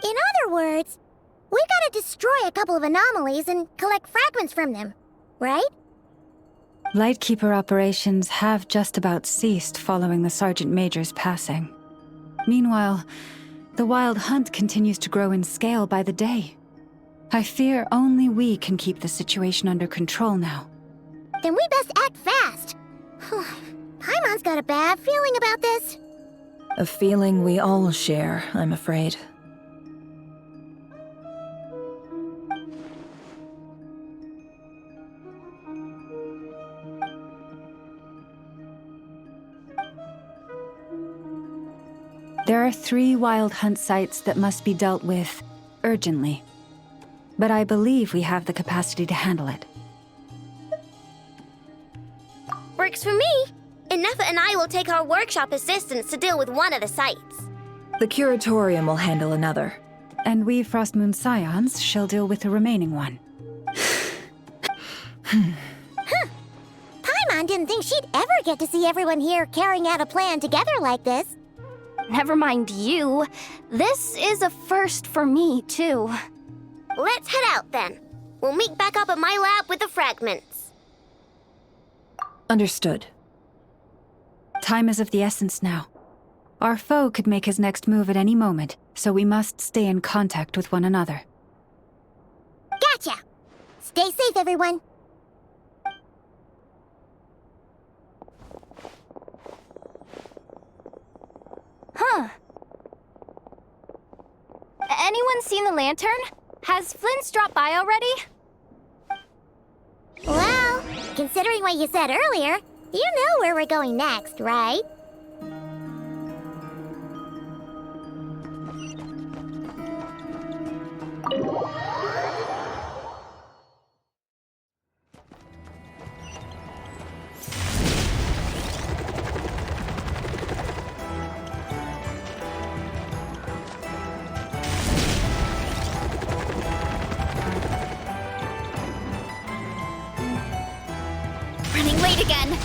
In other words, we gotta destroy a couple of anomalies and collect fragments from them, right? Lightkeeper operations have just about ceased following the Sergeant Major's passing. Meanwhile, the Wild Hunt continues to grow in scale by the day. I fear only we can keep the situation under control now. Then we best act fast. Paimon's got a bad feeling about this. A feeling we all share, I'm afraid. There are 3 Wild Hunt sites that must be dealt with urgently. But I believe we have the capacity to handle it. Works for me. Nefa and I will take our workshop assistants to deal with one of the sites. The Curatorium will handle another. And we Frostmoon Scions shall deal with the remaining one. Paimon didn't think she'd ever get to see everyone here carrying out a plan together like this. Never mind you. This is a first for me, too. Let's head out, then. We'll meet back up at my lab with the fragments. Understood. Time is of the essence now. Our foe could make his next move at any moment, so we must stay in contact with one another. Gotcha! Stay safe, everyone. Huh. Anyone seen the lantern? Has Flint's dropped by already? Well, considering what you said earlier, you know where we're going next, right? Running late again.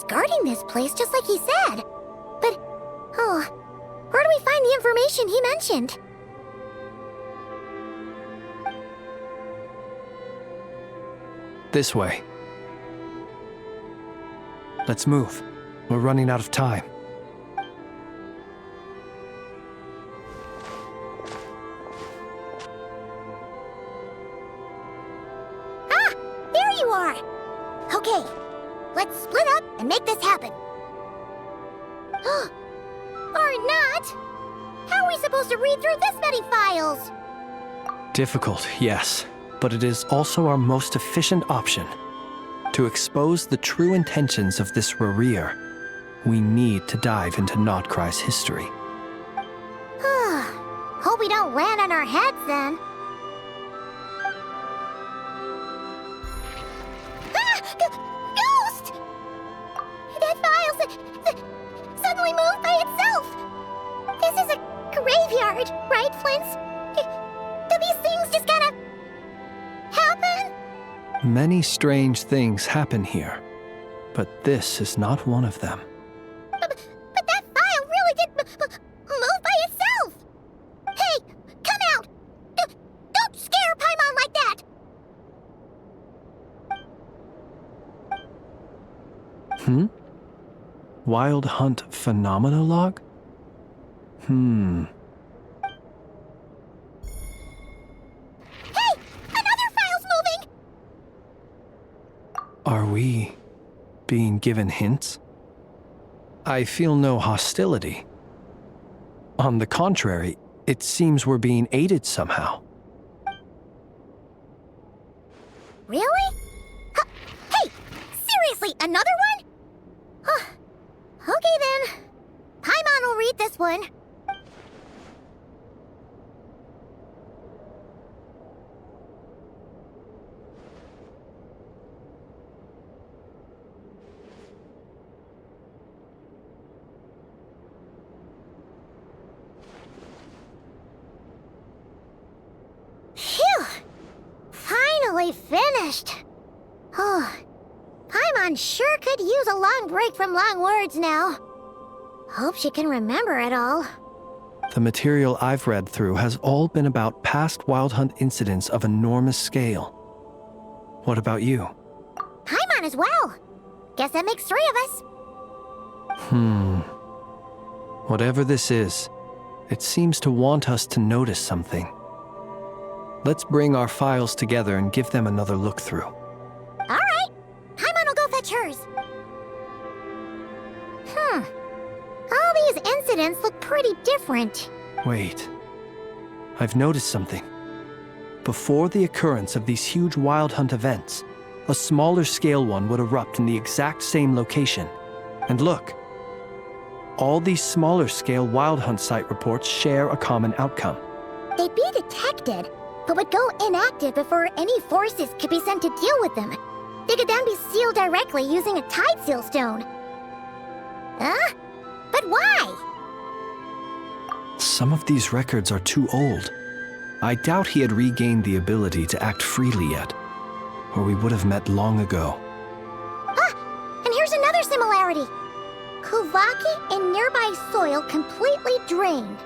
Guarding this place just like he said. But, where do we find the information he mentioned? This way. Let's move. We're running out of time. Ah! There you are! Okay. Let's split up and make this happen. Or not! How are we supposed to read through this many files? Difficult, yes, but it is also our most efficient option. To expose the true intentions of this Rarir, we need to dive into Nod-Krai's history. Hope we don't won't land on our heads then. Ghost! That file suddenly moved by itself. This is a graveyard, right, Flint? Do these things just gotta happen? Many strange things happen here, but this is not one of them. But that file really did move by itself! Hey, come out! Don't scare Paimon like that! Wild Hunt Phenomenologue? Hey! Another file's moving! Are we being given hints? I feel no hostility. On the contrary, it seems we're being aided somehow. Really? Hey! Seriously, another one? Okay then. Paimon will read this one. Phew! Finally finished. Oh, Paimon sure could use a long break from long words now. Hope she can remember it all. The material I've read through has all been about past Wild Hunt incidents of enormous scale. What about you? Paimon as well. Guess that makes 3 of us. Whatever this is, it seems to want us to notice something. Let's bring our files together and give them another look through. All right. Paimon will go fetch hers. All these incidents look pretty different. Wait. I've noticed something. Before the occurrence of these huge Wild Hunt events, a smaller scale one would erupt in the exact same location. And look. All these smaller scale Wild Hunt site reports share a common outcome. They'd be detected, but would go inactive before any forces could be sent to deal with them. They could then be sealed directly using a tide seal stone. Huh? But why? Some of these records are too old. I doubt he had regained the ability to act freely yet, or we would have met long ago. And here's another similarity. Kuvaki and nearby soil completely drained.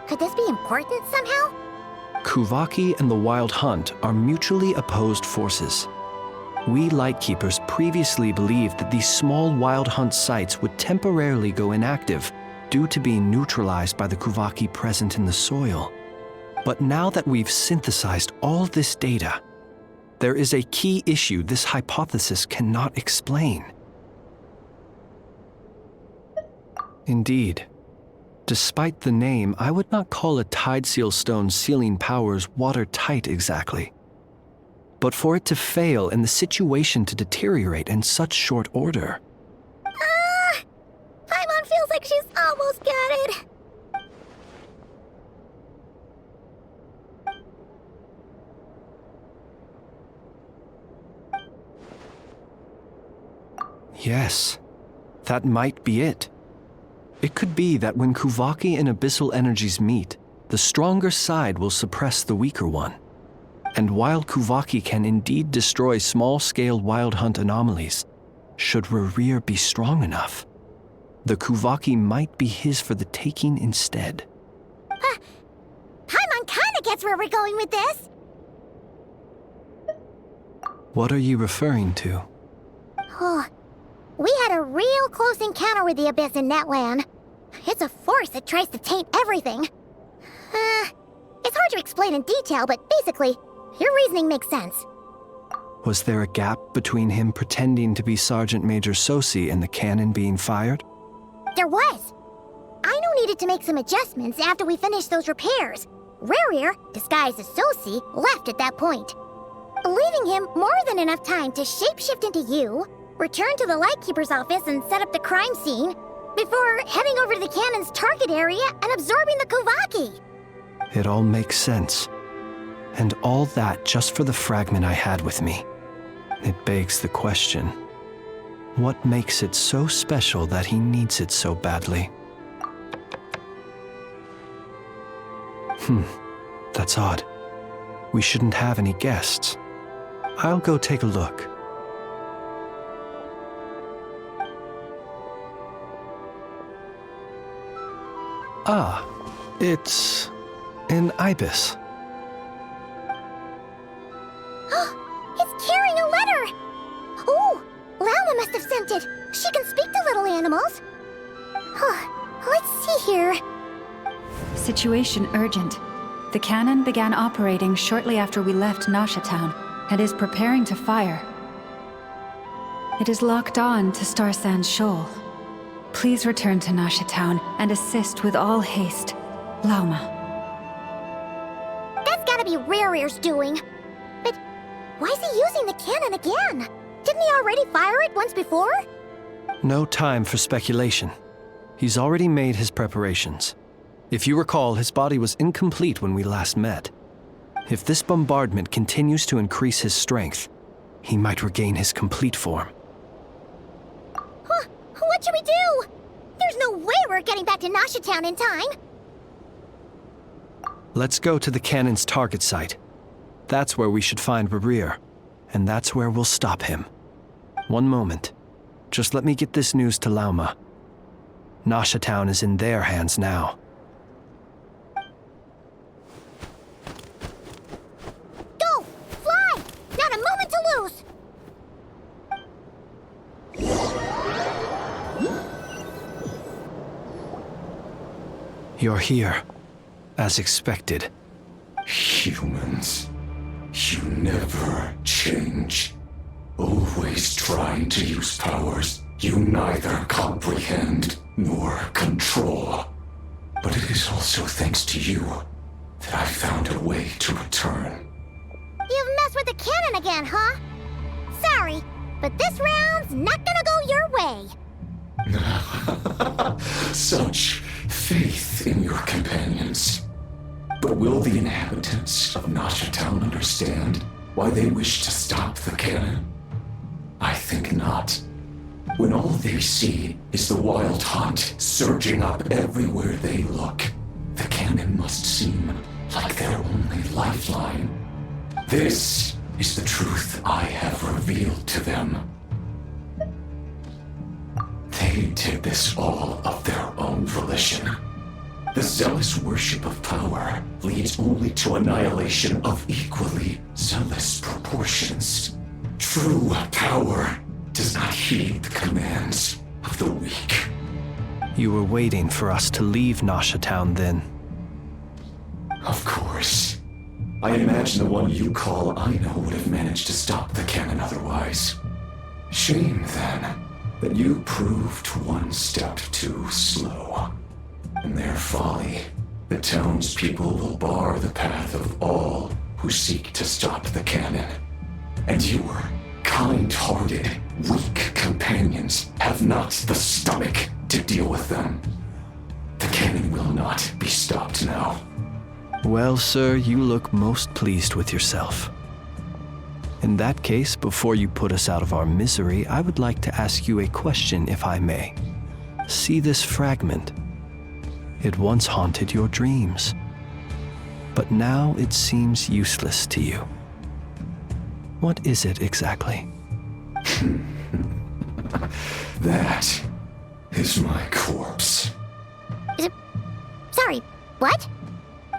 Could this be important somehow? Kuvaki and the Wild Hunt are mutually opposed forces. We Lightkeepers previously believed that these small Wild Hunt sites would temporarily go inactive due to being neutralized by the Kuvaki present in the soil. But now that we've synthesized all this data, there is a key issue this hypothesis cannot explain. Indeed. Despite the name, I would not call a tide seal stone's sealing powers watertight exactly. But for it to fail and the situation to deteriorate in such short order. Paimon feels like she's almost got it. Yes, that might be it. It could be that when Kuvaki and abyssal energies meet, the stronger side will suppress the weaker one. And while Kuvaki can indeed destroy small-scale Wild Hunt anomalies, should Rerir be strong enough, the Kuvaki might be his for the taking instead. Paimon kinda gets where we're going with this. What are you referring to? We had a real close encounter with the Abyss in Netland. It's a force that tries to taint everything. It's hard to explain in detail, but basically, your reasoning makes sense. Was there a gap between him pretending to be Sergeant Major Sosi and the cannon being fired? There was. Aino needed to make some adjustments after we finished those repairs. Rerir, disguised as Sosi, left at that point, leaving him more than enough time to shapeshift into you, return to the Lightkeeper's office and set up the crime scene, before heading over to the cannon's target area and absorbing the Kuvaki. It all makes sense. And all that just for the fragment I had with me. It begs the question, what makes it so special that he needs it so badly? That's odd. We shouldn't have any guests. I'll go take a look. Ah, it's an ibis. It's carrying a letter! Ooh, Lauma must have sent it. She can speak to little animals. Let's see here. Situation urgent. The cannon began operating shortly after we left Nasha Town and is preparing to fire. It is locked on to Star Sand Shoal. Please return to Nasha Town and assist with all haste. Lauma. That's gotta be Rare-Ear's doing. But why is he using the cannon again? Didn't he already fire it once before? No time for speculation. He's already made his preparations. If you recall, his body was incomplete when we last met. If this bombardment continues to increase his strength, he might regain his complete form. What should we do? There's no way we're getting back to Nasha Town in time. Let's go to the cannon's target site. That's where we should find Rare-Ear, and that's where we'll stop him. One moment. Just let me get this news to Lauma. Nasha Town is in their hands now. Go! Fly! Not a moment to lose! You're here, as expected. Humans, you never change. Always trying to use powers you neither comprehend nor control. But it is also thanks to you that I found a way to return. You've messed with the cannon again, huh? Sorry, but this round's not gonna go your way. Such faith in your companions. But will the inhabitants of Nasha Town understand why they wish to stop the cannon? I think not. When all they see is the wild hunt surging up everywhere they look, the cannon must seem like their only lifeline. This is the truth I have revealed to them. They did this all of their own volition. The zealous worship of power leads only to annihilation of equally zealous proportions. True power does not heed the commands of the weak. You were waiting for us to leave Nasha Town then? Of course. I imagine the one you call Aino would have managed to stop the cannon otherwise. Shame, then, that you proved one step too slow. In their folly, the townspeople will bar the path of all who seek to stop the cannon. And your kind-hearted, weak companions have not the stomach to deal with them. The cannon will not be stopped now. Well, sir, you look most pleased with yourself. In that case, before you put us out of our misery, I would like to ask you a question, if I may. See this fragment? It once haunted your dreams, but now it seems useless to you. What is it exactly? That is my corpse. Sorry, what?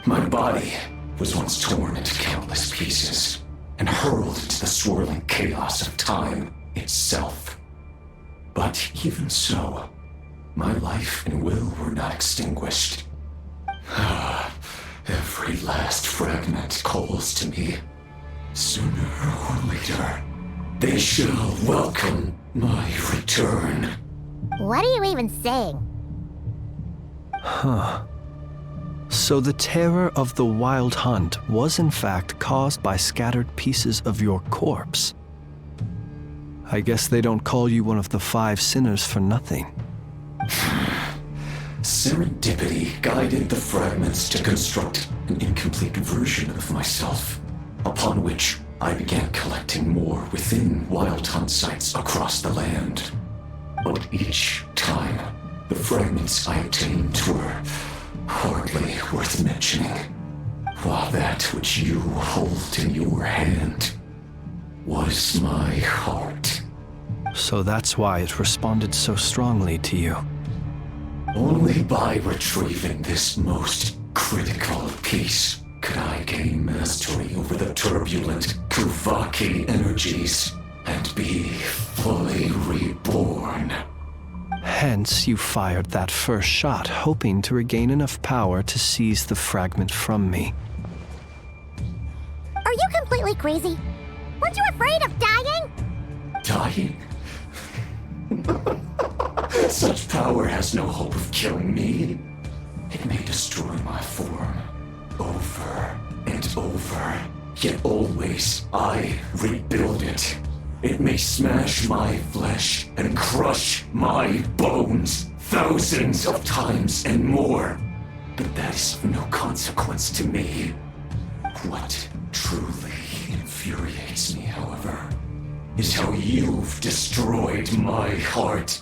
My body was once torn into countless pieces and hurled into the swirling chaos of time itself. But even so, my life and will were not extinguished. Every last fragment calls to me. Sooner or later, they shall welcome my return. What are you even saying? Huh. So the terror of the wild hunt was in fact caused by scattered pieces of your corpse. I guess they don't call you one of the 5 sinners for nothing. serendipity guided the fragments to construct an incomplete version of myself, upon which I began collecting more within Wild Hunt sites across the land. But each time, the fragments I obtained were hardly worth mentioning, while that which you hold in your hand was my heart. So that's why it responded so strongly to you. Only by retrieving this most critical piece could I gain mastery over the turbulent Kuvaki energies and be fully reborn. Hence, you fired that first shot, hoping to regain enough power to seize the fragment from me. Are you completely crazy? Weren't you afraid of dying? Dying? Such power has no hope of killing me. It may destroy my form over and over, yet always I rebuild it. It may smash my flesh and crush my bones thousands of times and more, but that is of no consequence to me. What truly infuriates me, however, is how you've destroyed my heart.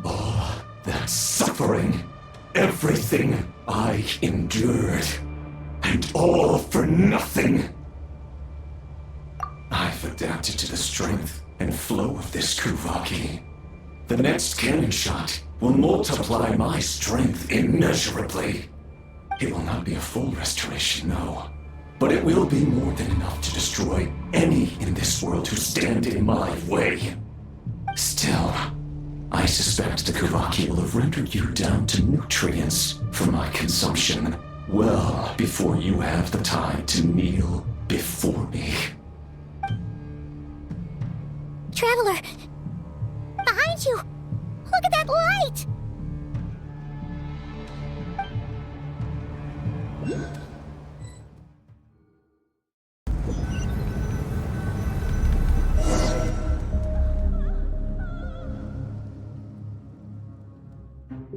All that suffering, everything I endured, and all for nothing. I've adapted to the strength and flow of this Kuvaki. The next cannon shot will multiply my strength immeasurably. It will not be a full restoration, no, but it will be more than enough to destroy any in this world who stand in my way. Still, I suspect the Kuvaki will have rendered you down to nutrients for my consumption well before you have the time to kneel before me. Traveler! Behind you! Look at that light!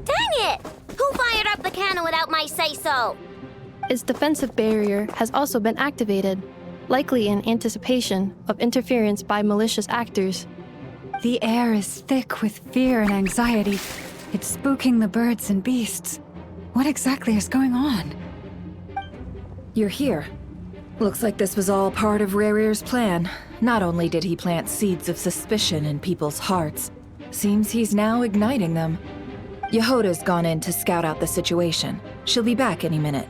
Dang it! Who fired up the cannon without my say-so? Its defensive barrier has also been activated, likely in anticipation of interference by malicious actors. The air is thick with fear and anxiety. It's spooking the birds and beasts. What exactly is going on? You're here. Looks like this was all part of Rerir's plan. Not only did he plant seeds of suspicion in people's hearts, seems he's now igniting them. Yehoda's gone in to scout out the situation. She'll be back any minute.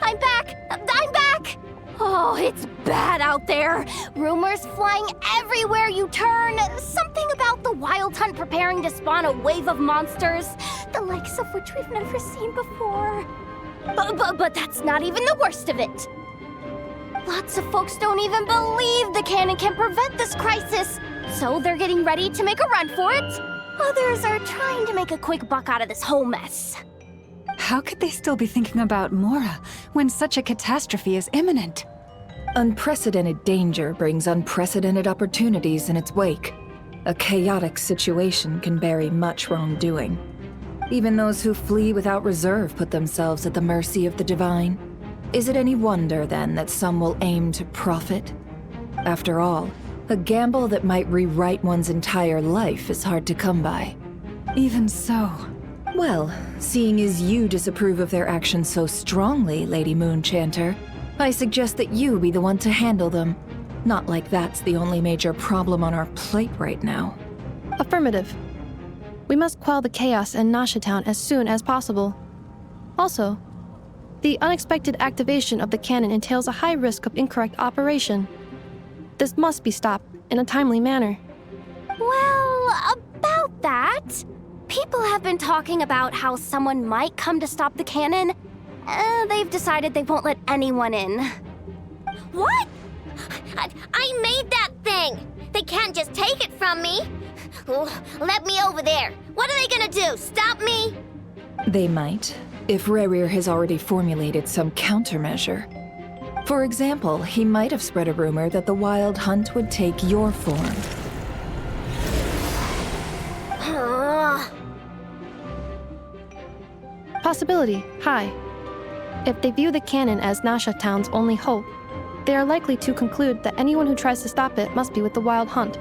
I'm back! I'm back! Oh, it's bad out there. Rumors flying everywhere you turn. Something about the Wild Hunt preparing to spawn a wave of monsters, the likes of which we've never seen before. But that's not even the worst of it. Lots of folks don't even believe the cannon can prevent this crisis, so they're getting ready to make a run for it. Others are trying to make a quick buck out of this whole mess. How could they still be thinking about Mora when such a catastrophe is imminent? Unprecedented danger brings unprecedented opportunities in its wake. A chaotic situation can bury much wrongdoing. Even those who flee without reserve put themselves at the mercy of the divine. Is it any wonder, then, that some will aim to profit? After all, a gamble that might rewrite one's entire life is hard to come by. Even so. Well, seeing as you disapprove of their actions so strongly, Lady Moonchanter, I suggest that you be the one to handle them. Not like that's the only major problem on our plate right now. Affirmative. We must quell the chaos in Nasha Town as soon as possible. Also, the unexpected activation of the cannon entails a high risk of incorrect operation. This must be stopped in a timely manner. Well, about that, people have been talking about how someone might come to stop the cannon. They've decided they won't let anyone in. What? I made that thing! They can't just take it from me! Let me over there! What are they gonna do, stop me? They might, if Rerir has already formulated some countermeasure. For example, he might have spread a rumor that the Wild Hunt would take your form. Possibility, high. If they view the cannon as Nasha Town's only hope, they are likely to conclude that anyone who tries to stop it must be with the Wild Hunt.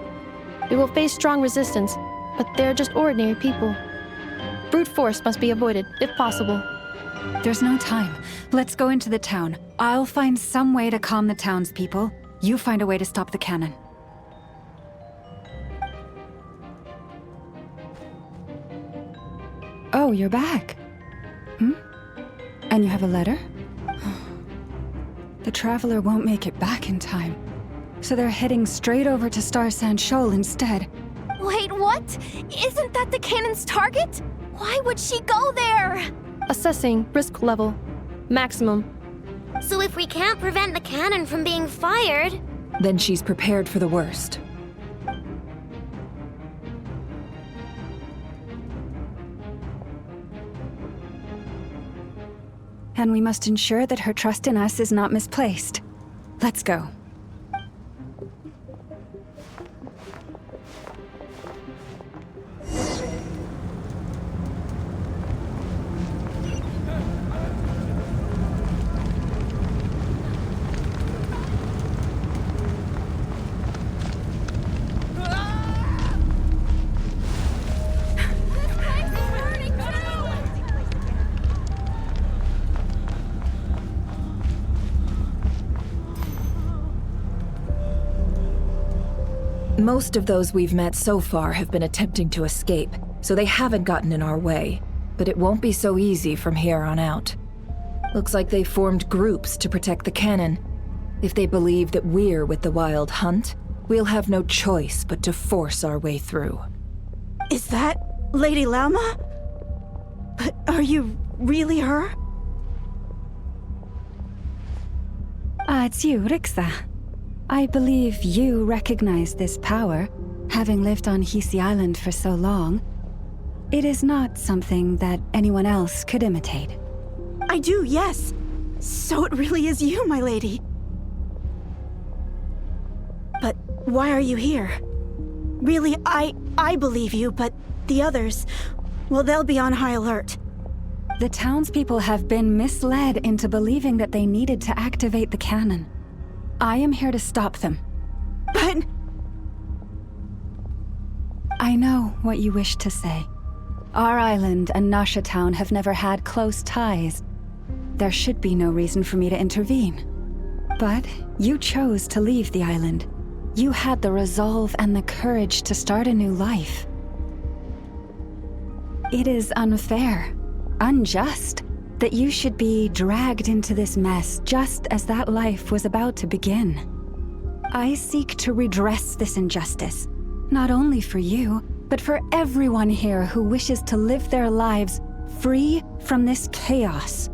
We will face strong resistance, but they're just ordinary people. Brute force must be avoided, if possible. There's no time. Let's go into the town. I'll find some way to calm the townspeople. You find a way to stop the cannon. Oh, you're back. And you have a letter? The Traveler won't make it back in time. So they're heading straight over to Star Sand Shoal instead. Wait, what? Isn't that the cannon's target? Why would she go there? Assessing risk level. Maximum. So if we can't prevent the cannon from being fired... Then she's prepared for the worst. And we must ensure that her trust in us is not misplaced. Let's go. Most of those we've met so far have been attempting to escape, so they haven't gotten in our way. But it won't be so easy from here on out. Looks like they formed groups to protect the cannon. If they believe that we're with the Wild Hunt, we'll have no choice but to force our way through. Is that Lady Lama? But are you really her? It's you, Rixa. I believe you recognize this power, having lived on Hisi Island for so long. It is not something that anyone else could imitate. I do, yes. So it really is you, my lady. But why are you here? Really, I believe you, but the others, well, they'll be on high alert. The townspeople have been misled into believing that they needed to activate the cannon. I am here to stop them. But... I know what you wish to say. Our island and Nasha Town have never had close ties. There should be no reason for me to intervene. But you chose to leave the island. You had the resolve and the courage to start a new life. It is unfair, unjust, that you should be dragged into this mess just as that life was about to begin. I seek to redress this injustice, not only for you, but for everyone here who wishes to live their lives free from this chaos.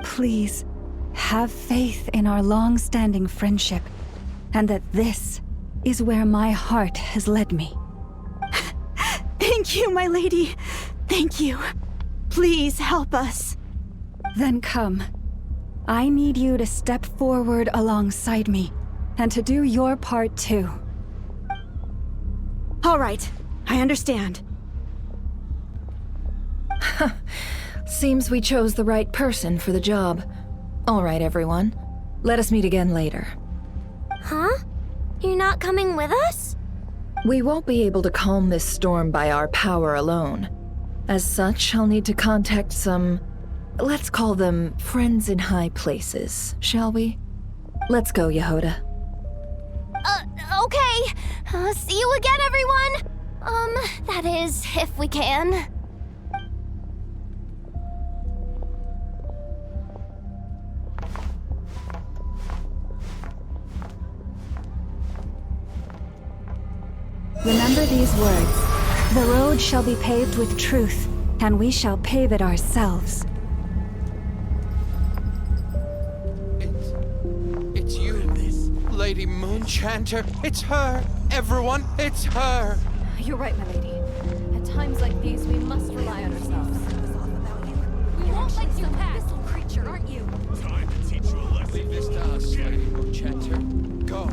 Please, have faith in our long-standing friendship, and that this is where my heart has led me. Thank you, my lady. Thank you. Please help us. Then come. I need you to step forward alongside me, and to do your part too. All right, I understand. Seems we chose the right person for the job. All right, everyone. Let us meet again later. Huh? You're not coming with us? We won't be able to calm this storm by our power alone. As such, I'll need to contact some... let's call them friends in high places, shall we? Let's go, Yehoda. Okay. See you again, everyone! That is, if we can. Remember these words. The road shall be paved with truth, and we shall pave it ourselves. It's you, Lady Moonchanter. It's her. Everyone, it's her. You're right, my lady. At times like these, we must rely on ourselves. We won't let you pass. Creature, aren't you? Time to teach you a lesson. Leave this to us, Lady Moonchanter. Go.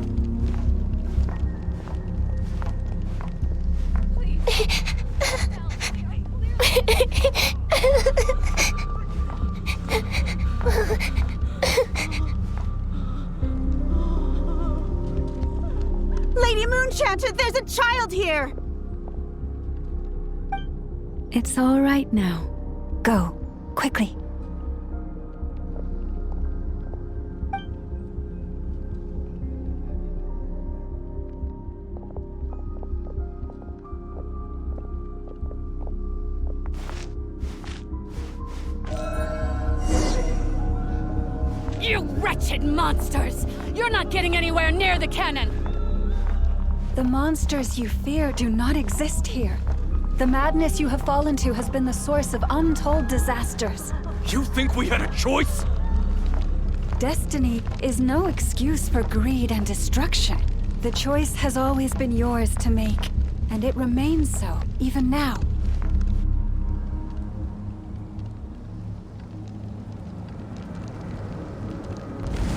Lady Moonchanter, there's a child here! It's all right now. Go, quickly. You wretched monsters! You're not getting anywhere near the cannon! The monsters you fear do not exist here. The madness you have fallen to has been the source of untold disasters. You think we had a choice? Destiny is no excuse for greed and destruction. The choice has always been yours to make, and it remains so, even now.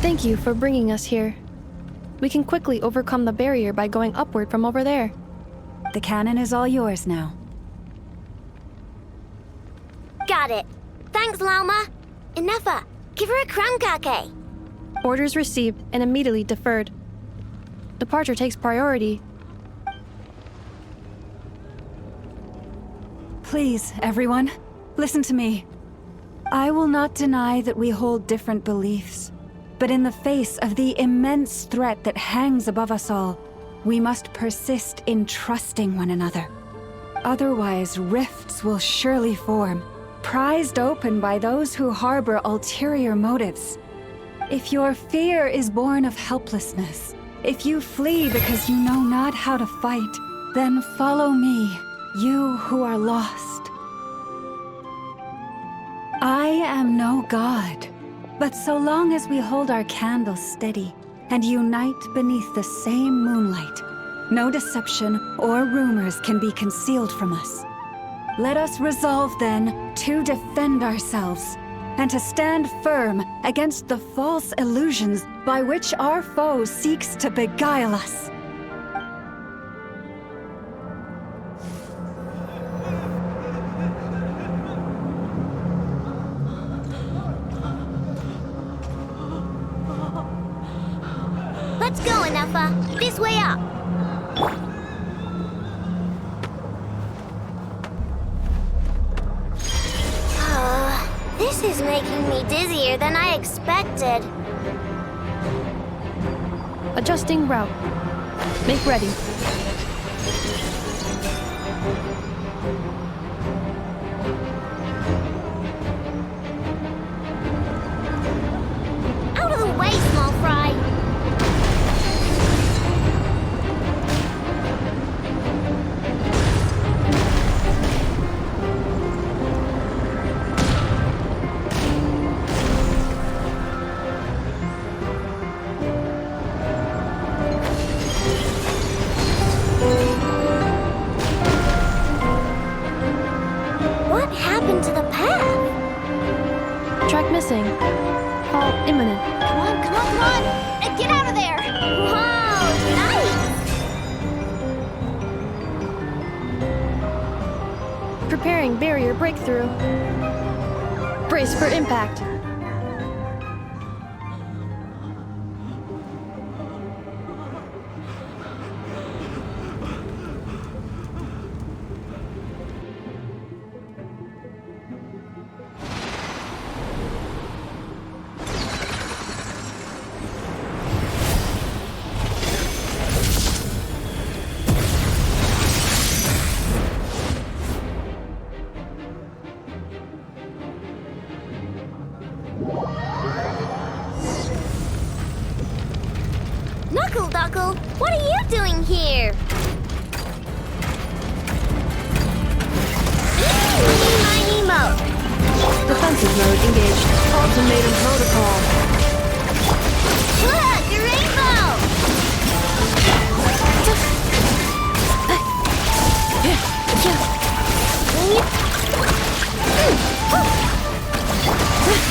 Thank you for bringing us here. We can quickly overcome the barrier by going upward from over there. The cannon is all yours now. Got it. Thanks, Lauma. Inefa, give her a crankake. Orders received and immediately deferred. Departure takes priority. Please, everyone, listen to me. I will not deny that we hold different beliefs. But in the face of the immense threat that hangs above us all, we must persist in trusting one another. Otherwise, rifts will surely form, prized open by those who harbor ulterior motives. If your fear is born of helplessness, if you flee because you know not how to fight, then follow me, you who are lost. I am no god. But so long as we hold our candles steady and unite beneath the same moonlight, no deception or rumors can be concealed from us. Let us resolve then to defend ourselves and to stand firm against the false illusions by which our foe seeks to beguile us. Let's go, Inefa. This way up. This is making me dizzier than I expected. Adjusting route. Make ready. Out of the way, small fry. What happened to the path? Track missing. Call imminent. Come on, come on, come on! Get out of there! Whoa, nice! Preparing barrier breakthrough. Brace for impact. Knuckle, what are you doing here? Eeny, miny, mo. Defensive mode engaged. Ultimatum protocol. Look, a rainbow!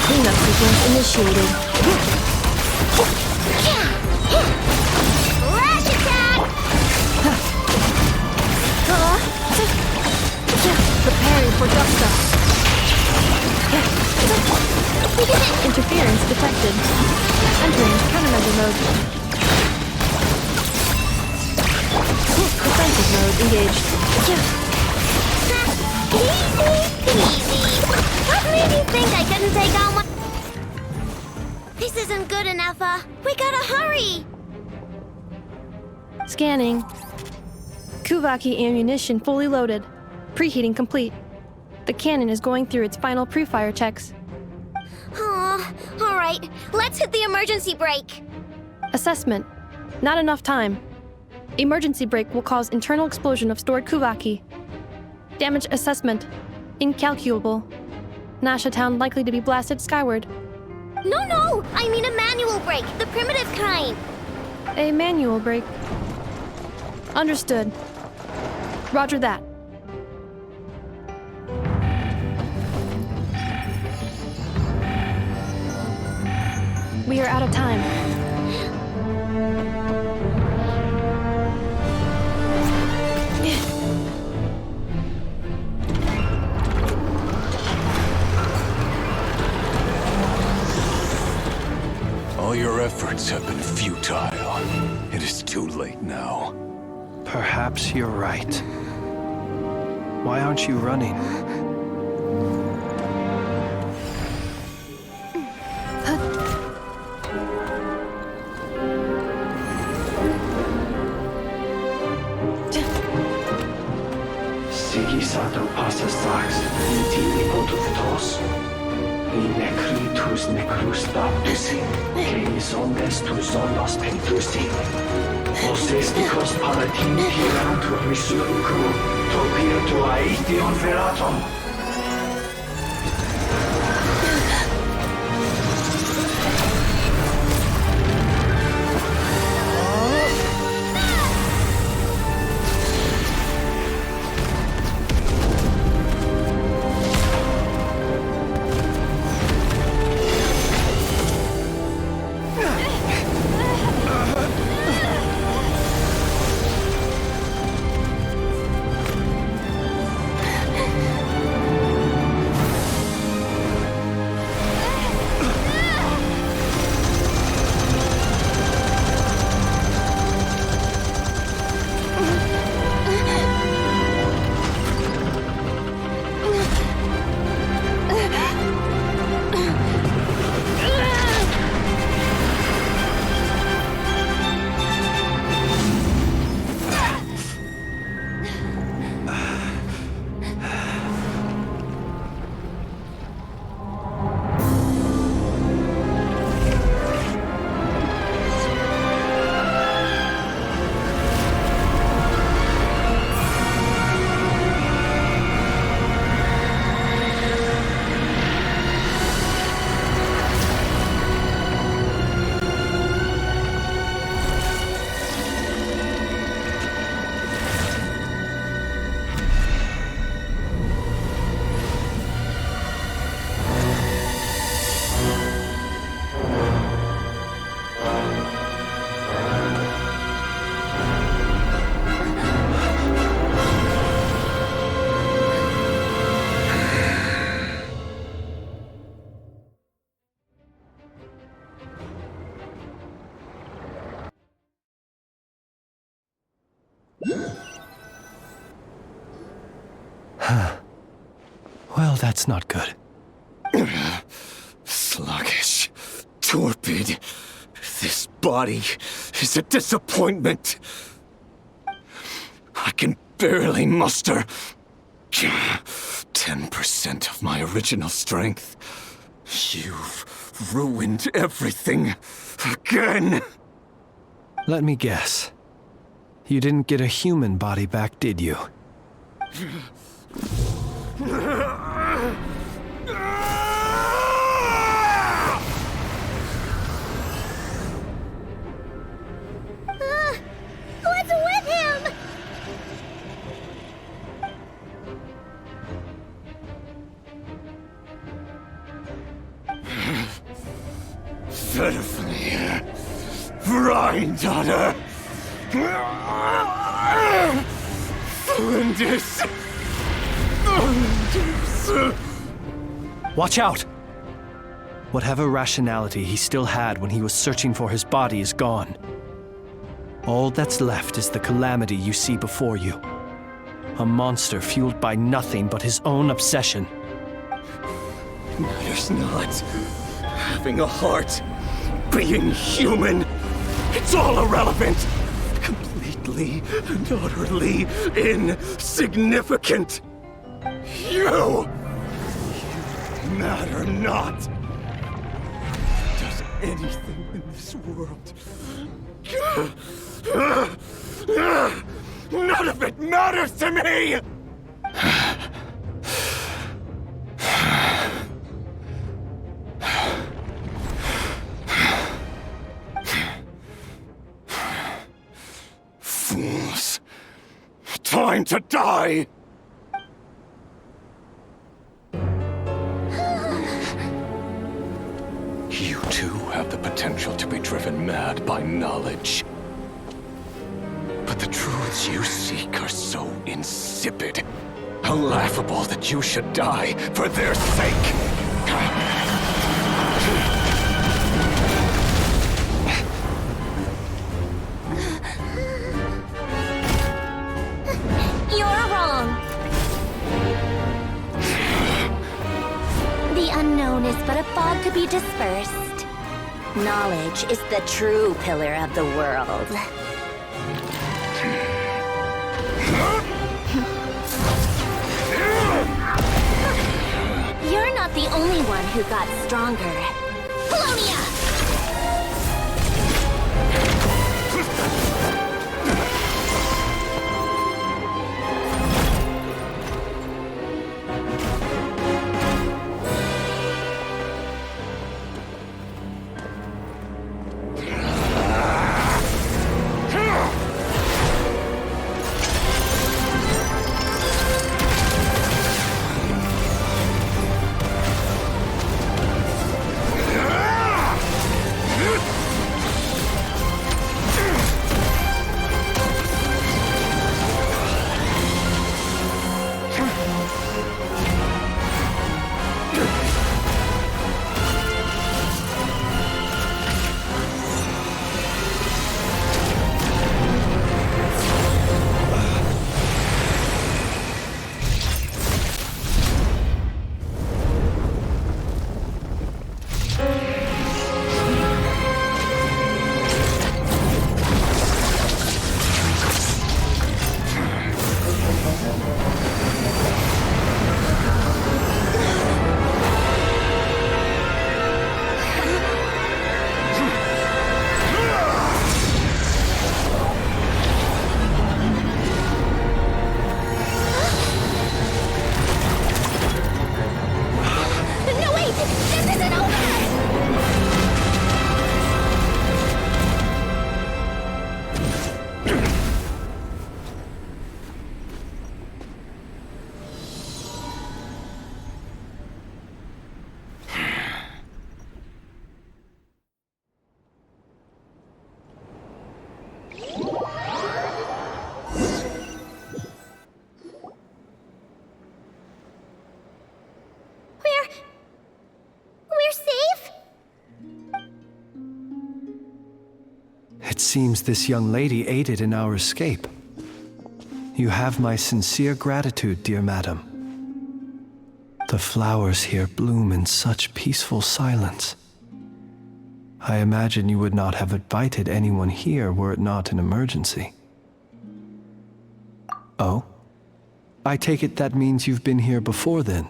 Cleanup sequence initiated. Flash attack! Preparing for dust up. Interference detected. Entering countermeasure mode. engaged. Easy. What made you think I couldn't take on one? This isn't good enough, we gotta hurry! Scanning. Kuvaki ammunition fully loaded. Preheating complete. The cannon is going through its final pre-fire checks. Alright, let's hit the emergency brake. Assessment. Not enough time. Emergency brake will cause internal explosion of stored Kuvaki. Damage assessment. Incalculable. Nasha Town likely to be blasted skyward. No, I mean a manual brake, the primitive kind. A manual brake. Understood. Roger that. We are out of time. All your efforts have been futile. It is too late now. Perhaps you're right. Why aren't you running? Sigisato passa strax, intimi potutos. I necritus necrus baptusi, que ondes tu zonos pentusi. Osesticos palatin pirantur resurcu, topirtu aetion veratum. Well, that's not good. Sluggish. Torpid. This body is a disappointment. I can barely muster 10% of my original strength. You've ruined everything again. Let me guess. You didn't get a human body back, did you? What's with him? Verfnir. Rheindaughter. Flinders. Watch out! Whatever rationality he still had when he was searching for his body is gone. All that's left is the calamity you see before you. A monster fueled by nothing but his own obsession. Matters not. Having a heart, being human, it's all irrelevant. Completely and utterly insignificant. You matter not. Does anything in this world? None of it matters to me! Fools. Time to die! You too have the potential to be driven mad by knowledge. But the truths you seek are so insipid, how laughable that you should die for their sake. You're wrong. The unknown is but a fog to be dispersed. Knowledge is the true pillar of the world. You're not the only one who got stronger. Polonia! It seems this young lady aided in our escape. You have my sincere gratitude, dear madam. The flowers here bloom in such peaceful silence. I imagine you would not have invited anyone here were it not an emergency. Oh? I take it that means you've been here before then.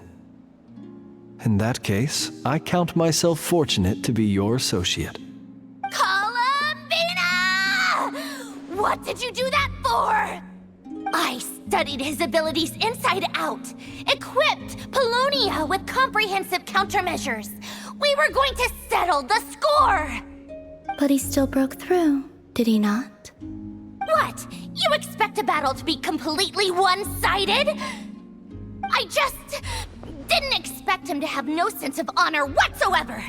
In that case, I count myself fortunate to be your associate. What did you do that for? I studied his abilities inside out, equipped Polonia with comprehensive countermeasures. We were going to settle the score! But he still broke through, did he not? What? You expect a battle to be completely one-sided? I just didn't expect him to have no sense of honor whatsoever.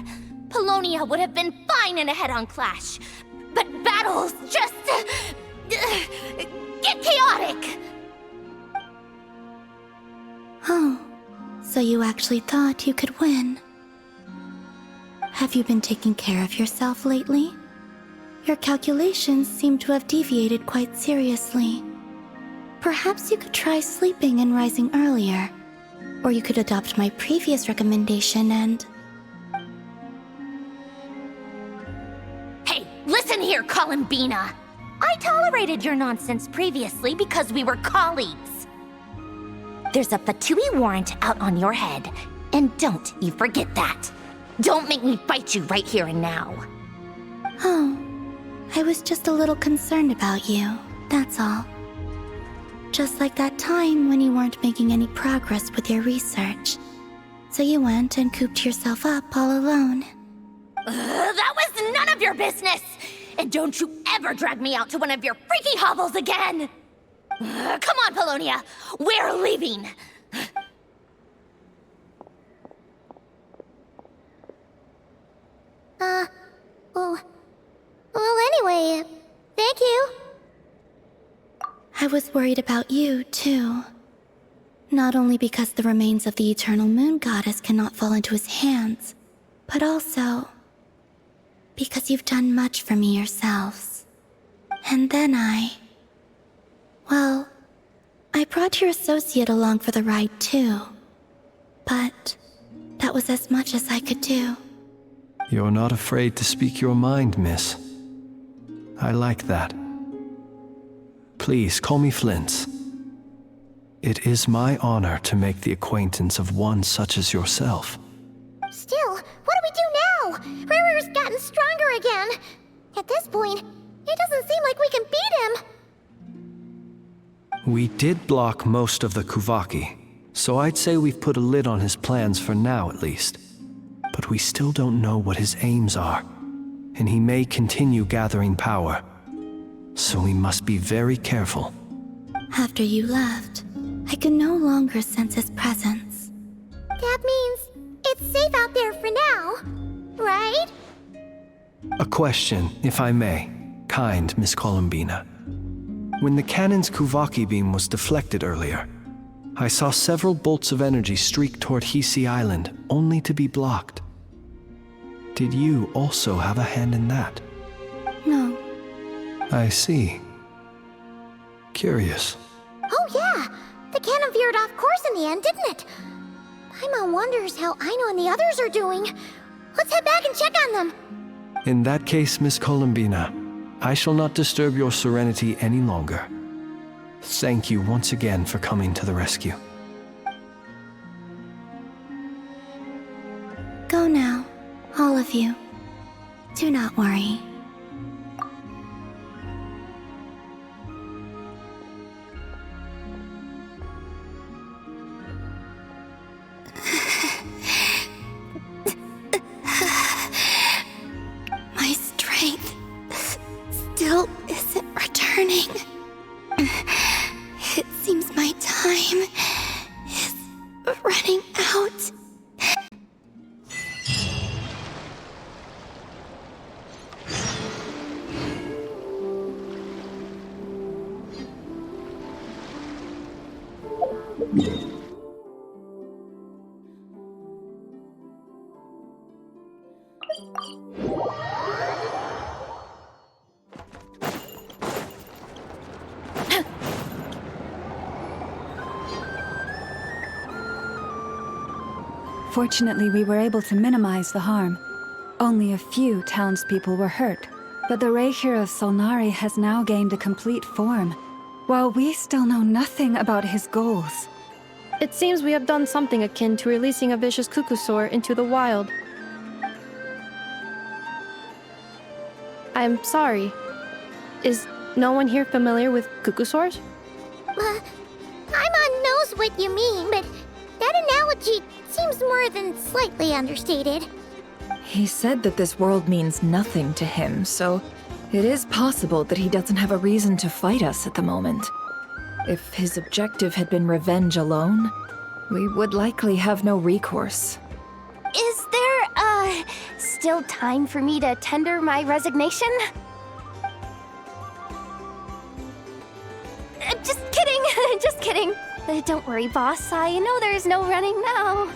Polonia would have been fine in a head-on clash, but battles just get chaotic. Oh, so you actually thought you could win. Have you been taking care of yourself lately? Your calculations seem to have deviated quite seriously. Perhaps you could try sleeping and rising earlier. Or you could adopt my previous recommendation and... Hey, listen here, Columbina! I tolerated your nonsense previously because we were colleagues. There's a Fatui warrant out on your head, and don't you forget that. Don't make me fight you right here and now. Oh, I was just a little concerned about you, that's all. Just like that time when you weren't making any progress with your research. So you went and cooped yourself up all alone. That was none of your business! And don't you ever drag me out to one of your freaky hovels again! Come on, Polonia! We're leaving! Well, anyway, thank you. I was worried about you, too. Not only because the remains of the Eternal Moon Goddess cannot fall into his hands, but also because you've done much for me yourselves. And then well, I brought your associate along for the ride, too. But that was as much as I could do. You're not afraid to speak your mind, miss. I like that. Please, call me Flint. It is my honor to make the acquaintance of one such as yourself. Still, what do we do now? Rarer's gotten stronger again. At this point, it doesn't seem like we can beat him. We did block most of the Kuvaki, so I'd say we've put a lid on his plans for now at least. But we still don't know what his aims are, and he may continue gathering power. So we must be very careful. After you left, I could no longer sense his presence. That means it's safe out there for now, right? A question, if I may, kind Miss Columbina. When the cannon's Kuvaki beam was deflected earlier, I saw several bolts of energy streak toward Hisi Island, only to be blocked. Did you also have a hand in that? No. I see. Curious. Oh yeah! The cannon veered off course in the end, didn't it? Paimon wonders how Aino and the others are doing. Let's head back and check on them. In that case, Miss Columbina, I shall not disturb your serenity any longer. Thank you once again for coming to the rescue. Go now, all of you. Do not worry. My strength still isn't returning. It seems my time is running out. Fortunately, we were able to minimize the harm. Only a few townspeople were hurt, but the Reikir of Solnari has now gained a complete form, while we still know nothing about his goals. It seems we have done something akin to releasing a vicious Kukusaur into the wild. I'm sorry. Is no one here familiar with Kukusaurs? Paimon knows what you mean, but that analogy seems more than slightly understated. He said that this world means nothing to him, so it is possible that he doesn't have a reason to fight us at the moment. If his objective had been revenge alone, we would likely have no recourse. Is there, still time for me to tender my resignation? Just kidding, just kidding. Don't worry, boss. I know there's no running now.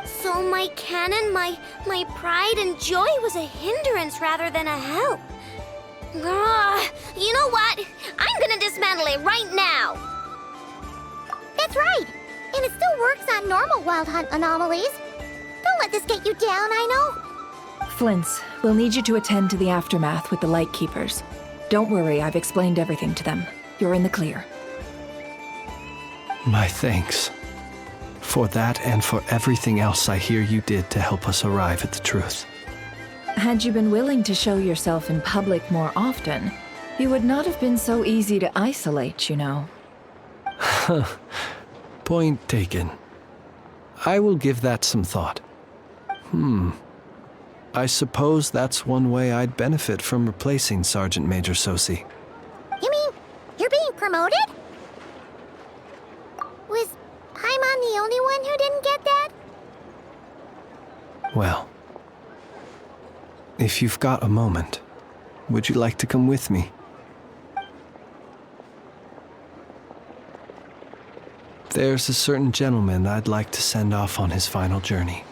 So my cannon, my pride and joy was a hindrance rather than a help. You know what? I'm gonna dismantle handle it right now! That's right! And it still works on normal Wild Hunt anomalies. Don't let this get you down, I know. Flints, we'll need you to attend to the aftermath with the Lightkeepers. Don't worry, I've explained everything to them. You're in the clear. My thanks. For that and for everything else I hear you did to help us arrive at the truth. Had you been willing to show yourself in public more often, you would not have been so easy to isolate, you know. Point taken. I will give that some thought. I suppose that's one way I'd benefit from replacing Sergeant Major Sosi. You mean you're being promoted? Was Paimon the only one who didn't get that? Well, if you've got a moment, would you like to come with me? There's a certain gentleman I'd like to send off on his final journey.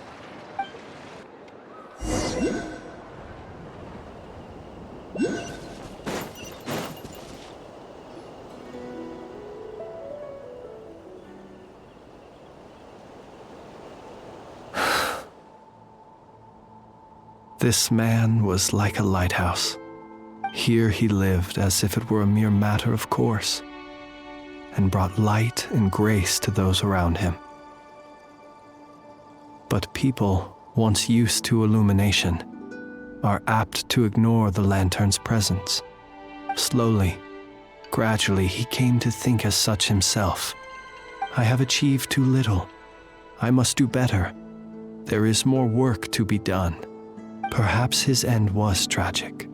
This man was like a lighthouse. Here he lived as if it were a mere matter of course, and brought light and grace to those around him. But people, once used to illumination, are apt to ignore the lantern's presence. Slowly, gradually, he came to think as such himself. I have achieved too little. I must do better. There is more work to be done. Perhaps his end was tragic.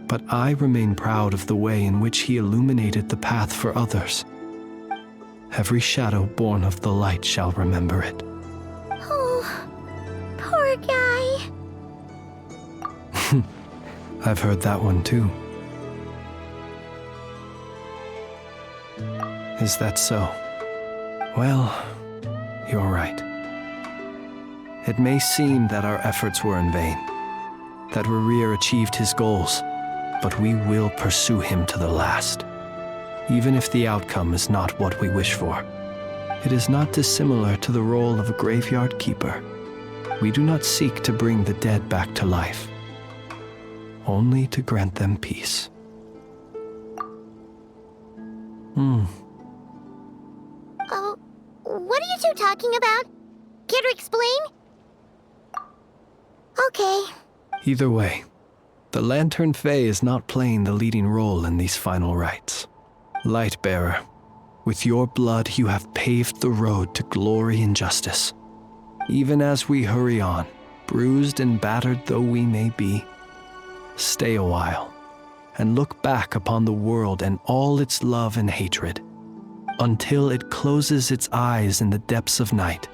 But I remain proud of the way in which he illuminated the path for others. Every shadow born of the light shall remember it. Oh, poor guy. I've heard that one too. Is that so? Well, you're right. It may seem that our efforts were in vain, that Rerir achieved his goals, but we will pursue him to the last, even if the outcome is not what we wish for. It is not dissimilar to the role of a graveyard keeper. We do not seek to bring the dead back to life, only to grant them peace. Oh, what are you two talking about? Care to explain? Okay. Either way, the Lantern Fae is not playing the leading role in these final rites. Lightbearer, with your blood you have paved the road to glory and justice. Even as we hurry on, bruised and battered though we may be, stay a while and look back upon the world and all its love and hatred, until it closes its eyes in the depths of night,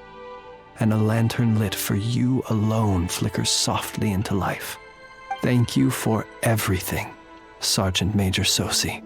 and a lantern lit for you alone flickers softly into life. Thank you for everything, Sergeant Major Sosi.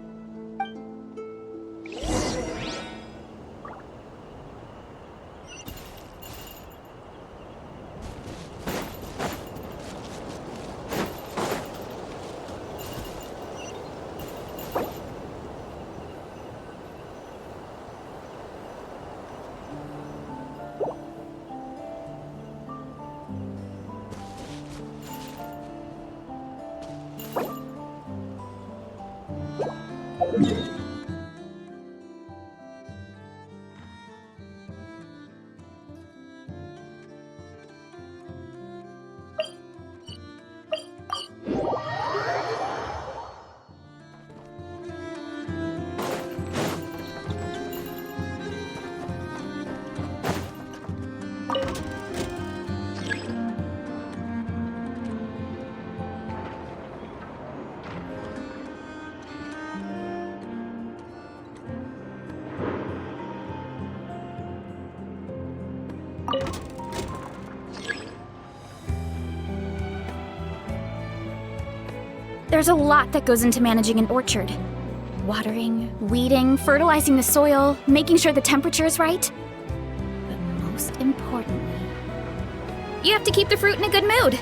There's a lot that goes into managing an orchard. Watering, weeding, fertilizing the soil, making sure the temperature is right. But most importantly, you have to keep the fruit in a good mood.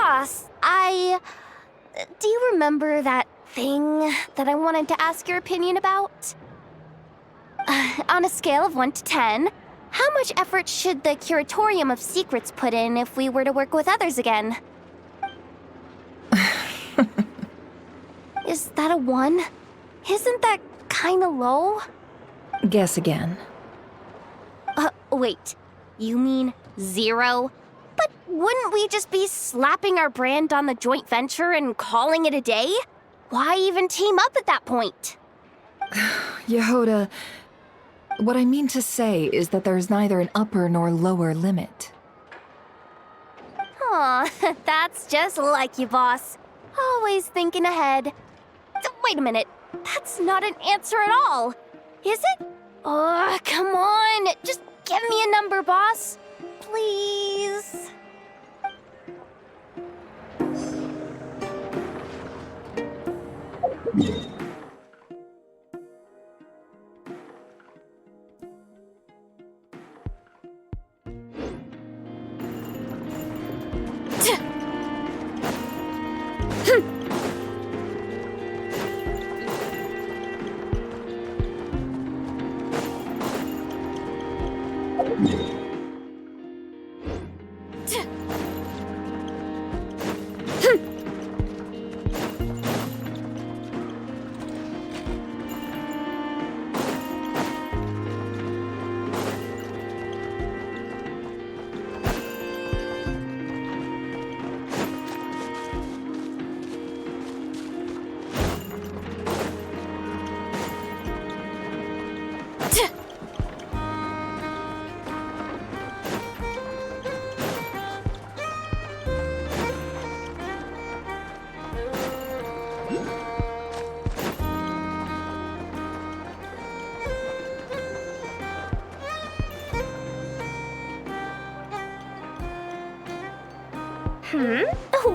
Boss, do you remember that thing that I wanted to ask your opinion about? On a scale of 1 to 10, how much effort should the Curatorium of Secrets put in if we were to work with others again? Is that a 1? Isn't that kinda low? Guess again. Wait. You mean 0? But wouldn't we just be slapping our brand on the joint venture and calling it a day? Why even team up at that point? Yehoda, what I mean to say is that there's neither an upper nor lower limit. Aw, that's just like you, boss. Always thinking ahead. Wait a minute. That's not an answer at all. Is it? Oh, come on. Just give me a number, boss. Please.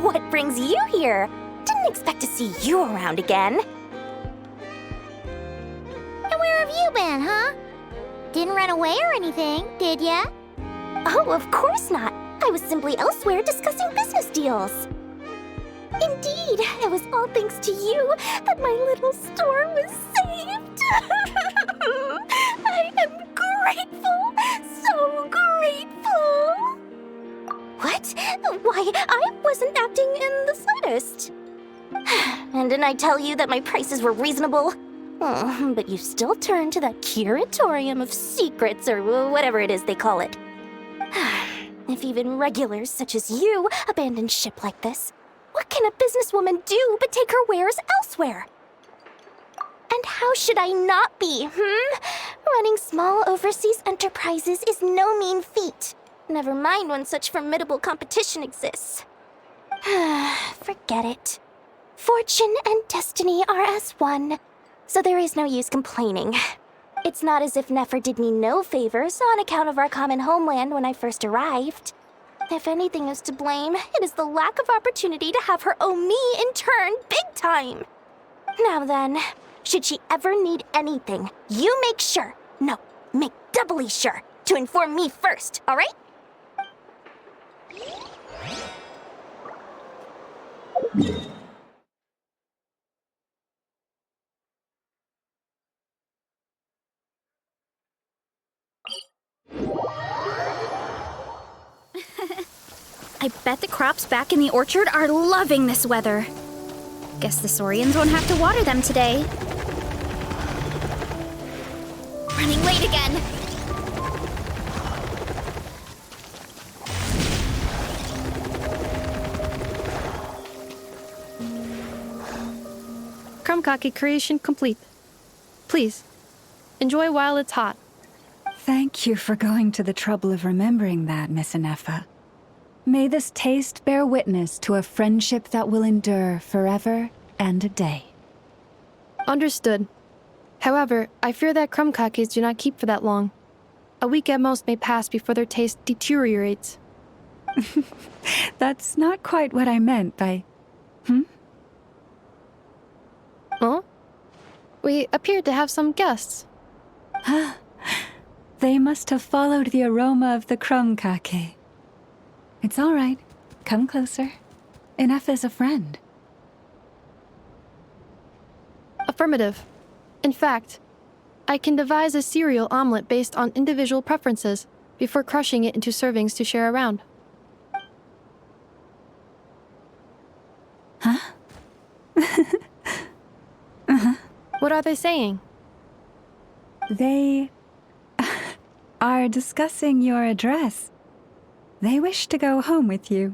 What brings you here? Didn't expect to see you around again. And where have you been, huh? Didn't run away or anything, did ya? Oh, of course not. I was simply elsewhere discussing business deals. Indeed, it was all thanks to you that my little store was saved. I am grateful, so grateful. What? Why, I wasn't acting in the slightest. And didn't I tell you that my prices were reasonable? Oh, but you still turn to that Curatorium of Secrets, or whatever it is they call it. If even regulars such as you abandon ship like this, what can a businesswoman do but take her wares elsewhere? And how should I not be, Running small overseas enterprises is no mean feat. Never mind when such formidable competition exists. Forget it. Fortune and destiny are as one, so there is no use complaining. It's not as if Nefer did me no favors on account of our common homeland when I first arrived. If anything is to blame, it is the lack of opportunity to have her owe me in turn big time. Now then, should she ever need anything, you make sure, no, make doubly sure, to inform me first, all right? I bet the crops back in the orchard are loving this weather. Guess the Saurians won't have to water them today. Running late again. Krumkake creation complete. Please, enjoy while it's hot. Thank you for going to the trouble of remembering that, Miss Anefa. May this taste bear witness to a friendship that will endure forever and a day. Understood. However, I fear that krumkakes do not keep for that long. A week at most may pass before their taste deteriorates. That's not quite what I meant by... Huh? We appeared to have some guests. They must have followed the aroma of the krumkake. It's all right. Come closer. Enough is a friend. Affirmative. In fact, I can devise a cereal omelet based on individual preferences before crushing it into servings to share around. Huh? What are they saying? They are discussing your address. They wish to go home with you.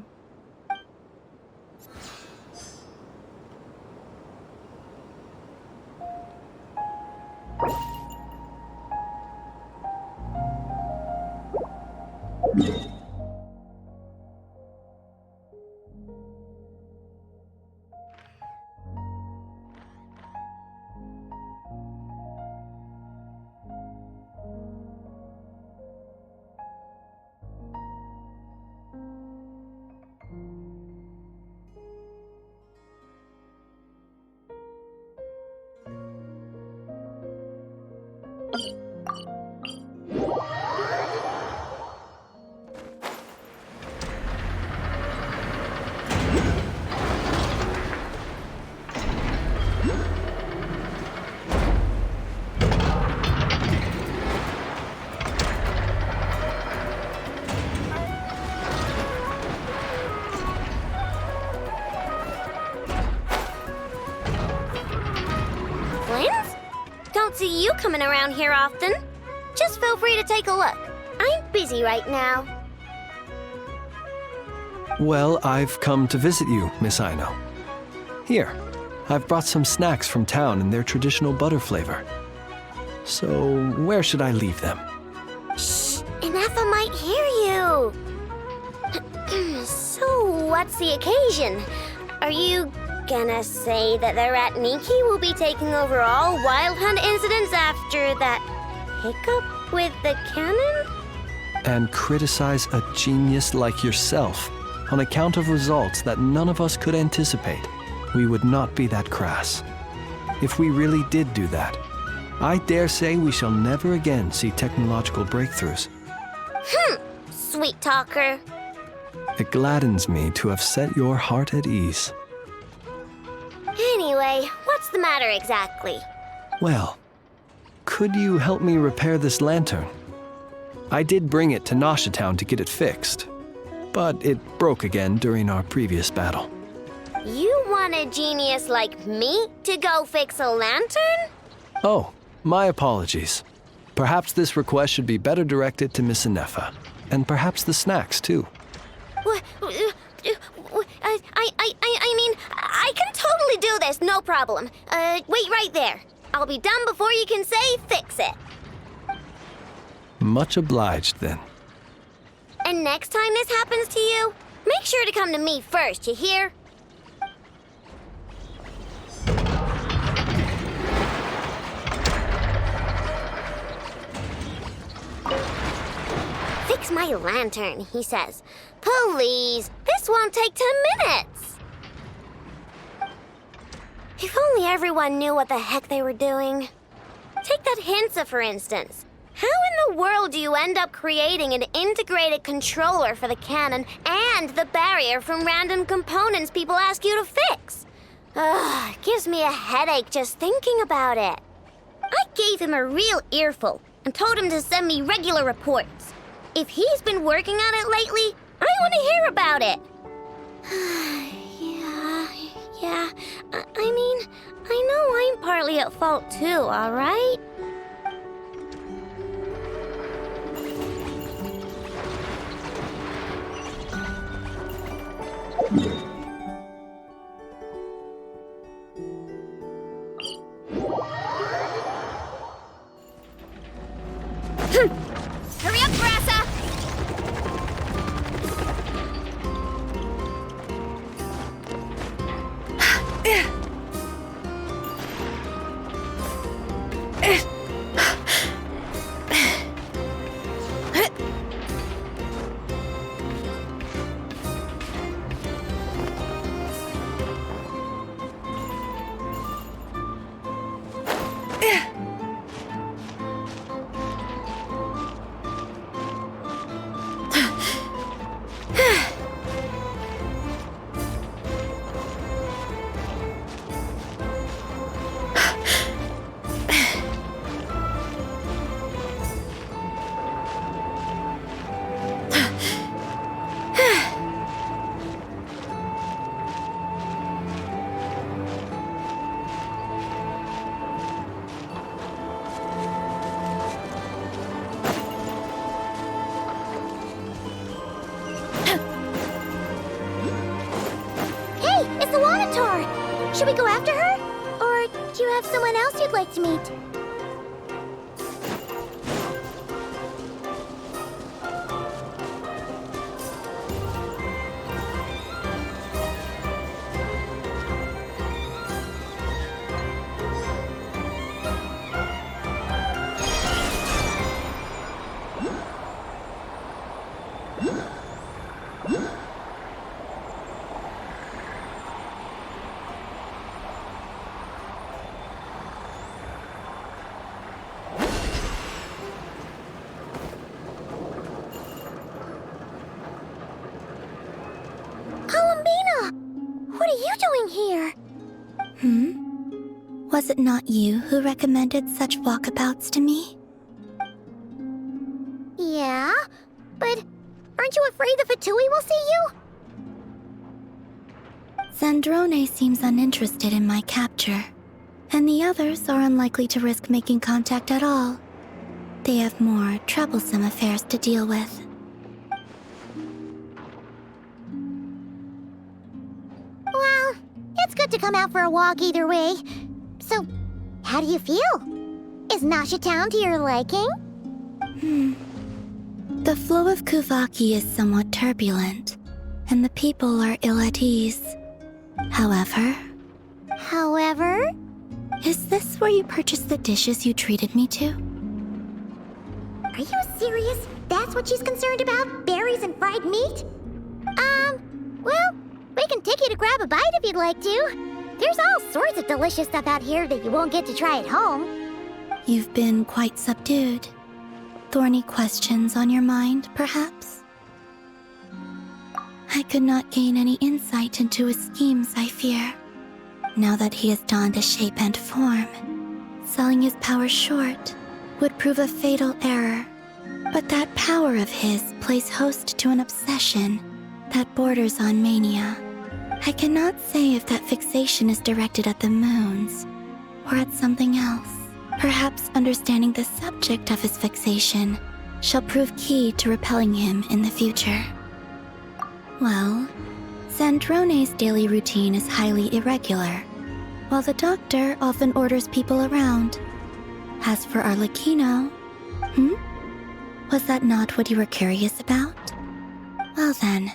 Don't see you coming around here often. Just feel free to take a look. I'm busy right now. Well, I've come to visit you, Miss Aino. Here, I've brought some snacks from town in their traditional butter flavor. So, where should I leave them? Shh! Ineffa might hear you! So, what's the occasion? Are you gonna say that the Rat Niki will be taking over all Wild Hunt incidents after that hiccup with the cannon? And criticize a genius like yourself on account of results that none of us could anticipate. We would not be that crass. If we really did do that, I dare say we shall never again see technological breakthroughs. Sweet talker. It gladdens me to have set your heart at ease. Anyway, what's the matter exactly? Well, could you help me repair this lantern? I did bring it to Nasha Town to get it fixed, but it broke again during our previous battle. You want a genius like me to go fix a lantern? Oh, my apologies. Perhaps this request should be better directed to Miss Ineffa, and perhaps the snacks too. I mean, I can totally do this, no problem. Wait right there. I'll be done before you can say fix it. Much obliged, then. And next time this happens to you, make sure to come to me first, you hear? Fix my lantern, he says. Please, this won't take 10 minutes. If only everyone knew what the heck they were doing. Take that Hinsa, for instance. How in the world do you end up creating an integrated controller for the cannon and the barrier from random components people ask you to fix? Ugh, it gives me a headache just thinking about it. I gave him a real earful and told him to send me regular reports. If he's been working on it lately, I want to hear about it. Yeah. I mean, I know I'm partly at fault too, all right? Hurry up, Grassa! Should we go after her? Or do you have someone else you'd like to meet? What are you doing here? Was it not you who recommended such walkabouts to me? Yeah, but aren't you afraid the Fatui will see you? Zandrone seems uninterested in my capture, and the others are unlikely to risk making contact at all. They have more troublesome affairs to deal with. Well, it's good to come out for a walk either way. So, how do you feel? Is Nasha Town to your liking? The flow of Kuvaki is somewhat turbulent, and the people are ill at ease. However, is this where you purchased the dishes you treated me to? Are you serious? That's what she's concerned about? Berries and fried meat? Well, we can take you to grab a bite if you'd like to. There's all sorts of delicious stuff out here that you won't get to try at home. You've been quite subdued. Thorny questions on your mind, perhaps? I could not gain any insight into his schemes, I fear. Now that he has donned a shape and form, selling his power short would prove a fatal error. But that power of his plays host to an obsession that borders on mania. I cannot say if that fixation is directed at the moons or at something else. Perhaps understanding the subject of his fixation shall prove key to repelling him in the future. Well, Zandrone's daily routine is highly irregular, while the doctor often orders people around. As for Arlecchino, was that not what you were curious about? Well then,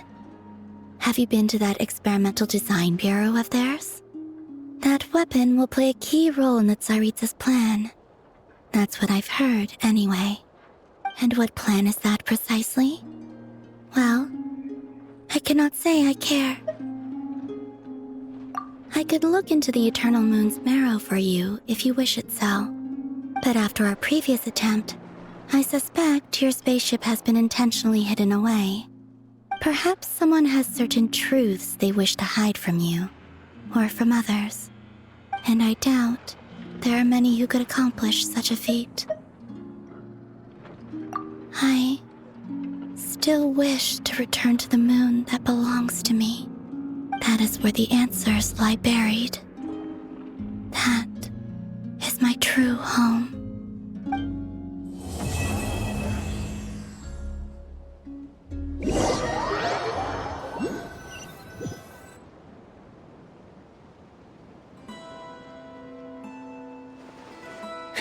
have you been to that experimental design bureau of theirs? That weapon will play a key role in the Tsaritsa's plan. That's what I've heard, anyway. And what plan is that precisely? Well, I cannot say I care. I could look into the Eternal Moon's marrow for you if you wish it so. But after our previous attempt, I suspect your spaceship has been intentionally hidden away. Perhaps someone has certain truths they wish to hide from you, or from others. And I doubt there are many who could accomplish such a feat. I still wish to return to the moon that belongs to me. That is where the answers lie buried. That is my true home.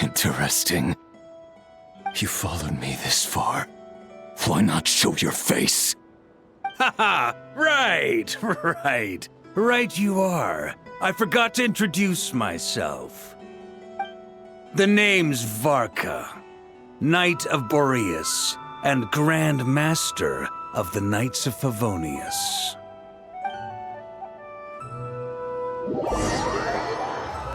Interesting. You followed me this far. Why not show your face? Haha! Right! Right you are. I forgot to introduce myself. The name's Varka, Knight of Boreas, and Grand Master of the Knights of Favonius.